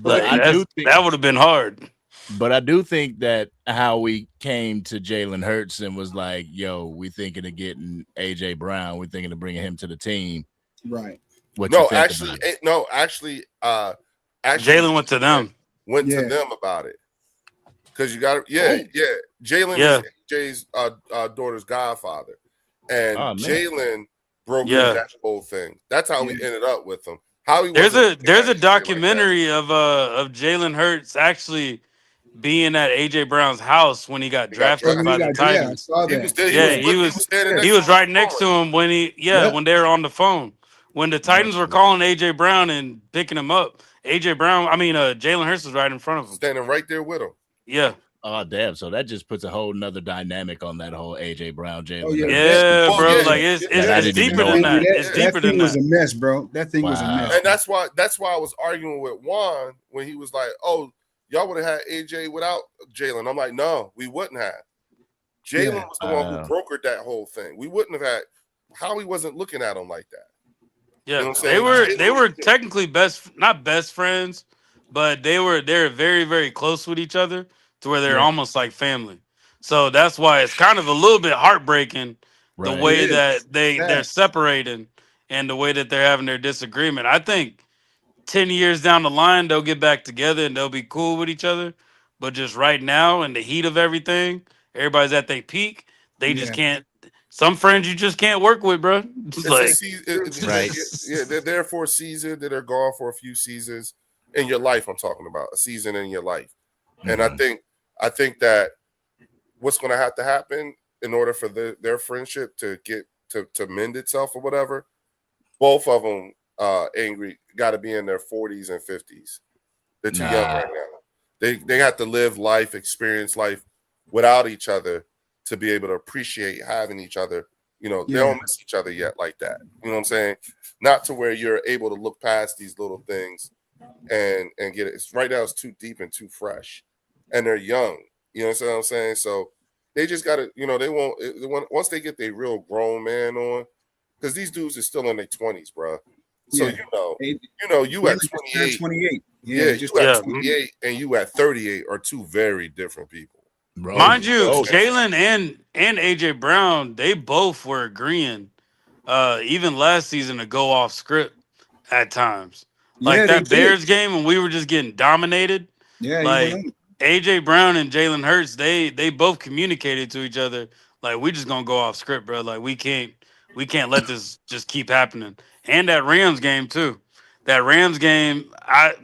But like, I do think that would have been hard. But I do think that how we came to Jalen Hurts and was like, yo, we thinking of getting AJ Brown. We're thinking of bringing him to the team. Right. Actually, Jalen went to them. To them about it. Because you got Jalen is AJ's daughter's godfather. And Jalen broke that whole thing. That's how we ended up with him. There's a documentary of Jalen Hurts actually being at AJ Brown's house when he got drafted by the Titans. He was right next to him when when they were on the phone. When the Titans were calling AJ Brown and picking him up, Jalen Hurts was right in front of him. Standing right there with him. Yeah. Oh damn! So that just puts a whole nother dynamic on that whole AJ Brown Jalen. Bro. Like it's deeper than that. It's deeper than that. That thing was a mess, bro. That thing was a mess. And that's why I was arguing with Juan when he was like, "Oh, y'all would have had AJ without Jalen." I'm like, "No, we wouldn't have." Jalen was the one who brokered that whole thing. We wouldn't have had. Howie wasn't looking at him like that. Yeah, you know what I'm saying? they were technically not best friends, but they're very, very close with each other to where they're almost like family. So that's why it's kind of a little bit heartbreaking the way that they're separating and the way that they're having their disagreement. I think 10 years down the line they'll get back together and they'll be cool with each other. But just right now, in the heat of everything, everybody's at their peak. They just can't. Some friends you just can't work with, bro. They're there for a season. They're gone for a few seasons in your life. I'm talking about a season in your life, and I think that what's going to have to happen in order for their friendship to get to mend itself or whatever. Both of them, angry, got to be in their 40s and 50s. They're too young right now. They have to live life, experience life without each other to be able to appreciate having each other. You know, they don't miss each other yet like that. You know what I'm saying? Not to where you're able to look past these little things and get it. Right now it's too deep and too fresh. And they're young. You know what I'm saying? So they just got to, they won't, once they get their real grown man on, because these dudes are still in their 20s, bro. So, you at 28. Yeah, you at 28 and you at 38 are two very different people. Bro. Mind you, Jalen and AJ Brown, they both were agreeing, even last season, to go off script at times. Like that Bears game when we were just getting dominated. Yeah, like AJ Brown and Jalen Hurts, they both communicated to each other like we just gonna go off script, bro. Like we can't let this just keep happening. And that Rams game too. That Rams game, I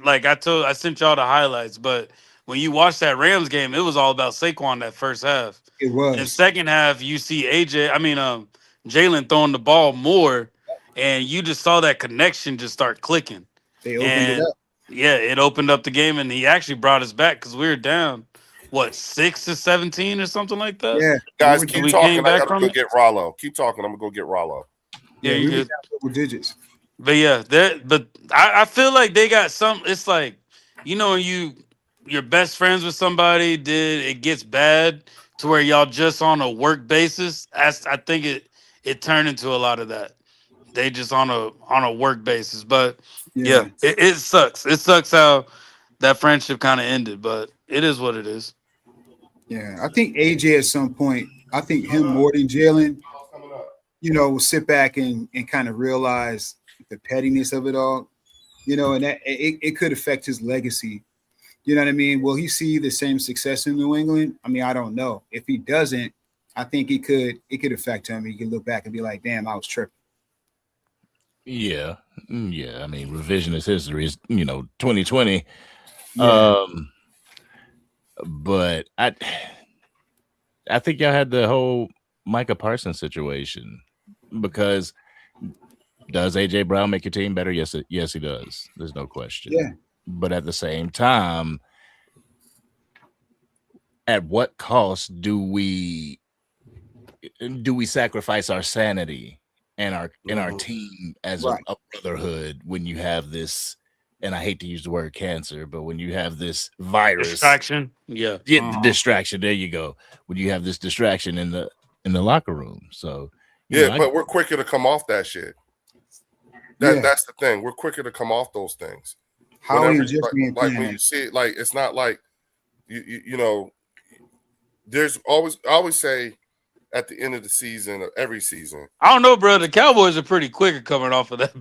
sent y'all the highlights, but when you watch that Rams game, it was all about Saquon that first half. It was. In second half, you see Jalen throwing the ball more, and you just saw that connection just start clicking. They opened it up. Yeah, it opened up the game, and he actually brought us back because we were down what 6 to 17 or something like that. Yeah, Guys, we keep we talking. came I back gotta from go it? get Rollo. Keep talking. I'm gonna go get Rollo. Yeah, we you were good. down double digits. But yeah, but I feel like they got some. It's like, when you're best friends with somebody, then it gets bad to where y'all just on a work basis. I think it turned into a lot of that. They just on a work basis. But yeah, Yeah, it sucks. It sucks how that friendship kind of ended, but it is what it is. yeah. I think AJ at some point, I think him more than Jalen, will sit back and kind of realize the pettiness of it all, and that it could affect his legacy. You know what I mean? Will he see the same success in New England? I mean, I don't know. If he doesn't, I think it could affect him. He could look back and be like, "Damn, I was tripping." Yeah. Yeah. I mean, revisionist history is 2020. Yeah. But I think y'all had the whole Micah Parsons situation, because does AJ Brown make your team better? Yes, he does. There's no question. Yeah. But at the same time, at what cost do we sacrifice our sanity and our team as Right. a brotherhood when you have this? And I hate to use the word cancer, but when you have this virus Distraction. Yeah. the distraction, there you go. When you have this distraction in the locker room. So But we're quicker to come off that shit. That's the thing. We're quicker to come off those things. Howie and Jeffrey ain't like playing when that. you see it, like it's not like there's always, I always say at the end of the season of every season. I don't know, bro. The Cowboys are pretty quick at coming off of that.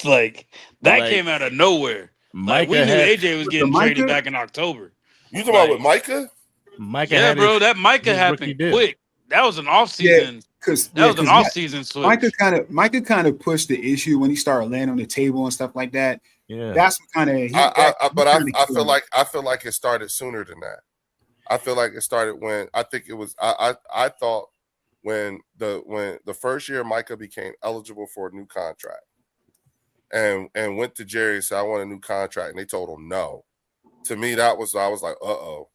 Like came out of nowhere. Like we knew AJ was getting traded back in October. You talking about with Micah? Micah, yeah, bro. That Micah happened quick. That was an offseason. That was an offseason switch. Micah kind of pushed the issue when he started laying on the table and stuff like that. Yeah, that's what kind of. I feel like it started sooner than that. I feel like it started when I think it was. I thought when the first year Micah became eligible for a new contract, and went to Jerry and said, "I want a new contract," and they told him no. To me, I was like, "Uh-oh."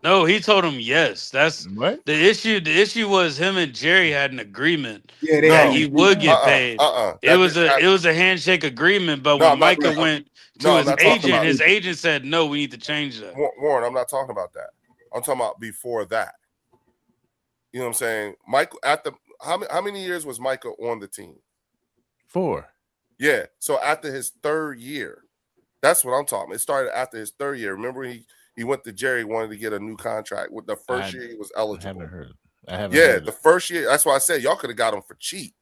No, he told him yes. That's what the issue. The issue was him and Jerry had an agreement that he would get paid. It was a handshake agreement, but when Micah went to his agent said, "No, we need to change that." Warren, I'm not talking about that. I'm talking about before that. You know what I'm saying? Michael, how many years was Micah on the team? 4. Yeah. So after his third year, that's what I'm talking about. It started after his third year. Remember, he went to Jerry, wanted to get a new contract. With the first year he was eligible. I haven't heard the first year. That's why I said y'all could have got him for cheap.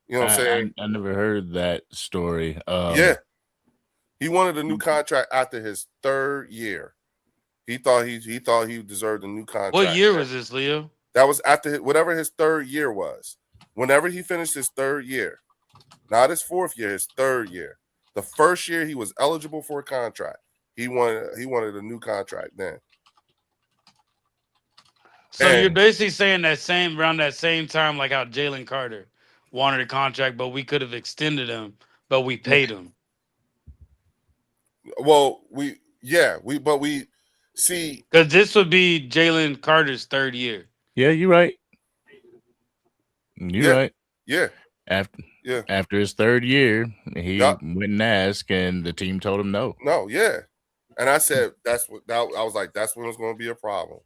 You know what I'm saying? I never heard that story. He wanted a new contract after his third year. He thought he deserved a new contract. What year was this, Leo? That was after whatever his third year was. Whenever he finished his third year, not his fourth year, his third year. The first year he was eligible for a contract. He wanted a new contract then. So you're basically saying around that same time, like how Jalen Carter wanted a contract, but we could have extended him, but we paid him. Well, we see, because this would be Jalen Carter's third year. Yeah, you're right. You're right. Yeah. After his third year, he went and asked, and the team told him no. No, yeah. And I said I was like, that's when it's going to be a problem.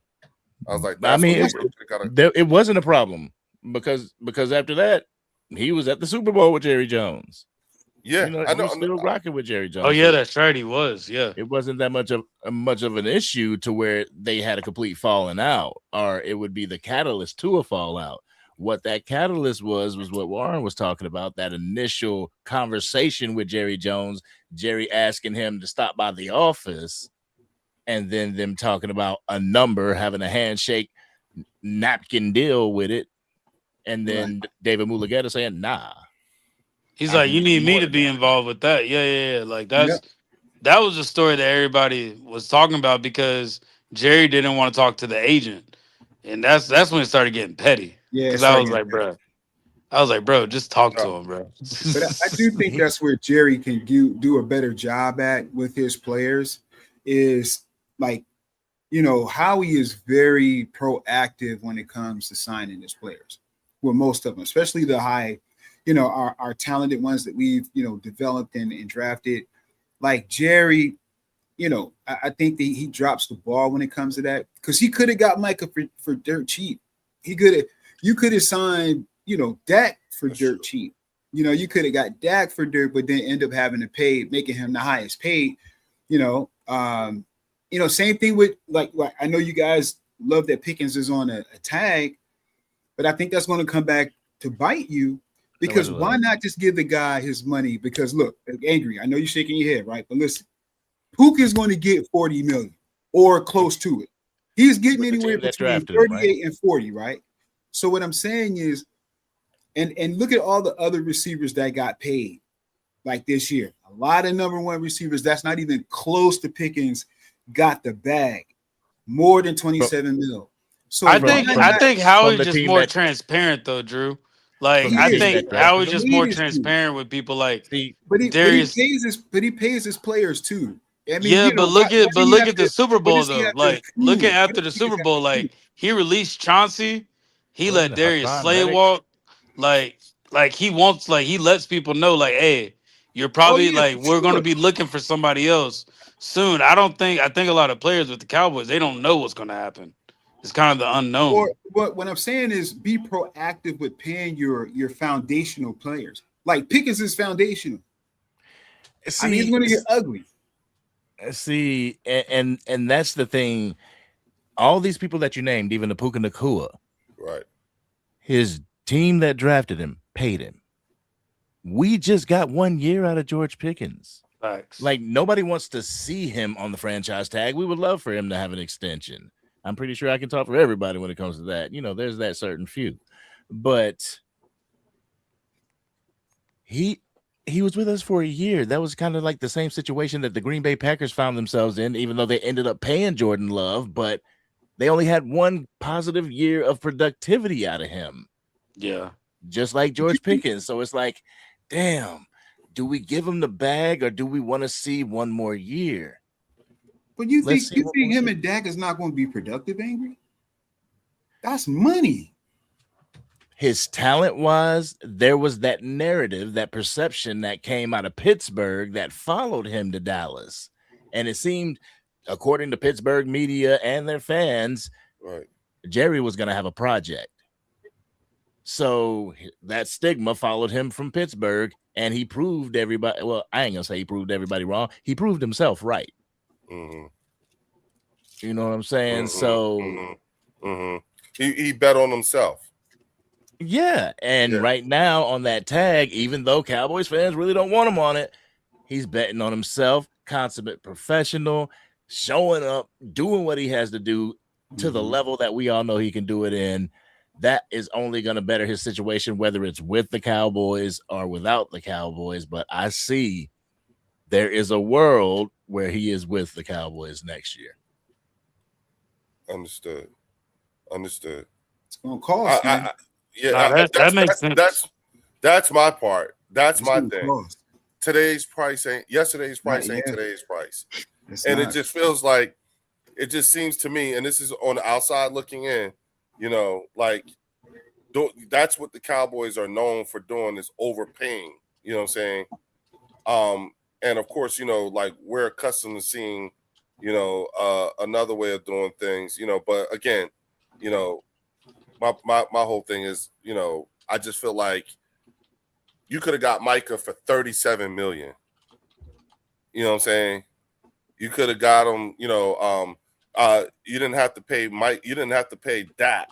I was like, it wasn't a problem because after that, he was at the Super Bowl with Jerry Jones. Yeah, I know. Still rocking with Jerry Jones. Oh yeah, that's right. He was. Yeah, it wasn't that much of an issue to where they had a complete falling out, or it would be the catalyst to a fallout. What that catalyst was what Warren was talking about. That initial conversation with Jerry Jones, Jerry asking him to stop by the office, and then them talking about a number, having a handshake napkin deal with it, and then David Mulugheta saying, "Nah." He's like, you need me to be involved with that. Yeah. Like that was a story that everybody was talking about because Jerry didn't want to talk to the agent, and that's when it started getting petty. Yeah, because I was like, bro, just talk to him, bro. But I do think that's where Jerry can do a better job at with his players. Is like, Howie is very proactive when it comes to signing his players. Well, most of them, especially the high, our talented ones that we've, developed and drafted. Like Jerry, I think that he drops the ball when it comes to that, because he could have got Micah for dirt cheap. You could have signed, Dak for dirt cheap. You could have got Dak for dirt, but then end up having to pay, making him the highest paid. Same thing with like I know you guys love that Pickens is on a tag, but I think that's going to come back to bite you, because why not just give the guy his money? Because look, Angry, I know you're shaking your head, right? But listen, Puka is going to get 40 million or close to it. He's getting anywhere between 38 and 40, right? So what I'm saying is, and look at all the other receivers that got paid like this year. A lot of number one receivers that's not even close to Pickens got the bag, more than 27 mil. So I think Howie's just more transparent though, Drew. Like I think Howie's just more transparent with people. Like, but he pays his players too. I mean, but look at the Super Bowl though. Like, look at after the Super Bowl, like he released Chauncey, he let Darius Slay walk. Like he wants, like he lets people know, like, hey, you're probably we're gonna be looking for somebody else soon. I think a lot of players with the Cowboys, they don't know what's gonna happen. It's kind of the unknown. But what I'm saying is, be proactive with paying your foundational players. Like Pickens is foundational. I mean, it's gonna get ugly. See, and that's the thing. All these people that you named, even the Puka Nacua, right? His team that drafted him paid him. We just got 1 year out of George Pickens. Facts. Like, nobody wants to see him on the franchise tag. We would love for him to have an extension. I'm pretty sure I can talk for everybody when it comes to that. There's that certain few. But he was with us for a year. That was kind of like the same situation that the Green Bay Packers found themselves in, even though they ended up paying Jordan Love, but they only had one positive year of productivity out of him. Yeah. Just like George Pickens. So it's like, damn, do we give him the bag or do we want to see one more year? But you think him and Dak is not going to be productive, Angry? That's money. His talent was, there was that narrative, that perception that came out of Pittsburgh that followed him to Dallas. And it seemed, according to Pittsburgh media and their fans, right, Jerry was going to have a project. So that stigma followed him from Pittsburgh, and he proved everybody, well, I ain't going to say he proved everybody wrong. He proved himself right. Mm-hmm. You know what I'm saying? So he bet on himself. Yeah, and right now on that tag, even though Cowboys fans really don't want him on it, he's betting on himself, consummate professional, showing up, doing what he has to do to the level that we all know he can do it in. That is only going to better his situation, whether it's with the Cowboys or without the Cowboys. But I see there is a world where he is with the Cowboys next year. Understood. It's going to cost, man. That makes sense. That's my part. That's my thing. Cost. Today's price ain't yesterday's price ain't today's price. And it just feels like, it just seems to me, and this is on the outside looking in, like that's what the Cowboys are known for doing, is overpaying. You know what I'm saying? And of course, like we're accustomed to seeing, another way of doing things, but again, my whole thing is, I just feel like you could have got Micah for 37 million. You know what I'm saying? You could have got him, you didn't have to pay Mike, you didn't have to pay Dak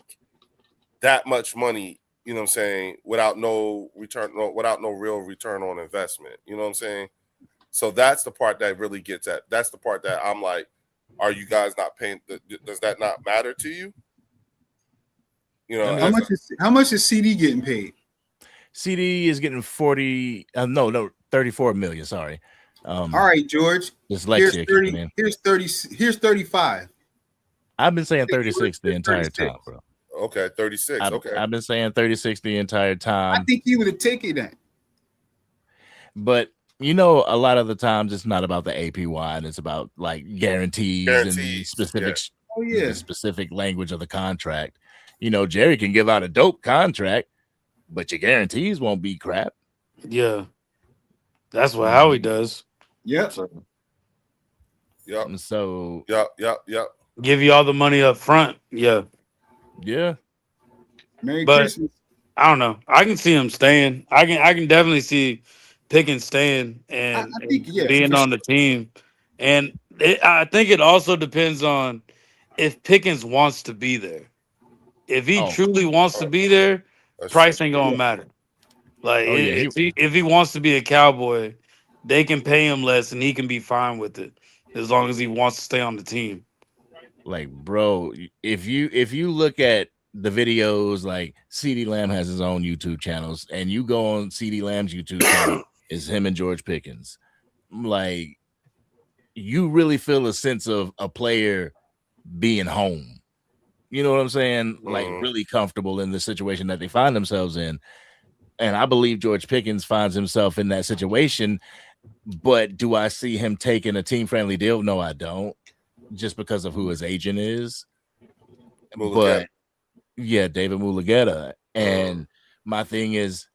that much money, you know what I'm saying, without no real return on investment. You know what I'm saying? So that's the part that really gets at. That's the part that I'm like, are you guys not paying? Does that not matter to you? How much is CD getting paid? CD is getting 34 million. Sorry. All right, George. Dyslexia. Here's 35. I've been saying 36 the entire time, bro. Okay, 36. I've been saying 36 the entire time. I think he would have taken that. But a lot of the times it's not about the APY, and it's about like guarantees and specific Oh yeah. the specific language of the contract. You know, Jerry can give out a dope contract, but your guarantees won't be crap. Yeah, that's what Howie does. Yep. So Yep. And so Yep. give you all the money up front. Yeah, yeah, Merry But- Christmas. I don't know. I can see him staying. I can definitely see Pickens staying and, I think, and yeah, being for on the team. And I think it also depends on if Pickens wants to be there. If he Oh. truly wants to be there, That's price true. ain't gonna matter. Like Oh, yeah, if he wants to be a Cowboy, they can pay him less and he can be fine with it as long as he wants to stay on the team. like, bro, if you look at the videos, like CD Lamb has his own YouTube channels, and you go on CD Lamb's YouTube channel, it's him and George Pickens. Like, you really feel a sense of a player being home. You know what I'm saying? Like, Mhm. really comfortable in the situation that they find themselves in. And I believe George Pickens finds himself in that situation. But do I see him taking a team-friendly deal? No, I don't. Just because of who his agent is. Mulugeta. But yeah, David Mulugeta. And my thing is,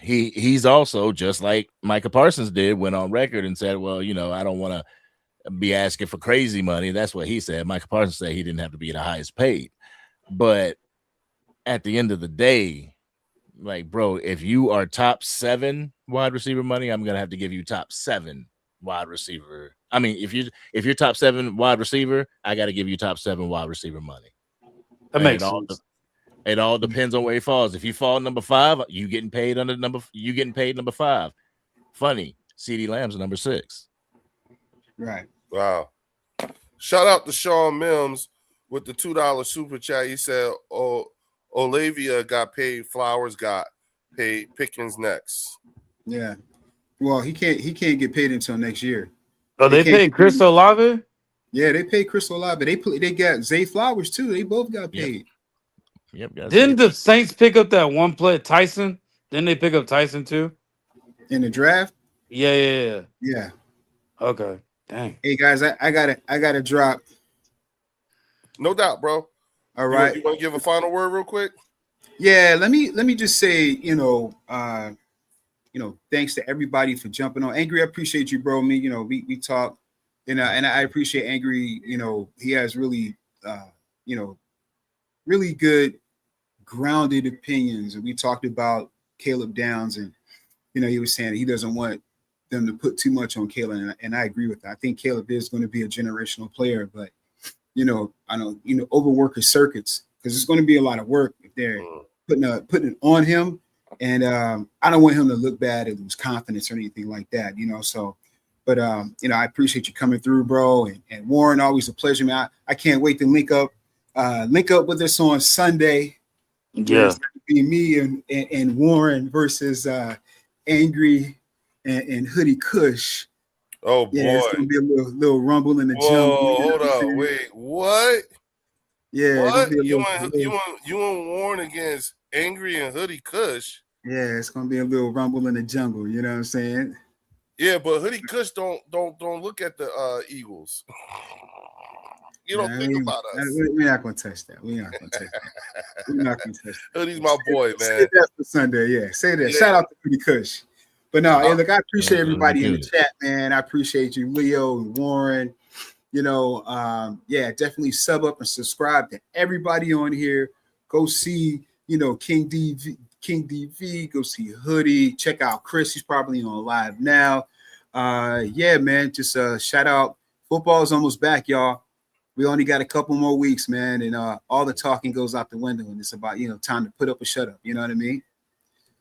he's also, just like Micah Parsons did, went on record and said, well, you know, I don't want to be asking for crazy money. That's what he said. Micah Parsons said he didn't have to be the highest paid. But at the end of the day, like, bro, if you are top 7 wide receiver money, I'm gonna have to give you top 7 wide receiver. I mean, if you're top 7 wide receiver, I got to give you top 7 wide receiver money. That And makes it all sense. It all depends on where he falls. If you fall number 5, you getting paid number 5. Funny, CD Lamb's number 6. Right. Wow. Shout out to Sean Mims with the $2 super chat. He said, Olivia got paid, Flowers got paid, Pickens next. Yeah. Well, he can't get paid until next year. Oh, they can't- paid Chris Olave? Yeah, they paid Chris Olave. They got Zay Flowers too. They both got Yep. paid. Yep, guys. Didn't the Saints pick up that one play, Tyson? Didn't they pick up Tyson too? In the draft. Yeah. Yeah. Okay. Dang. Hey guys, I gotta drop. No doubt, bro. All right. You want to give a final word real quick? Yeah, let me just say, thanks to everybody for jumping on. Angry, I appreciate you, bro. We talk, and I appreciate Angry. He has really, really good, grounded opinions. And we talked about Caleb Downs, and he was saying he doesn't want them to put too much on Caleb, and I agree with that. I think Caleb is going to be a generational player, but I know overwork his circuits because it's going to be a lot of work if they're putting it on him. And I don't want him to look bad or lose confidence or anything like that, So, but I appreciate you coming through, bro. And Warren, always a pleasure, man. I can't wait to link up with us on Sunday. Yeah. It's gonna be me and Warren versus Angry and Hoodie Kush. Oh boy. Yeah, it's gonna be a little rumble in the Whoa, jungle. hold on. Wait, what? Yeah, it's gonna What? be a You little- want Warren against Angry and Hoodie Kush? Yeah, it's gonna be a little rumble in the jungle. You know what I'm saying? Yeah, but Hoodie Kush don't look at the Eagles. You don't Nah, think we- about us. We're not gonna touch that. We're not gonna touch that. We're not gonna touch that. Hoodie's my boy, Say man. that for Sunday. Yeah, say that. Yeah. Shout out to Pretty Kush. But no, hey, look, I appreciate Yeah, everybody in the good. chat, man. I appreciate you, Leo and Warren. Definitely sub up and subscribe to everybody on here. Go see, King DV. Go see Hoodie. Check out Chris. He's probably on live now. Man. Just shout out. Football is almost back, y'all. We only got a couple more weeks, man, and all the talking goes out the window, and it's about time to put up or shut up. You know what I mean?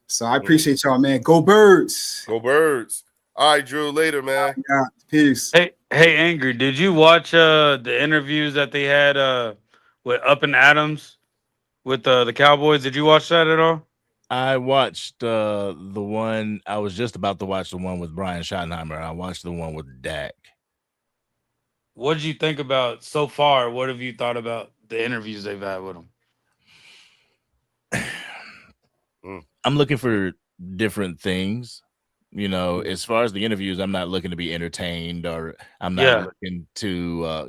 So I appreciate y'all, man. Go Birds! Go Birds. All right, Drew. Later, man. Yeah, peace. Hey, Angry, did you watch the interviews that they had with Up and Adams with the Cowboys? Did you watch that at all? I watched the one. I was just about to watch the one with Brian Schottenheimer. I watched the one with Dak. What did you think about so far? What have you thought about the interviews they've had with him? I'm looking for different things. As far as the interviews, I'm not looking to be entertained, or I'm not Yeah. looking to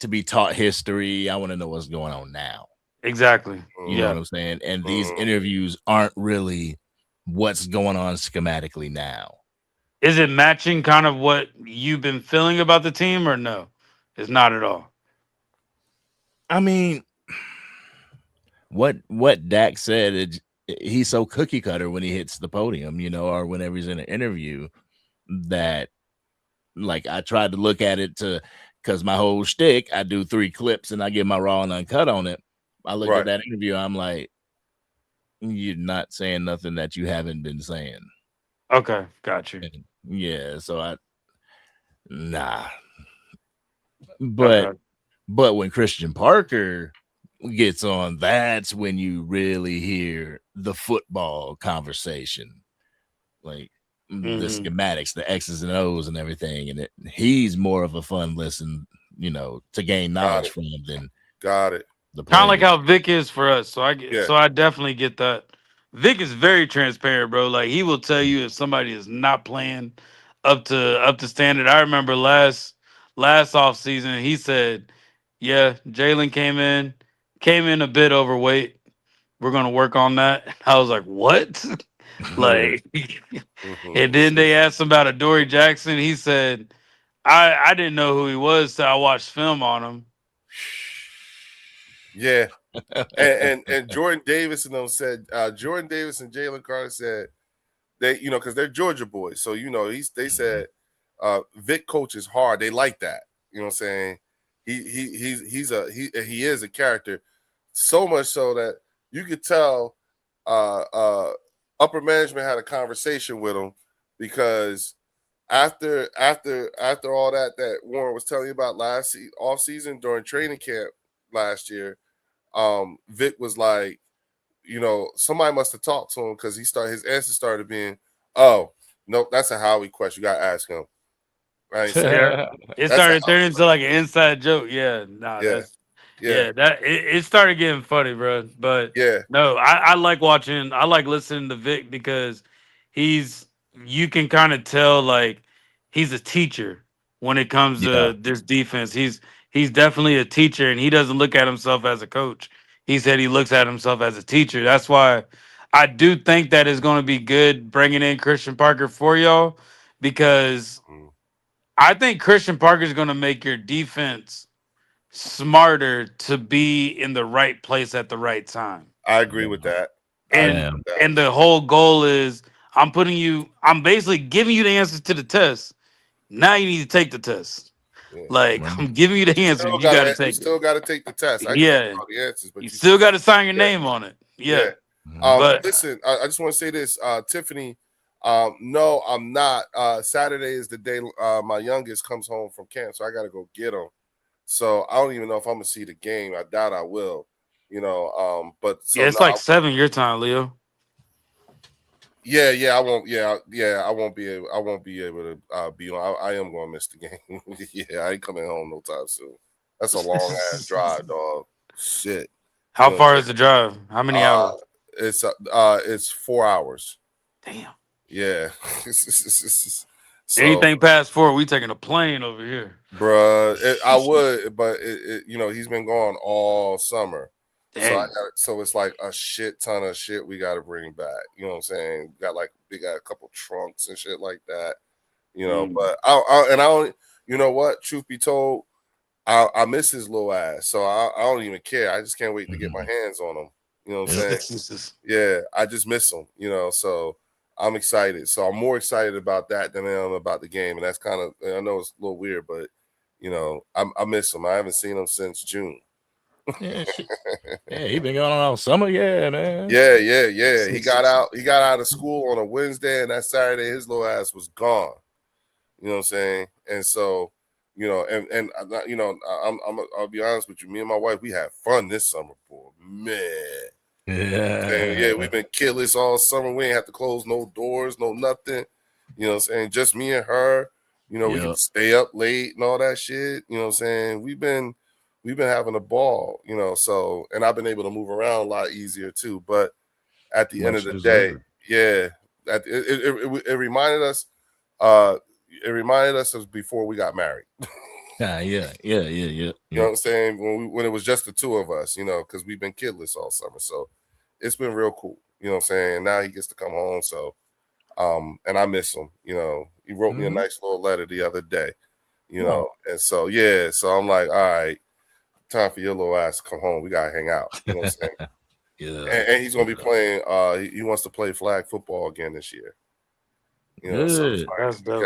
to be taught history. I want to know what's going on now. Exactly. You know what I'm saying? And these interviews aren't really what's going on schematically now. Is it matching kind of what you've been feeling about the team, or no? It's not at all. I mean, what Dak said, he's so cookie cutter when he hits the podium, you know, or whenever he's in an interview, that like I tried to look at it because my whole shtick, I do 3 clips and I get my raw and uncut on it. I looked at that interview, I'm like, you're not saying nothing that you haven't been saying. Okay, got you. And yeah, so nah. But when Christian Parker gets on, that's when you really hear the football conversation, like the schematics, the X's and O's and everything. And he's more of a fun listen, you know, to gain knowledge from than the kind of like how Vic is for us. So I definitely get that. Vic is very transparent, bro. Like he will tell you if somebody is not playing up to standard. I remember last off season, he said, "Yeah, Jalen came in a bit overweight. We're gonna work on that." I was like, "What?" Like, and then they asked him about Adoree Jackson. He said, "I didn't know who he was till I watched film on him." Yeah. and Jordan Davis and them said Jordan Davis and Jalen Carter said they, you know, because they're Georgia boys, so you know they said Vic coaches hard. They like that, you know what I'm saying? He is a character, so much so that you could tell upper management had a conversation with him, because after all that Warren was telling you about last off season during training camp last year, Vic was like, you know, somebody must have talked to him, because his answer started being, "Oh, nope, that's a Howie question. You gotta ask him." Right? So it started turning into like an inside joke. Yeah, nah, it started getting funny, bro. But no, I like watching. I like listening to Vic because you can kind of tell like he's a teacher when it comes to this defense. He's definitely a teacher, and he doesn't look at himself as a coach. He said he looks at himself as a teacher. That's why I do think that is going to be good bringing in Christian Parker for y'all, because I think Christian Parker is going to make your defense smarter to be in the right place at the right time. I agree with that. And the whole goal is I'm basically giving you the answers to the test. Now you need to take the test. Like, I'm giving you the answer. You got to take it. You still got to take the test. I yeah. all the answers, but you still got to sign your name on it. Yeah. But listen, I just want to say this, Tiffany. No, I'm not. Saturday is the day my youngest comes home from camp, so I got to go get him. So I don't even know if I'm gonna see the game. I doubt I will. You know, but so it's like 7 your time, Leo. Yeah, I won't. I won't be able. I won't be able to be on. I am going to miss the game. Yeah, I ain't coming home no time soon. That's a long ass drive, dog. Shit. How far is the drive? How many hours? It's 4 hours. Damn. Yeah. So, anything past 4, we taking a plane over here, bruh. I would, but you know, he's been gone all summer. Damn. So it's like a shit ton of shit we got to bring back. You know what I'm saying? We got a couple trunks and shit like that. You know, but I don't. You know what? Truth be told, I miss his little ass. So I don't even care. I just can't wait to get my hands on him. You know what I'm saying? Yeah, I just miss him. You know, so I'm excited. So I'm more excited about that than I am about the game. And that's kind of, I know it's a little weird, but you know, I miss him. I haven't seen him since June. Yeah, he been going on all summer. Yeah, man. Yeah. He got out of school on a Wednesday, and that Saturday his little ass was gone. You know what I'm saying? And so, you know, and you know, I'll be honest with you. Me and my wife, we had fun this summer, boy. Man. Yeah, we've been killless all summer. We ain't have to close no doors, no nothing. You know what I'm saying? Just me and her. You know, we can stay up late and all that shit. You know what I'm saying? We've been having a ball, you know, so, and I've been able to move around a lot easier too. But at the end of the day, it reminded us of before we got married. Yeah. You know what I'm saying? When it was just the two of us, you know, because we've been kidless all summer. So it's been real cool. You know what I'm saying? Now he gets to come home. So and I miss him. You know, he wrote me a nice little letter the other day, you know, and so yeah, so I'm like, all right, time for your little ass to come home. We gotta hang out. You know what I'm saying? Yeah. And he's gonna be playing he wants to play flag football again this year. You know, so it's Good. like, That's dope.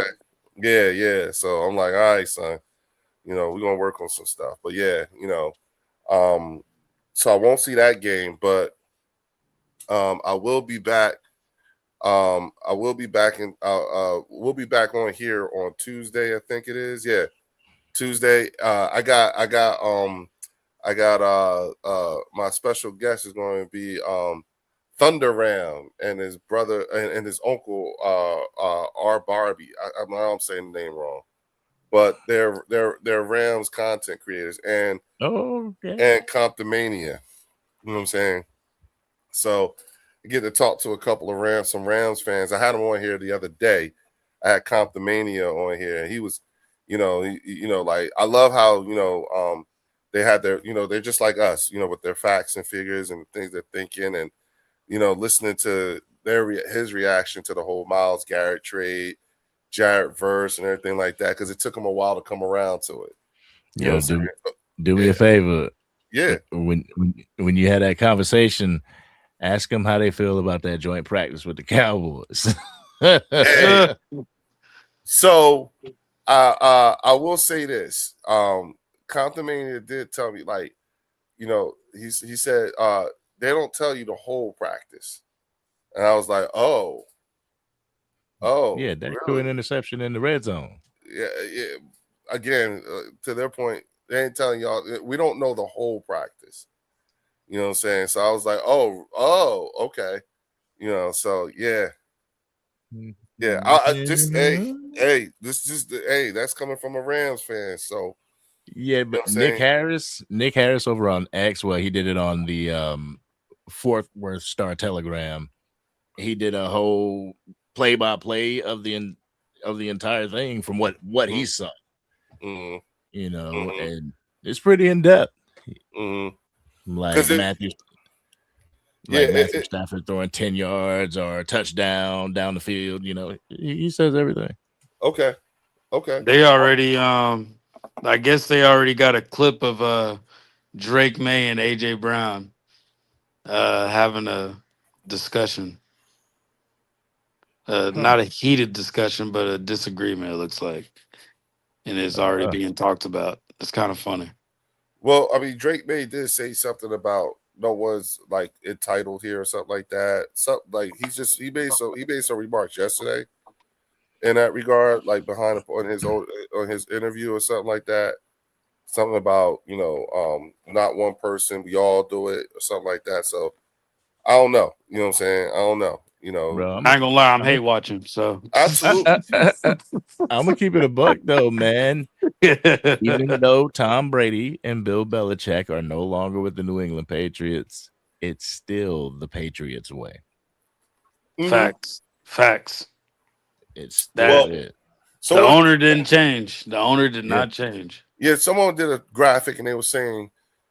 okay. Yeah. So I'm like, all right, son, you know, we're gonna work on some stuff. But yeah, you know, so I won't see that game, but I will be back. I will be back in we'll be back on here on Tuesday, I think it is. Yeah, Tuesday. I got my special guest is going to be Thunder Ram and his brother and his uncle R Barbie. I know I'm saying the name wrong, but they're Rams content creators and Comptomania. You know what I'm saying? So I get to talk to a couple of some Rams fans. I had him on here the other day. I had Comptomania on here, and he was, you know, like I love how, you know, they had their, you know, they're just like us, you know, with their facts and figures and things they're thinking, and you know, listening to his reaction to the whole Myles Garrett trade, Jarrett Verse, and everything like that, because it took him a while to come around to it. You know, do me a favor. Yeah. When you had that conversation, ask them how they feel about that joint practice with the Cowboys. Hey. So I will say this. Comptomania did tell me, like, you know, he said they don't tell you the whole practice. And I was like, oh. Yeah, that threw really? an interception in the red zone. Yeah. Again, to their point, they ain't telling y'all. We don't know the whole practice. You know what I'm saying? So I was like, oh, okay. You know, so yeah. Yeah, I just hey, that's coming from a Rams fan. So yeah, but you know Nick Harris over on X, well, he did it on the Fort Worth Star Telegram. He did a whole play-by-play of the entire thing from what he saw. Mm-hmm. You know, and it's pretty in depth. Mm-hmm. Like Matthew Stafford throwing 10 yards or a touchdown down the field. You know, he says everything. Okay. They already I guess they already got a clip of Drake May and AJ Brown having a discussion. Not a heated discussion, but a disagreement, it looks like. And it's already being talked about. It's kind of funny. Well, I mean, Drake May did say something about no one's like entitled here or something like that. Something like he made some remarks yesterday in that regard, like on his interview or something like that. Something about, you know, not one person, we all do it or something like that. So I don't know. You know what I'm saying? I don't know. You know, Bro, I ain't gonna lie, I'm hate watching. So absolutely. I'm gonna keep it a buck though, man. Even though Tom Brady and Bill Belichick are no longer with the New England Patriots, it's still the Patriots way. Facts. It's still it. So the owner didn't change. The owner did not change. Yeah, someone did a graphic and they were saying,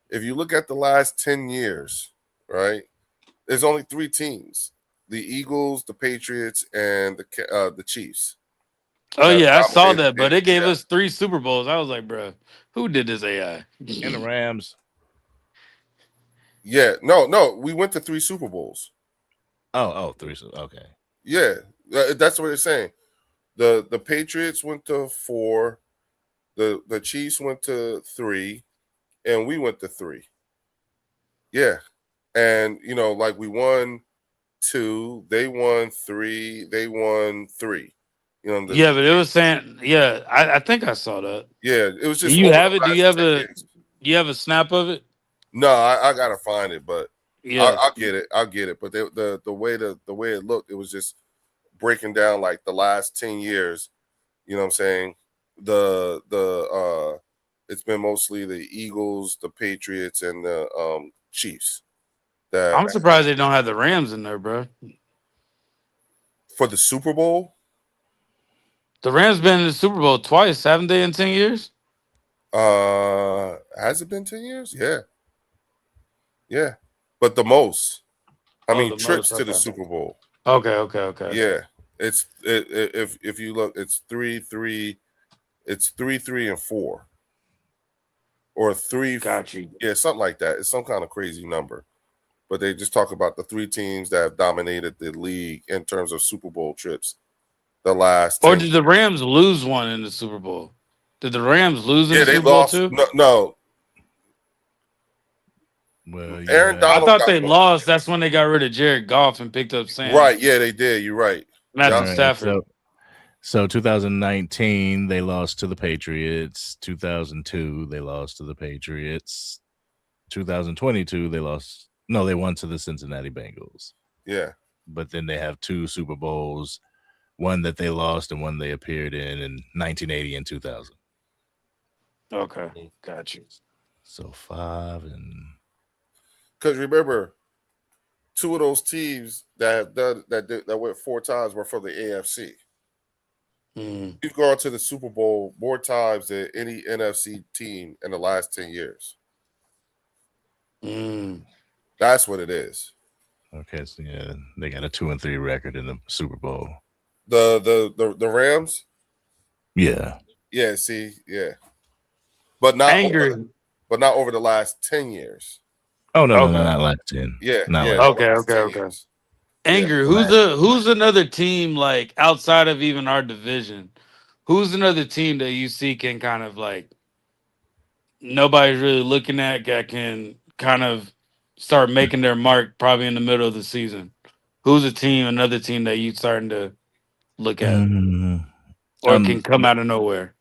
if you look at the last 10 years, right, there's only 3 teams: the Eagles, the Patriots, and the Chiefs. Oh yeah, I saw that, but it gave us 3 Super Bowls. I was like, bro, who did this AI? And the Rams. Yeah, no, we went to 3 Super Bowls. Oh, 3. Okay. Yeah, that's what they're saying. The Patriots went to 4, the Chiefs went to 3, and we went to 3. Yeah, and you know, like we won 2, they won 3, they won 3. You know, yeah, but it was saying, yeah, I think I saw that. Yeah, it was just. Do you have it? Do you have a snap of it? No, I gotta find it, but yeah, I'll get it. But the way it looked, it was just breaking down like the last 10 years. You know what I'm saying? It's been mostly the Eagles, the Patriots, and the Chiefs. I'm surprised they don't have the Rams in there, bro. For the Super Bowl? The Rams been in the Super Bowl twice, haven't they, in 10 years? Has it been 10 years? Yeah, but the most. I mean, the trips most, to the okay. Super Bowl. Okay. Yeah, if you look, it's 3-3. It's 3-3-4, or three. Got you. Yeah, something like that. It's some kind of crazy number. But they just talk about the 3 teams that have dominated the league in terms of Super Bowl trips. The last. Or 10 did the Rams lose one in the Super Bowl? Did the Rams lose in Yeah, the they Super Bowl lost. too? No. Well, Aaron I Donald thought got they one. lost. That's when they got rid of Jared Goff and picked up Sam. Right. Yeah, they did. You're right. Matthew All right, Stafford. So 2019 they lost to the Patriots. 2002 they lost to the Patriots. 2022 they lost. No, they won to the Cincinnati Bengals. Yeah. But then they have 2 Super Bowls, one that they lost and one they appeared in 1980 and 2000. Okay, got you. So 5 and Because remember, 2 of those teams that have done that went 4 times were from the AFC. You've gone to the Super Bowl more times than any NFC team in the last 10 years. That's what it is. okay, so yeah, they got a 2-3 record in the Super Bowl. The Rams? Yeah. Yeah, see, yeah. But not over the last 10 years. Oh no, Okay. no, not like 10. Yeah. Not yeah, like over the Okay, last 10 years. Anger, who's another team like outside of even our division? Who's another team that you see can kind of like nobody's really looking at that can kind of start making their mark probably in the middle of the season? Who's another team that you starting to look at or can come out of nowhere?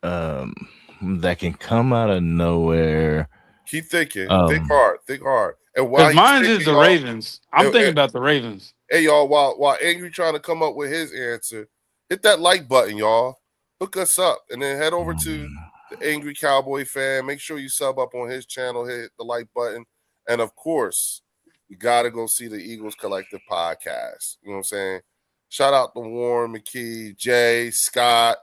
That can come out of nowhere. Keep thinking. Think hard. And Because mine thinking, is the y'all, Ravens. I'm thinking about the Ravens. Hey, y'all, while Angry trying to come up with his answer, hit that like button, y'all. Hook us up, and then head over to the Angry Cowboy Fan. Make sure you sub up on his channel, hit the like button. And, of course, you got to go see the Eagles Collective podcast. You know what I'm saying? Shout out to Warren McKee, Jay, Scott,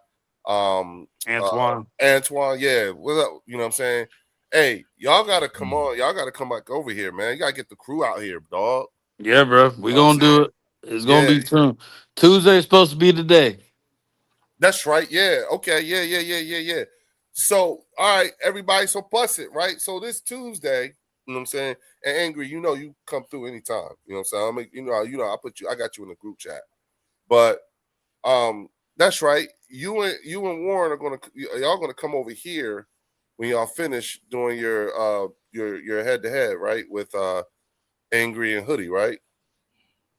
Antoine. Yeah. What up? You know what I'm saying? Hey, y'all got to come on. Y'all got to come back over here, man. You got to get the crew out here, dog. Yeah, bro. We going to do it. It's going to be soon. Tuesday is supposed to be the day. That's right. Yeah. Okay. Yeah. So, all right, everybody. So, bust it, right? So, this Tuesday, you know what I'm saying? And Angry, you come through anytime. You know what I'm saying? I got you in the group chat. But that's right. You and Warren are y'all gonna come over here when y'all finish doing your head to head, right? With Angry and Hoodie, right?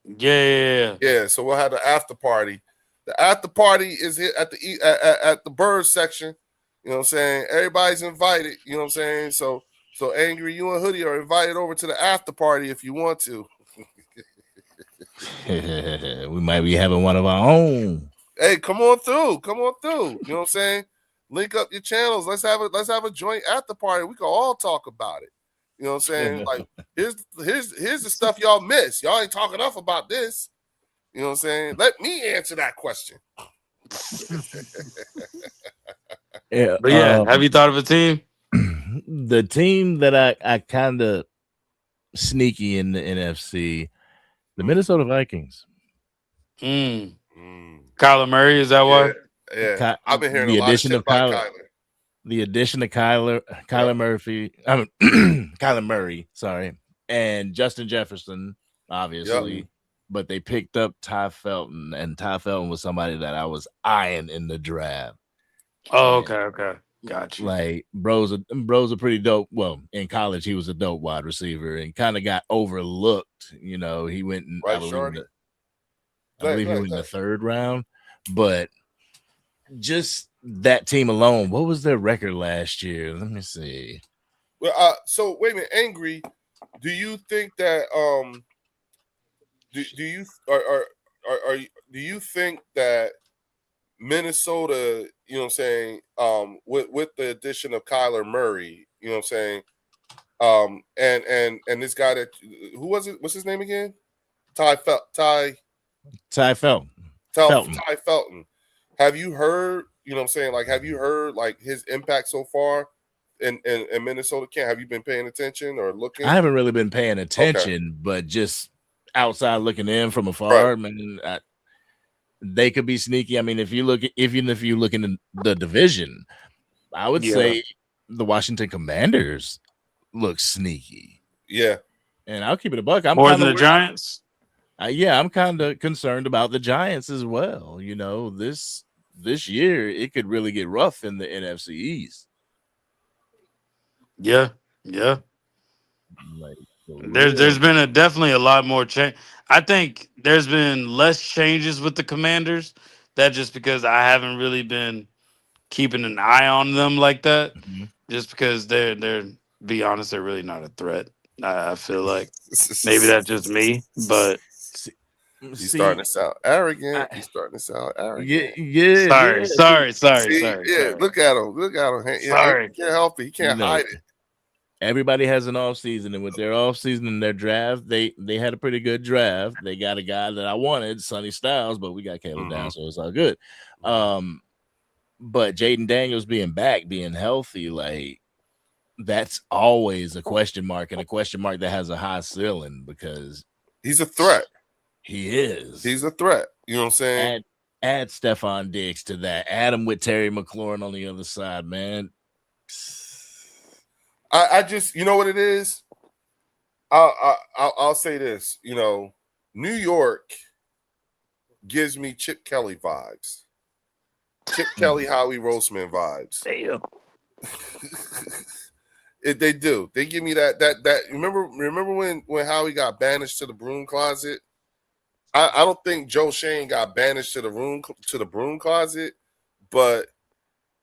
Yeah. Yeah. So we'll have the after party. The after party is here at the bird section. You know what I'm saying? Everybody's invited. You know what I'm saying? So Angry, you and Hoodie are invited over to the after party if you want to. We might be having one of our own. Hey, come on through. You know what I'm saying? Link up your channels. Let's have a joint after party. We can all talk about it. You know what I'm saying? Like here's the stuff y'all miss. Y'all ain't talking enough about this. You know what I'm saying? Let me answer that question. Yeah, But yeah, have you thought of a team? The team that I kind of sneaky in the NFC, the Minnesota Vikings. Kyler Murray, is that why? Yeah. I've been hearing the a lot of shit about Kyler. The addition of Kyler Murray, sorry, and Justin Jefferson, obviously. Yep. But they picked up Ty Felton, and Ty Felton was somebody that I was eyeing in the draft. Oh, okay. Got you. Like bro's a pretty dope. Well, in college he was a dope wide receiver and kind of got overlooked. You know, he went in, I believe he went in the 3rd round. But just that team alone, what was their record last year? Let me see. Well, so wait a minute, Angry. Do you think that do you think that Minnesota, you know what I'm saying, with the addition of Kyler Murray, you know what I'm saying, and this guy that who was it? What's his name again? Ty Felton. Ty Felton. Ty Felton. Have you heard You know what I'm saying? Like, have you heard like his impact so far in Minnesota camp? Have you been paying attention or looking? I haven't really been paying attention, but just outside looking in from afar, man, they could be sneaky. I mean, if you look in the division, I would say the Washington Commanders look sneaky. Yeah, and I'll keep it a buck. I'm more kinda than the Giants. I'm kind of concerned about the Giants as well. You know, this year it could really get rough in the NFC East. Yeah. Like, There's been definitely a lot more change. I think there's been less changes with the Commanders. That just because I haven't really been keeping an eye on them like that. Just because they're be honest, they're really not a threat. I feel like maybe that's just me, but he's starting to sound arrogant. He's starting to sound arrogant. Yeah. Sorry. Look at him. Sorry. He can't help it. He can't hide it. Everybody has an off season, and with their off season and their draft, they had a pretty good draft. They got a guy that I wanted, Sonny Styles, but we got Caleb down, so it's all good. But Jaden Daniels being back, being healthy, like that's always a question mark, and a question mark that has a high ceiling because he's a threat. He is. He's a threat. You know what I'm saying? Add Stephon Diggs to that. Add him with Terry McLaurin on the other side, man. I just, you know what it is? I'll say this. You know, New York gives me Chip Kelly vibes. Chip Kelly, Howie Roseman vibes. Damn. They do. They give me that. Remember when Howie got banished to the broom closet? I don't think Joe Shane got banished to the broom closet, but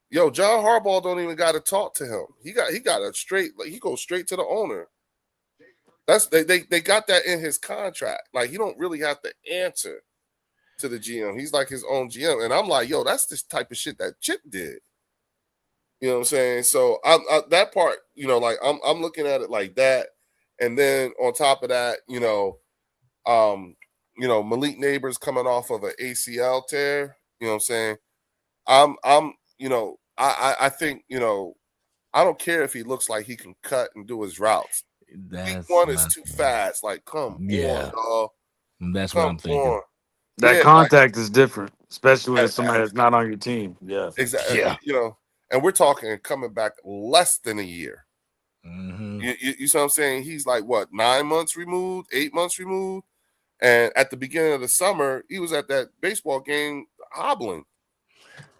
yo, John Harbaugh don't even got to talk to him. He got a straight, like he goes straight to the owner. That's they got that in his contract. Like he don't really have to answer to the GM. He's like his own GM. And I'm like, yo, that's this type of shit that Chip did. You know what I'm saying? So I that part, you know, like I'm looking at it like that. And then on top of that, you know, Malik Neighbors coming off of an ACL tear. You know what I'm saying? I'm you know, I think, you know, I don't care if he looks like he can cut and do his routes. Week one is too fast. Like, come on, dog. That's what I'm thinking. That contact is different, especially when somebody that's not on your team. Yeah. Exactly. Yeah. You know, and we're talking coming back less than a year. You see what I'm saying? He's like, what, 9 months removed, 8 months removed? And at the beginning of the summer, he was at that baseball game hobbling.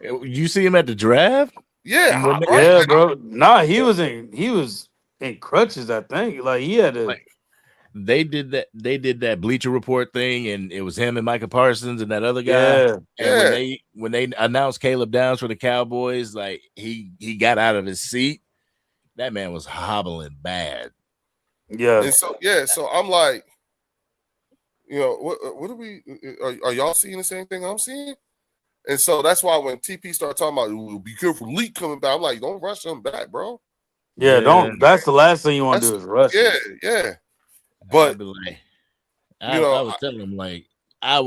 You see him at the draft? Yeah, yeah, bro. Nah, he was in crutches, I think. Like he had to. They did that Bleacher Report thing, and it was him and Micah Parsons and that other guy. Yeah. And when they announced Caleb Downs for the Cowboys, like he got out of his seat. That man was hobbling bad. Yeah. And so I'm like, you know, what are we? Are y'all seeing the same thing I'm seeing? And so that's why when TP started talking about be careful, Leak coming back, I'm like, don't rush him back, bro. Yeah, don't. That's the last thing you want to do is rush. Yeah. But I was telling him like I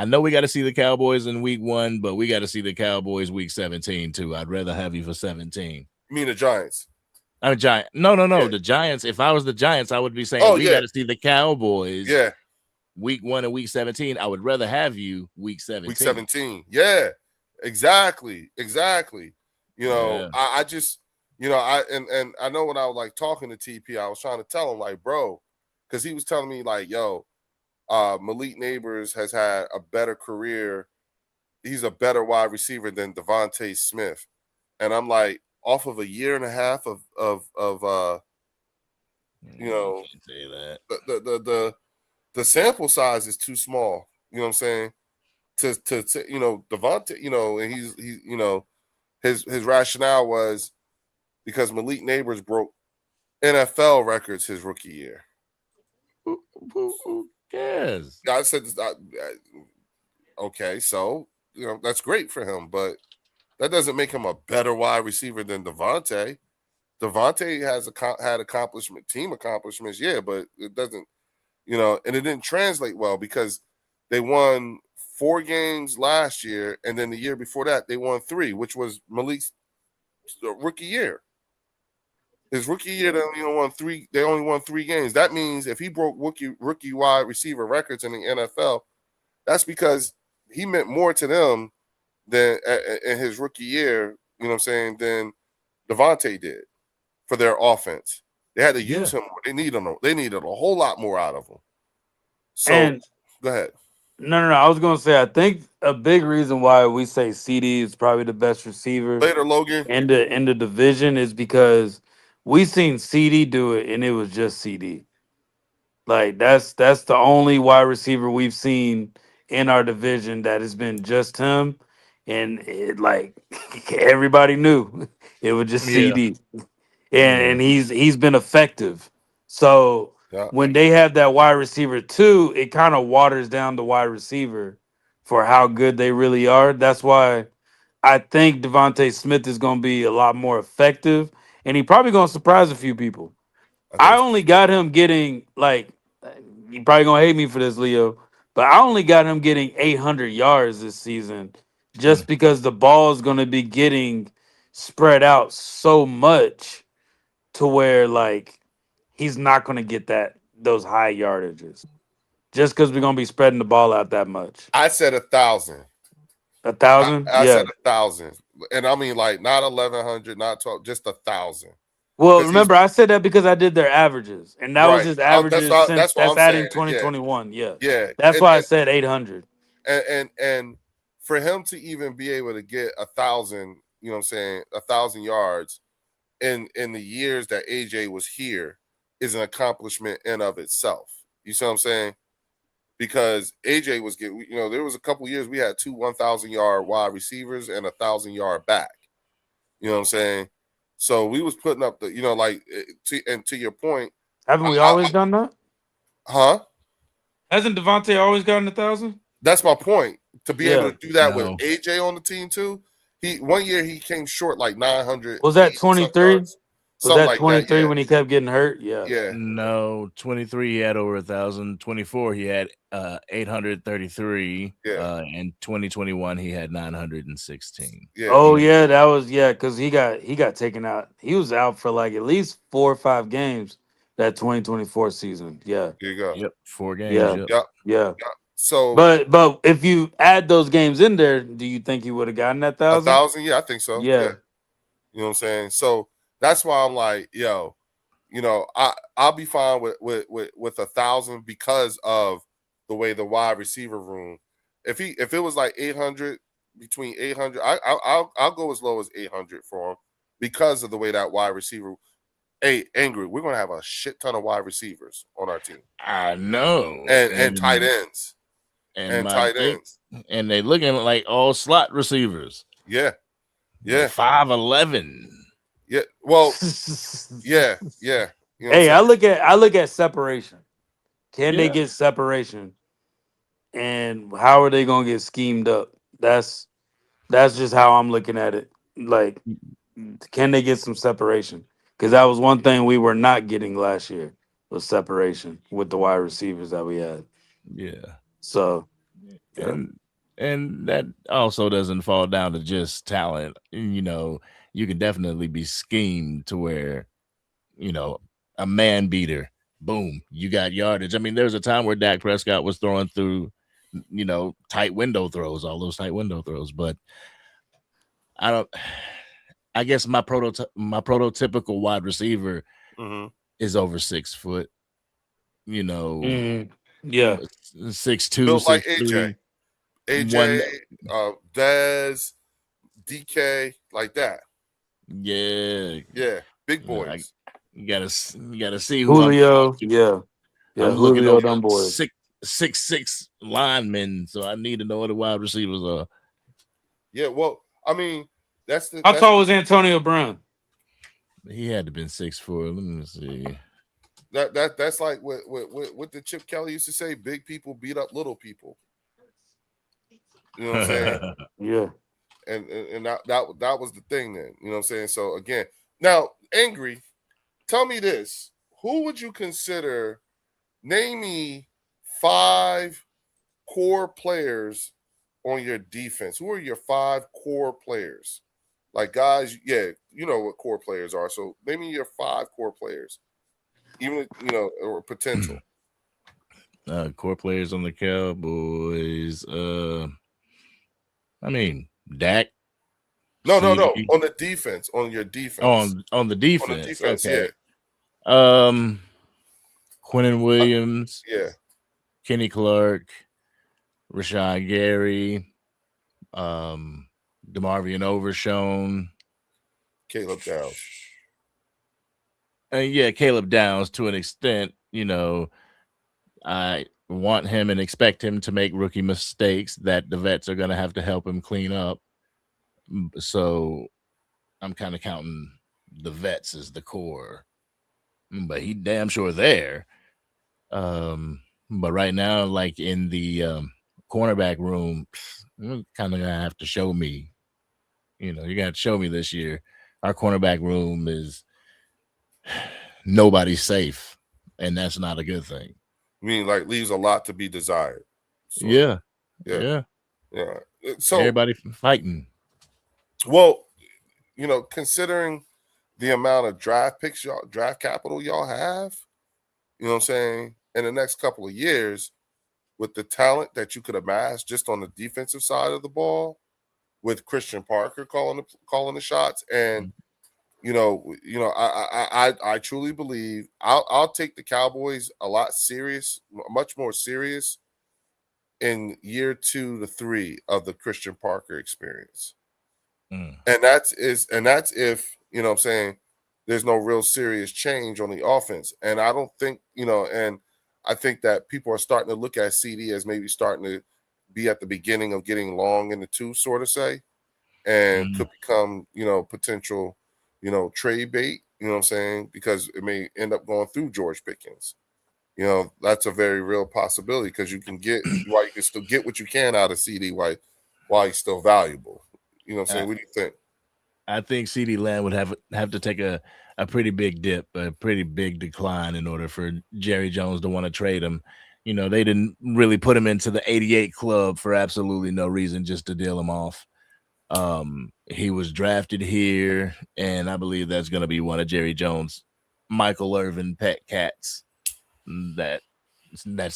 know we got to see the Cowboys in week 1, but we got to see the Cowboys week 17 too. I'd rather have you for 17. You mean the Giants? I'm a Giant. No. Yeah. The Giants. If I was the Giants, I would be saying we got to see the Cowboys. Yeah. Week 1 and week 17. I would rather have you week 17. Week 17. Yeah. Exactly. You know, I just, you know, I know when I was like talking to TP, I was trying to tell him like, bro, because he was telling me like, yo, Malik Neighbors has had a better career. He's a better wide receiver than Devontae Smith. And I'm like, off of a year and a half of you know, say that. the sample size is too small. You know what I'm saying? To you know, Devontae, you know, and he's you know, his rationale was because Malik Neighbors broke NFL records his rookie year. Who cares? I said, okay, so you know that's great for him, but that doesn't make him a better wide receiver than Devontae. Devontae has had team accomplishments, yeah, but it doesn't, you know, and it didn't translate well because they won 4 games last year, and then the year before that they won 3, which was Malik's rookie year. His rookie year, they only won 3. They only won 3 games. That means if he broke rookie wide receiver records in the NFL, that's because he meant more to them than in his rookie year. You know what I'm saying? Than Devontae did for their offense. They had to use him more. They needed a whole lot more out of him. So And go ahead. no. I was gonna say I think a big reason why we say CD is probably the best receiver Later, Logan. in the division is because we seen CD do it and it was just CD. Like that's the only wide receiver we've seen in our division that has been just him, and like everybody knew it was just CD, and he's been effective. So when they have that wide receiver too, it kind of waters down the wide receiver for how good they really are. That's why I think Devontae Smith is going to be a lot more effective, and he probably going to surprise a few people. I only got him getting like, you probably gonna hate me for this, Leo, but I only got him getting 800 yards this season just because the ball is gonna be getting spread out so much to where like he's not gonna get those high yardages just because we're gonna be spreading the ball out that much. I said 1,000. 1,000? I Yeah. said 1,000, and I mean like not 1,100, not 12, just 1,000. Well, remember, I said that because I did their averages, and that was Right. his averages That's since what I'm adding saying. 2021. Yeah. Yeah. That's why I said 800. And for him to even be able to get 1,000, you know what I'm saying, 1,000 yards in the years that AJ was here is an accomplishment in of itself. You see what I'm saying? Because AJ was getting, you know, there was a couple years we had 2 1,000-yard wide receivers and 1,000-yard back. You know what I'm saying? So we was putting up the, you know, like, to your point. Haven't we always done that? Huh? Hasn't Devontae always gotten 1,000? That's my point. To be able to do that with No. AJ on the team too. One year he came short like 900. Was that 23? Was that like 23 yeah. when he kept getting hurt? Yeah. Yeah. No, 23 he had over 1,000. 24 he had 833. Yeah. And 2021 he had 916. Yeah. Oh yeah, that was because he got taken out. He was out for like at least 4 or 5 games that 2024 season. Yeah. There you go. Yep, 4 games. Yeah. Yep. Yeah. So But if you add those games in there, do you think he would have gotten that 1,000? 1,000? Yeah, I think so. Yeah. You know what I'm saying? So that's why I'm like, yo, you know, I'll be fine with 1,000 because of the way the wide receiver room. If it was like 800, between 800, I'll go as low as 800 for him because of the way that wide receiver. Hey, Angry, we're gonna have a shit ton of wide receivers on our team. I know. And tight ends. And tight ends. And they looking like all slot receivers. Yeah. Yeah. 5'11. Yeah. Well, yeah. You know Hey, I look at separation. Can they Yeah. get separation? And how are they gonna get schemed up? That's just how I'm looking at it. Like, can they get some separation? Because that was one thing we were not getting last year was separation with the wide receivers that we had. Yeah. So, and that also doesn't fall down to just talent. You know, you can definitely be schemed to where, you know, a man beater, boom, you got yardage. I mean, there was a time where Dak Prescott was throwing through, you know, tight window throws, all those tight window throws. But I guess my prototypical wide receiver is over 6 foot. You know, yeah, 6'2", built like 6'3". AJ, Dez, DK, like that. Yeah, big boys. You gotta see who Julio. Yeah, I'm looking Julio, over them boys. 6'6" linemen, so I need to know what the wide receivers are. Yeah, well, I mean, How tall was Antonio Brown? He had to been 6'4". Let me see. That's like what the Chip Kelly used to say: big people beat up little people. You know what I'm saying? Yeah. And that was the thing then. You know what I'm saying? So again, now Angry, tell me this: who would you consider? Name me 5 core players on your defense, who are your 5 core players? Like guys, yeah, you know what core players are. So name me your 5 core players, even or potential. Core players on the Cowboys. I mean, Dak. No. CD. On the defense, on your defense. On the defense. On the defense, okay. Yeah. Quinnen Williams. Yeah. Kenny Clark. Rashawn Gary. DeMarvion Overshown. Caleb Downs. Yeah, Caleb Downs to an extent. I want him and expect him to make rookie mistakes that the vets are going to have to help him clean up. So I'm kind of counting the vets as the core, but he damn sure there. But right now, like in the cornerback room, you're kind of gonna have to show me. You got to show me this year. Our cornerback room is nobody's safe, and that's not a good thing. I mean, like leaves a lot to be desired. So, Yeah. So everybody fighting. Well, considering the amount of draft capital y'all have, you know what I'm saying, in the next couple of years, with the talent that you could amass just on the defensive side of the ball, with Christian Parker calling the shots, and I truly believe I'll take the Cowboys much more serious in year 2 to 3 of the Christian Parker experience. And that's if, you know what I'm saying, there's no real serious change on the offense. And I don't think, and I think that people are starting to look at CD as maybe starting to be at the beginning of getting long in the tooth, sort of say, and could become, potential, trade bait, you know what I'm saying, because it may end up going through George Pickens. That's a very real possibility because you can still get what you can out of CD while he's still valuable. You know what I'm saying? What do you think? I think CD Lamb would have to take a pretty big dip, a pretty big decline in order for Jerry Jones to want to trade him. They didn't really put him into the 88 club for absolutely no reason, just to deal him off. He was drafted here, and I believe that's going to be one of Jerry Jones' Michael Irvin pet cats that's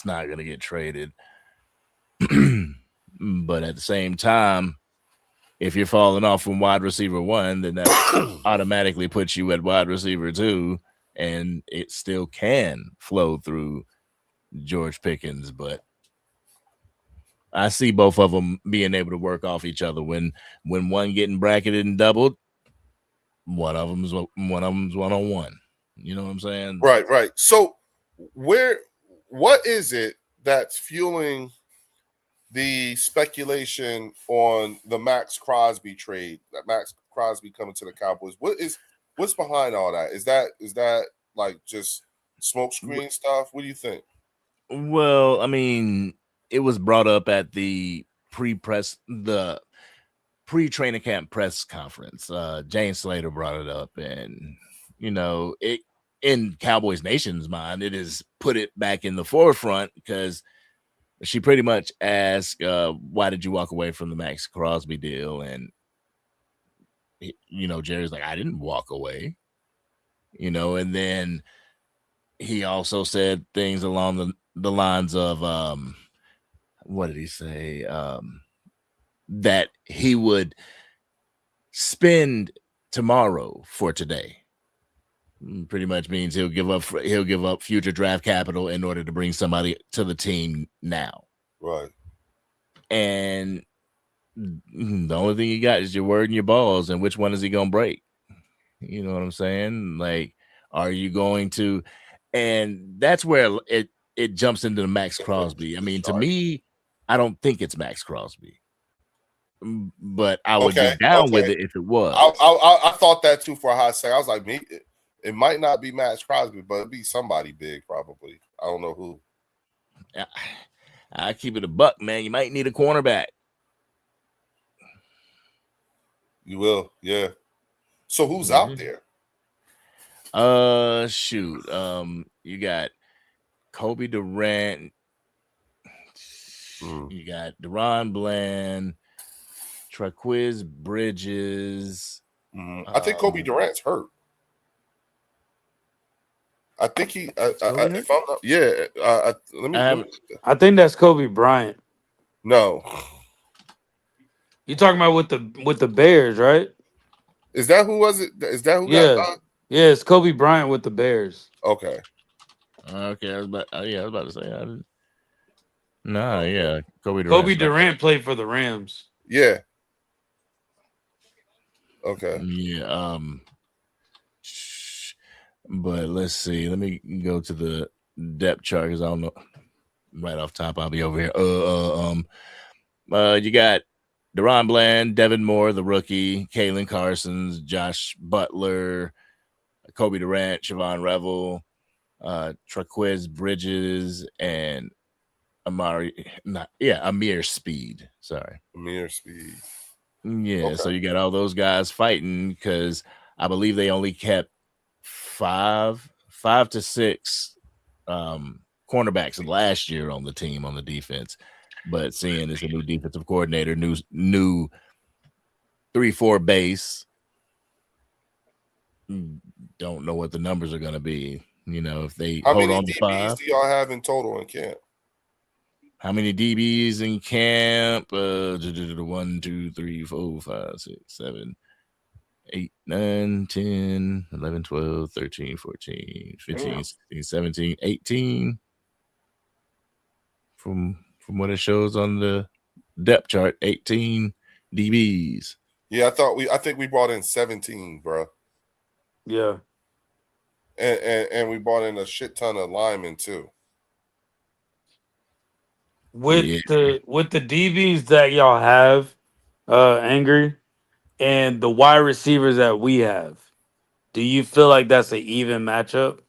not going to get traded. But at the same time, if you're falling off from wide receiver 1, then that automatically puts you at wide receiver 2, and it still can flow through George Pickens. But I see both of them being able to work off each other. When one getting bracketed and doubled, one of them's one-on-one. You know what I'm saying? Right. So what is it that's fueling the speculation on the Max Crosby trade, that Max Crosby coming to the Cowboys? What's behind all that? Is that like just smokescreen stuff? What do you think? Well, I mean, it was brought up at the pre-training camp press conference. Jane Slater brought it up, and it in Cowboys Nation's mind, it has put it back in the forefront because she pretty much asked, why did you walk away from the Max Crosby deal? And, Jerry's like, I didn't walk away, and then he also said things along the lines of, what did he say? That he would spend tomorrow for today. Pretty much means he'll give up future draft capital in order to bring somebody to the team now. Right. And the only thing you got is your word and your balls, and which one is he gonna break? You know what I'm saying? Like, are you going to? And that's where it jumps into the Max Crosby. I mean, to me, I don't think it's Max Crosby, but I would be down with it if it was. I thought that too for a hot second. I was like, it might not be Max Crosby, but it'd be somebody big, probably. I don't know who. I keep it a buck, man. You might need a cornerback. You will, yeah. So who's out there? Shoot. You got Kobe Durant. You got Deron Bland, Traquiz Bridges. I think Kobe Durant's hurt. I think he. If I'm not, yeah. Let me. I think that's Kobe Bryant. No. You talking about with the Bears, right? Is that who was it? Is that who Yeah. got? Yeah, it's Kobe Bryant with the Bears. Okay. Okay, I was about to say I didn't. No, yeah, Kobe Durant played for the Rams. Yeah. Okay. Yeah. But let's see. Let me go to the depth chart because I don't know. Right off top, I'll be over here. You got Deron Bland, Devin Moore, the rookie, Kalen Carsons, Josh Butler, Kobe Durant, Siobhan Revel, Traquiz Bridges, and Amir Speed. Sorry. Amir Speed. Yeah, Okay. so you got all those guys fighting because I believe they only kept five to six cornerbacks last year on the team on the defense. But seeing it's a new defensive coordinator, new 3-4 base, don't know what the numbers are going to be. You know, if they How hold many on to DBs five. do y'all have in total in camp? How many DBs in camp? 1, 2, 3, 4, 5, 6, 7, 8, 9, 10, 11, 12, 13, 14, 15, 16, 17, 18. From what it shows on the depth chart, 18 DBs. Yeah, I think we brought in 17, bro. Yeah. And we brought in a shit ton of linemen too. With the DBs that y'all have, Angry, and the wide receivers that we have, do you feel like that's an even matchup?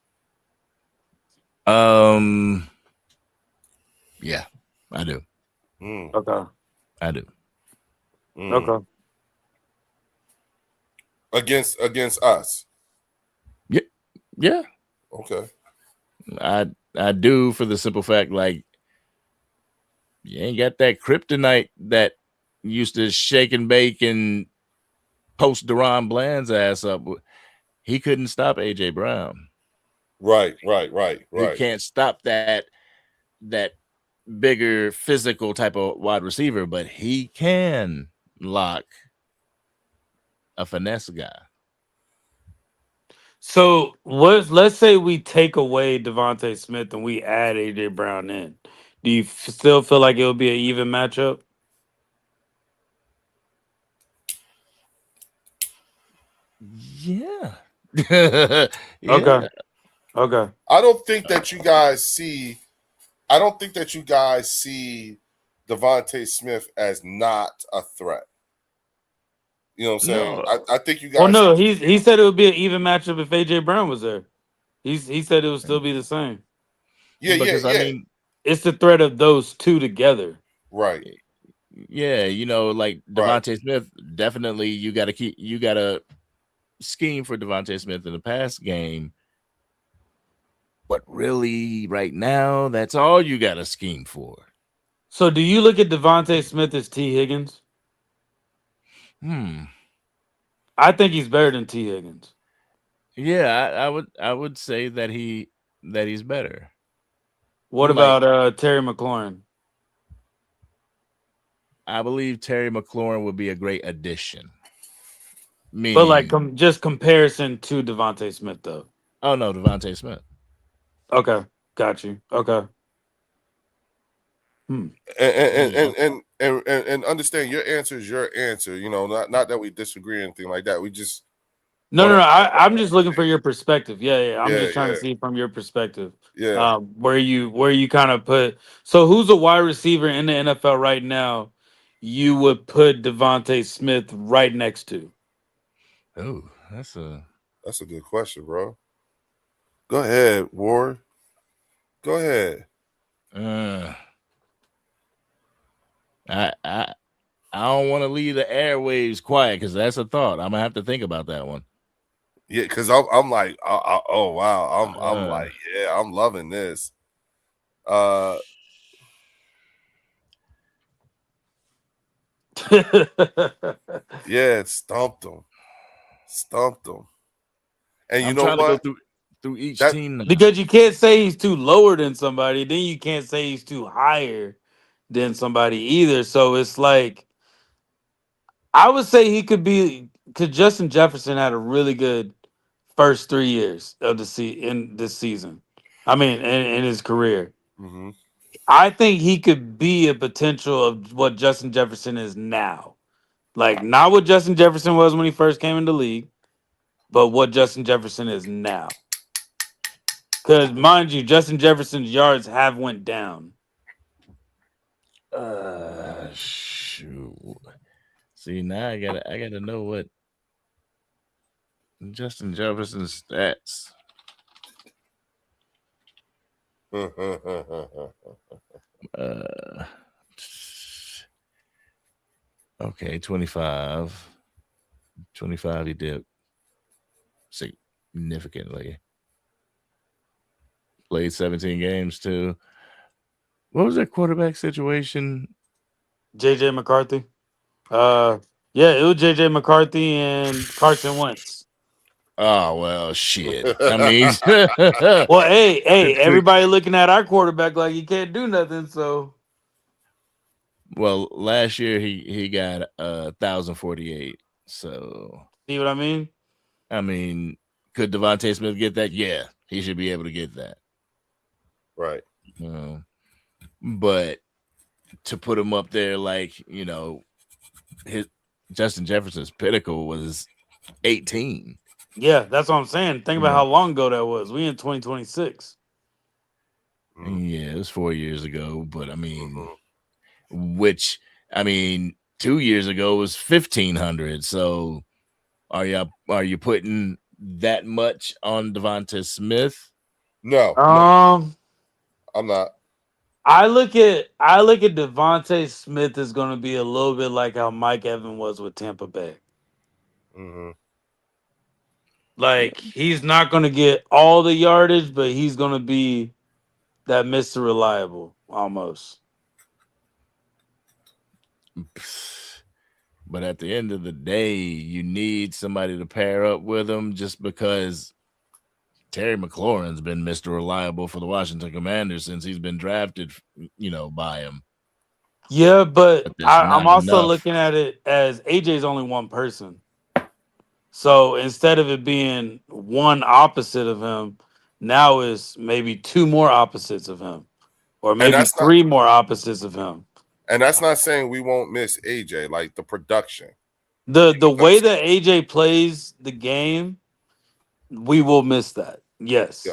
Yeah, I do. Okay. I do. Okay. Against us. Yeah. Okay. I do, for the simple fact, like, you ain't got that kryptonite that used to shake and bake and post Deron Bland's ass up. He couldn't stop AJ Brown. Right. He can't stop that bigger physical type of wide receiver, but he can lock a finesse guy. So let's say we take away Devontae Smith and we add AJ Brown in. Do you still feel like it'll be an even matchup? Yeah. Okay. Okay. I don't think that you guys see Devontae Smith as not a threat. You know what I'm saying? No. I think you guys. Well, no, he said it would be an even matchup if AJ Brown was there. He said it would still be the same. Yeah. I mean, it's the threat of those two together. Right. Yeah, like Devontae Smith, definitely you got to scheme for Devontae Smith in the pass game. But really, right now, that's all you got to scheme for. So do you look at Devontae Smith as T. Higgins? I think he's better than T. Higgins. Yeah, I would say that he's better. What about Terry McLaurin? I believe Terry McLaurin would be a great addition. But like just comparison to Devontae Smith though. Oh no, Devontae Smith. Okay, got you. Okay. And understand your answer is your answer. You know, not that we disagree or anything like that. We just No. I'm just looking for your perspective. Yeah. I'm just trying to see from your perspective. Yeah. Where you kind of put. So who's a wide receiver in the NFL right now? You would put Devontae Smith right next to. Oh, that's a good question, bro. Go ahead, Ward. Go ahead. I don't want to leave the airwaves quiet because that's a thought. I'm gonna have to think about that one. Yeah, because I'm like, oh wow, I'm like, yeah, I'm loving this. Yeah, it stumped them. Stumped them. And you I'm know trying to go what? through each That- team now. Because you can't say he's too lower than somebody, then you can't say he's too higher than somebody either. So it's like I would say he could be because Justin Jefferson had a really good first 3 years of in this season. I mean, in his career. Mhm. I think he could be a potential of what Justin Jefferson is now. Like not what Justin Jefferson was when he first came in the league, but what Justin Jefferson is now. Because mind you, Justin Jefferson's yards have went down. Shoot. See, now I gotta know what Justin Jefferson's stats. Okay, 25. 25 he did significantly. Played 17 games too. What was that quarterback situation? JJ McCarthy. Yeah, it was JJ McCarthy and Carson Wentz. Oh well, shit. I mean, Well, hey, everybody looking at our quarterback like he can't do nothing. So, well, last year he got 1,048. So, see what I mean? I mean, could Devontae Smith get that? Yeah, he should be able to get that. Right. But to put him up there, like, his Justin Jefferson's pinnacle was 18. Yeah, that's what I'm saying. Think about how long ago that was. We in 2026. Yeah, it was 4 years ago, but I mean, 2 years ago was 1,500. So are you putting that much on Devonta Smith? No, I'm not. I look at Devontae Smith is going to be a little bit like how Mike Evans was with Tampa Bay. Mm-hmm. Like he's not going to get all the yardage, but he's going to be that Mr. Reliable almost. But at the end of the day, you need somebody to pair up with him just because Terry McLaurin's been Mr. Reliable for the Washington Commanders since he's been drafted, by him. Yeah, but I'm also enough. looking at it as AJ's only one person. So instead of it being one opposite of him, now is maybe two more opposites of him, or maybe three more opposites of him. And that's not saying we won't miss AJ, like the production. The way that AJ plays the game, we will miss that. Yes.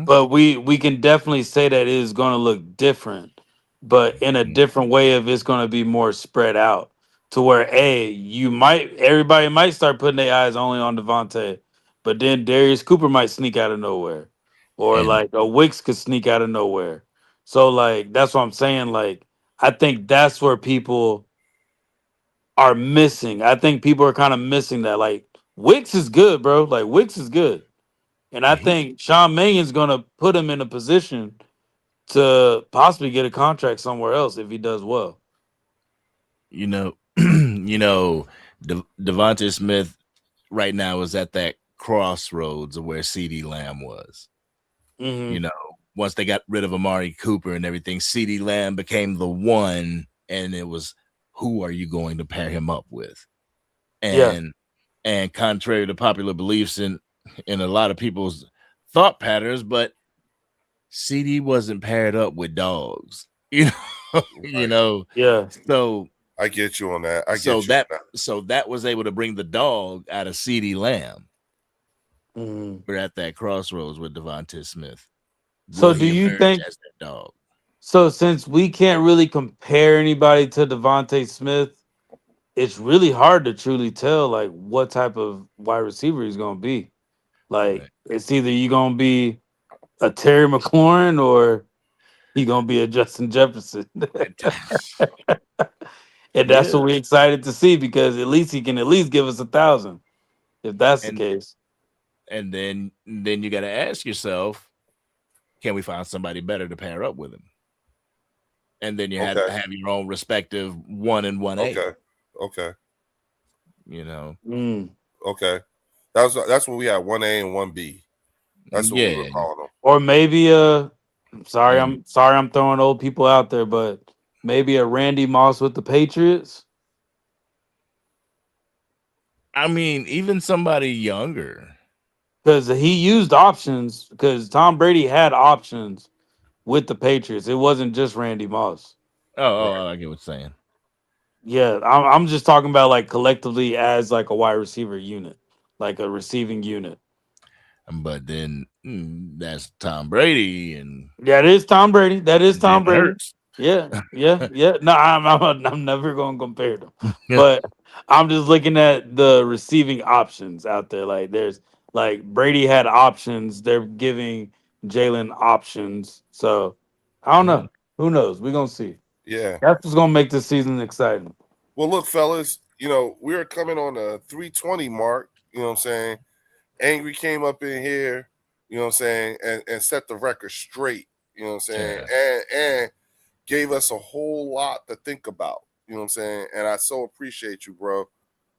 But we can definitely say that it is going to look different, but in a different way of it's going to be more spread out to where everybody might start putting their eyes only on Devontae, but then Darius Cooper might sneak out of nowhere, or like a Wicks could sneak out of nowhere. So like that's what I'm saying. Like I think that's where people are missing. I think people are kind of missing that. Like Wicks is good, bro. Like Wicks is good. And I think Sean Mannion's gonna put him in a position to possibly get a contract somewhere else if he does well. Devonta Smith right now is at that crossroads of where CeeDee Lamb was. Once they got rid of Amari Cooper and everything, CeeDee Lamb became the one, and it was who are you going to pair him up with? And contrary to popular beliefs in a lot of people's thought patterns, but CD wasn't paired up with dogs, Yeah. So I get you on that. So that was able to bring the dog out of CeeDee Lamb. We're at that crossroads with Devonta Smith. So do you think as that dog? So since we can't really compare anybody to Devontae Smith, it's really hard to truly tell like what type of wide receiver he's gonna be. Like it's either you gonna be a Terry McLaurin or he gonna be a Justin Jefferson. And that's what we're excited to see because at least he can at least give us 1,000 if that's the case. And then you got to ask yourself, can we find somebody better to pair up with him? And then you have to have your own respective 1 and 1A. Okay. Okay. You know. Okay. That's what we had, 1A and 1B. That's what we were calling them. Or maybe sorry, And- I'm throwing old people out there, but maybe a Randy Moss with the Patriots. I mean, even somebody younger. Because he used options, because Tom Brady had options with the Patriots. It wasn't just Randy Moss. Oh, I get what you're saying. Yeah, I'm just talking about like collectively as like a wide receiver unit, like a receiving unit. But then that's Tom Brady and That is Tom Brady. That is Tom Jalen Brady. Hurts. Yeah. No, I'm never going to compare them, but I'm just looking at the receiving options out there. Like there's like Brady had options. They're giving Jalen options. So I don't know. Who knows? We're gonna see. Yeah. That's what's gonna make this season exciting. Well, look, fellas, we're coming on the 320 mark. You know what I'm saying? Angry came up in here, you know what I'm saying, and set the record straight, you know what I'm saying, and gave us a whole lot to think about, you know what I'm saying. And I so appreciate you, bro,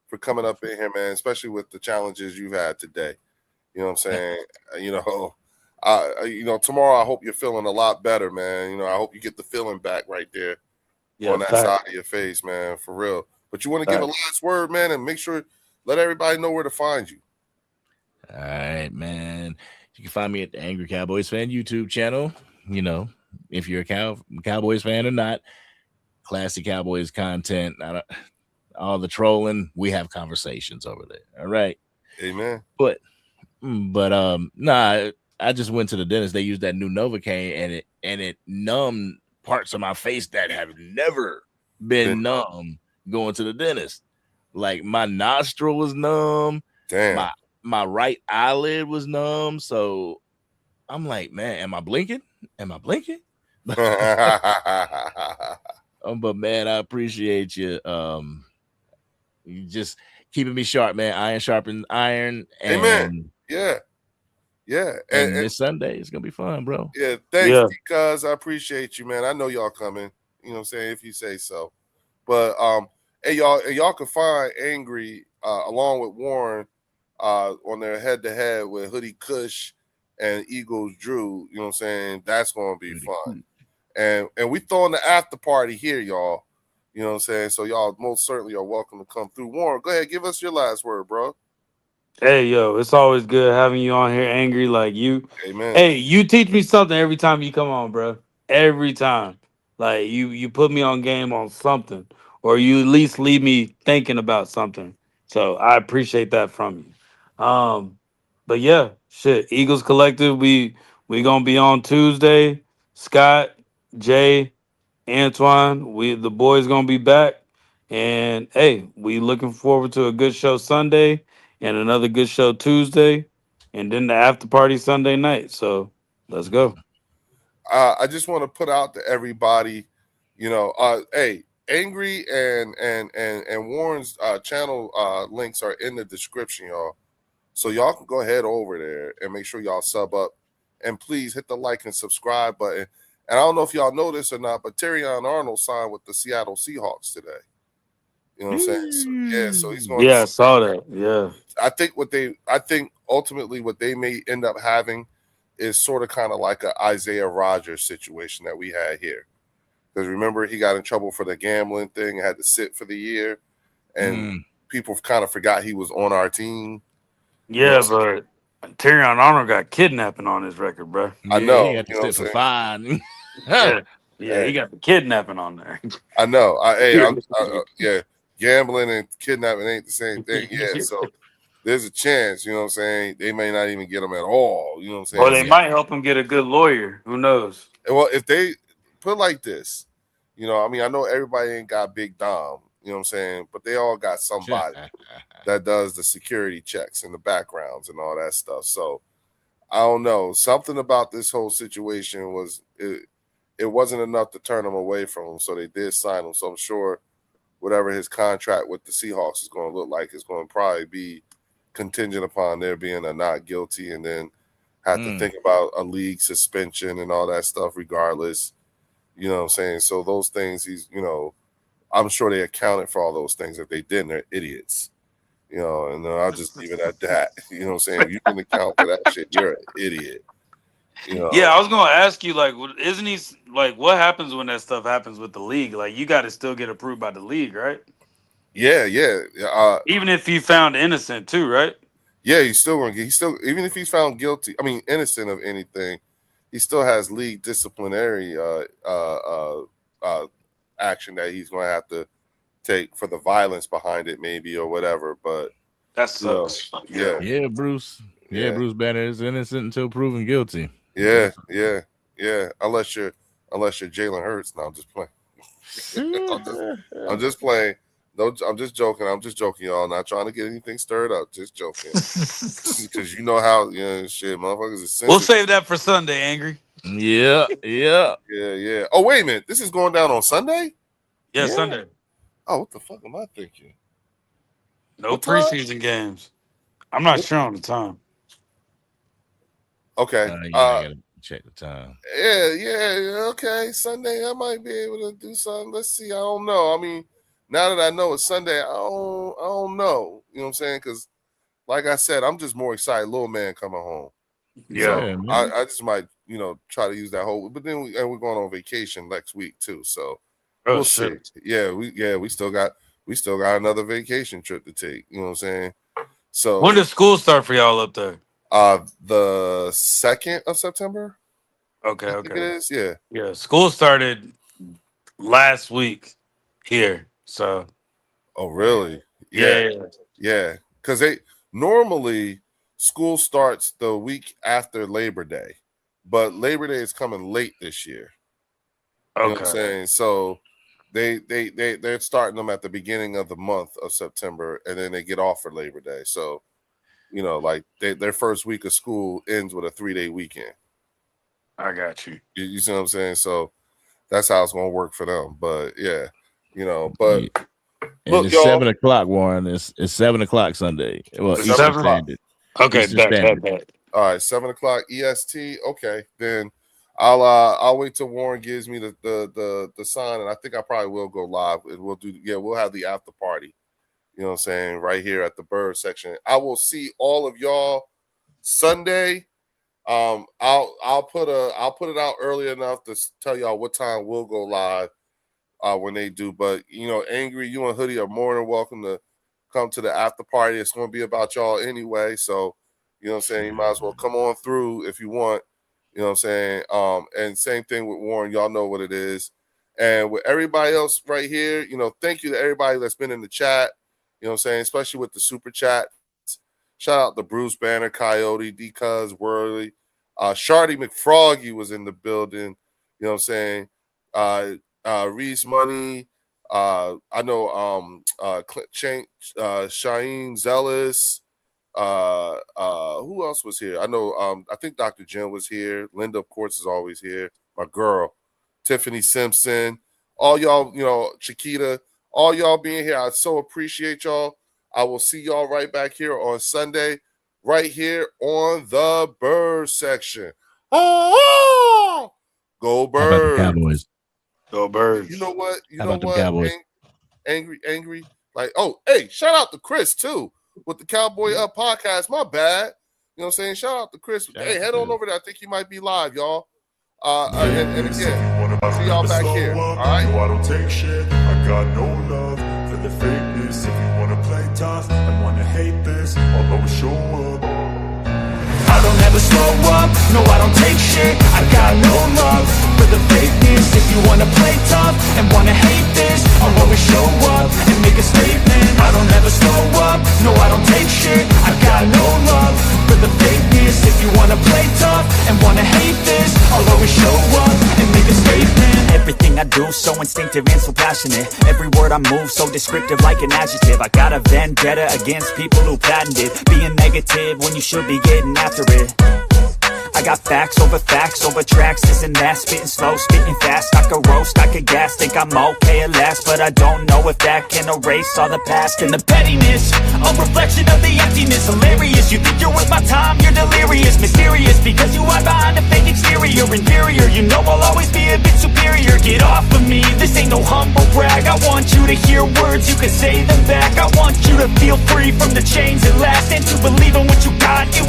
for coming up in here, man, especially with the challenges you've had today. You know what I'm saying? Tomorrow I hope you're feeling a lot better, man. I hope you get the feeling back right there on that side of your face, man, for real. But you want to give a last word, man, and make sure let everybody know where to find you. All right, man. You can find me at the Angry Cowboys Fan YouTube channel. If you're a Cowboys fan or not, classic Cowboys content, all the trolling, we have conversations over there. All right. Amen. But I just went to the dentist. They used that new Novocaine and it numbed parts of my face that have never been numb going to the dentist. Like my nostril was numb. Damn. My right eyelid was numb. So I'm like, man, am I blinking? But man, I appreciate you. You just keeping me sharp, man. Iron sharpens iron. And Amen. Yeah. And this Sunday it's gonna be fun, bro. Yeah, thanks, because I appreciate you, man. I know y'all coming, you know what I'm saying, if you say so. But hey, y'all can find Angry along with Warren on their head-to-head with Hoodie Kush and Eagles Drew. You know what I'm saying? That's gonna be fun. And we throwing the after party here, y'all. You know what I'm saying? So y'all most certainly are welcome to come through. Warren, go ahead, give us your last word, bro. Hey, yo, it's always good having you on here, Angry, like you. Amen. Hey, you teach me something every time you come on, bro. Every time. Like you put me on game on something, or you at least leave me thinking about something. So I appreciate that from you. But yeah, shit. Eagles Collective, we gonna be on Tuesday. Scott, Jay, Antoine, the boys gonna be back. And hey, we looking forward to a good show Sunday and another good show Tuesday, and then the after party Sunday night. So let's go. I just want to put out to everybody, hey, Angry and Warren's channel links are in the description, y'all. So y'all can go ahead over there and make sure y'all sub up, and please hit the like and subscribe button. And I don't know if y'all know this or not, but Terrion Arnold signed with the Seattle Seahawks today. You know what I'm saying? So he's going. Yeah, I saw that. Yeah. I think ultimately what they may end up having is sort of kind of like a Isaiah Rodgers situation that we had here. Because remember, he got in trouble for the gambling thing, had to sit for the year, and people kind of forgot he was on our team. Yeah, but Terrion Arnold got kidnapping on his record, bro. I know. He got to sit for fine. Yeah, he got the kidnapping on there. I know. Gambling and kidnapping ain't the same thing. Yeah, so there's a chance, you know what I'm saying, they may not even get him at all. You know what I'm saying? Or they might help him get a good lawyer. Who knows? Well, if they put it like this, I know everybody ain't got Big Dom, you know what I'm saying, but they all got somebody that does the security checks and the backgrounds and all that stuff. So I don't know. Something about this whole situation was it wasn't enough to turn him away from him. So they did sign him. So I'm sure whatever his contract with the Seahawks is going to look like is going to probably be contingent upon there being a not guilty, and then have to think about a league suspension and all that stuff regardless. You know what I'm saying? So those things he's, I'm sure they accounted for all those things. If they didn't, they're idiots. You know, and I'll just leave it at that. You know what I'm saying? If you can account for that shit, you're an idiot. You know? Yeah, I was gonna ask you, like, isn't he like, what happens when that stuff happens with the league? Like, you got to still get approved by the league, right? Yeah. Even if he found innocent too, right? Yeah, he's still gonna get. He's still, even if he's found guilty, I mean innocent of anything, he still has league disciplinary action that he's gonna have to take for the violence behind it, maybe, or whatever. But that sucks. Yeah, Bruce. Yeah. Bruce Banner is innocent until proven guilty. Yeah. Unless you're Jalen Hurts. No, I'm just playing. I'm just playing. No, I'm just joking. Y'all. Not trying to get anything stirred up. Just joking. Because you know how, shit, motherfuckers are sensitive. We'll save that for Sunday, Angry. Yeah. Oh, wait a minute. This is going down on Sunday? Yeah, Sunday. Oh, what the fuck am I thinking? No What time? preseason games. I'm not sure on the time. Okay. I gotta check the time. Yeah. Okay. Sunday, I might be able to do something. Let's see. I don't know. I mean, now that I know it's Sunday, I don't know. You know what I'm saying? Because, like I said, I'm just more excited. Little man coming home. Yeah. So I just might, try to use that whole. But then we're going on vacation next week too. So we'll see. Yeah, we still got another vacation trip to take. You know what I'm saying? So when does school start for y'all up there? The 2nd of September. Okay. I think it is. Yeah. Yeah. School started last week here. So. Oh, really? Yeah. Because they normally school starts the week after Labor Day, but Labor Day is coming late this year. You know what I'm saying? So they're starting them at the beginning of the month of September, and then they get off for Labor Day. So, like their first week of school ends with a 3-day weekend. I got you. You see what I'm saying? So that's how it's gonna work for them. But yeah, but and look, it's y'all, 7 o'clock, Warren. It's 7 o'clock Sunday. Well, It's Eastern 7 o'clock. Standard. Okay, Eastern Standard. bet. All right, 7 o'clock EST. Okay, then I'll wait till Warren gives me the sign, and I think I probably will go live, and we'll have the after party. You know what I'm saying? Right here at the Bird section. I will see all of y'all Sunday. I'll put it out early enough to tell y'all what time we'll go live when they do. But Angry, you and Hoodie are more than welcome to come to the after party. It's going to be about y'all anyway. So, you know what I'm saying? You might as well come on through if you want. You know what I'm saying? And same thing with Warren. Y'all know what it is. And with everybody else right here, thank you to everybody that's been in the chat. You know what I'm saying? Especially with the super chat. Shout out to Bruce Banner, Coyote, D-Cuz, Worley. Shardy McFroggy was in the building. You know what I'm saying? Reese Money. I know Shaheen Zealous. Who else was here? I know I think Dr. Jen was here. Linda, of course, is always here. My girl, Tiffany Simpson. All y'all, Chiquita, all y'all being here. I so appreciate y'all. I will see y'all right back here on Sunday, right here on the Bird section. Oh, go Birds! Cowboys. Go Birds! You know what? How about the Cowboys? Angry. Like, hey, shout out to Chris too with the Cowboy Up podcast. My bad. You know what I'm saying? Shout out to Chris. Hey, head on over there. I think he might be live, y'all. And again, see y'all back here. All right. No, I don't take shit. I got no love for the fakeness. If you wanna play tough and wanna hate this, I'll always show up. I don't ever slow up, no I don't take shit. I got no love for the fakeness. If you wanna play tough and wanna hate this, I'll always show up and make a statement. I don't ever slow up, no I don't take shit. I got no love for the fakeness. If you wanna play tough and wanna hate this, I'll always show up and make a statement. Everything I do so instinctive and so passionate. Every word I move so descriptive like an adjective. I got a vendetta against people who patented being negative when you should be getting after it. I got facts over tracks, isn't that? Spitting slow, spitting fast, I could roast, I could gas. Think I'm okay at last, but I don't know if that can erase all the past. And the pettiness, a reflection of the emptiness. Hilarious, you think you're worth my time, you're delirious. Mysterious, because you hide behind a fake exterior. Inferior, you know I'll always be a bit superior. Get off of me, this ain't no humble brag. I want you to hear words, you can say them back. I want you to feel free from the chains at last, and to believe in what you got. It was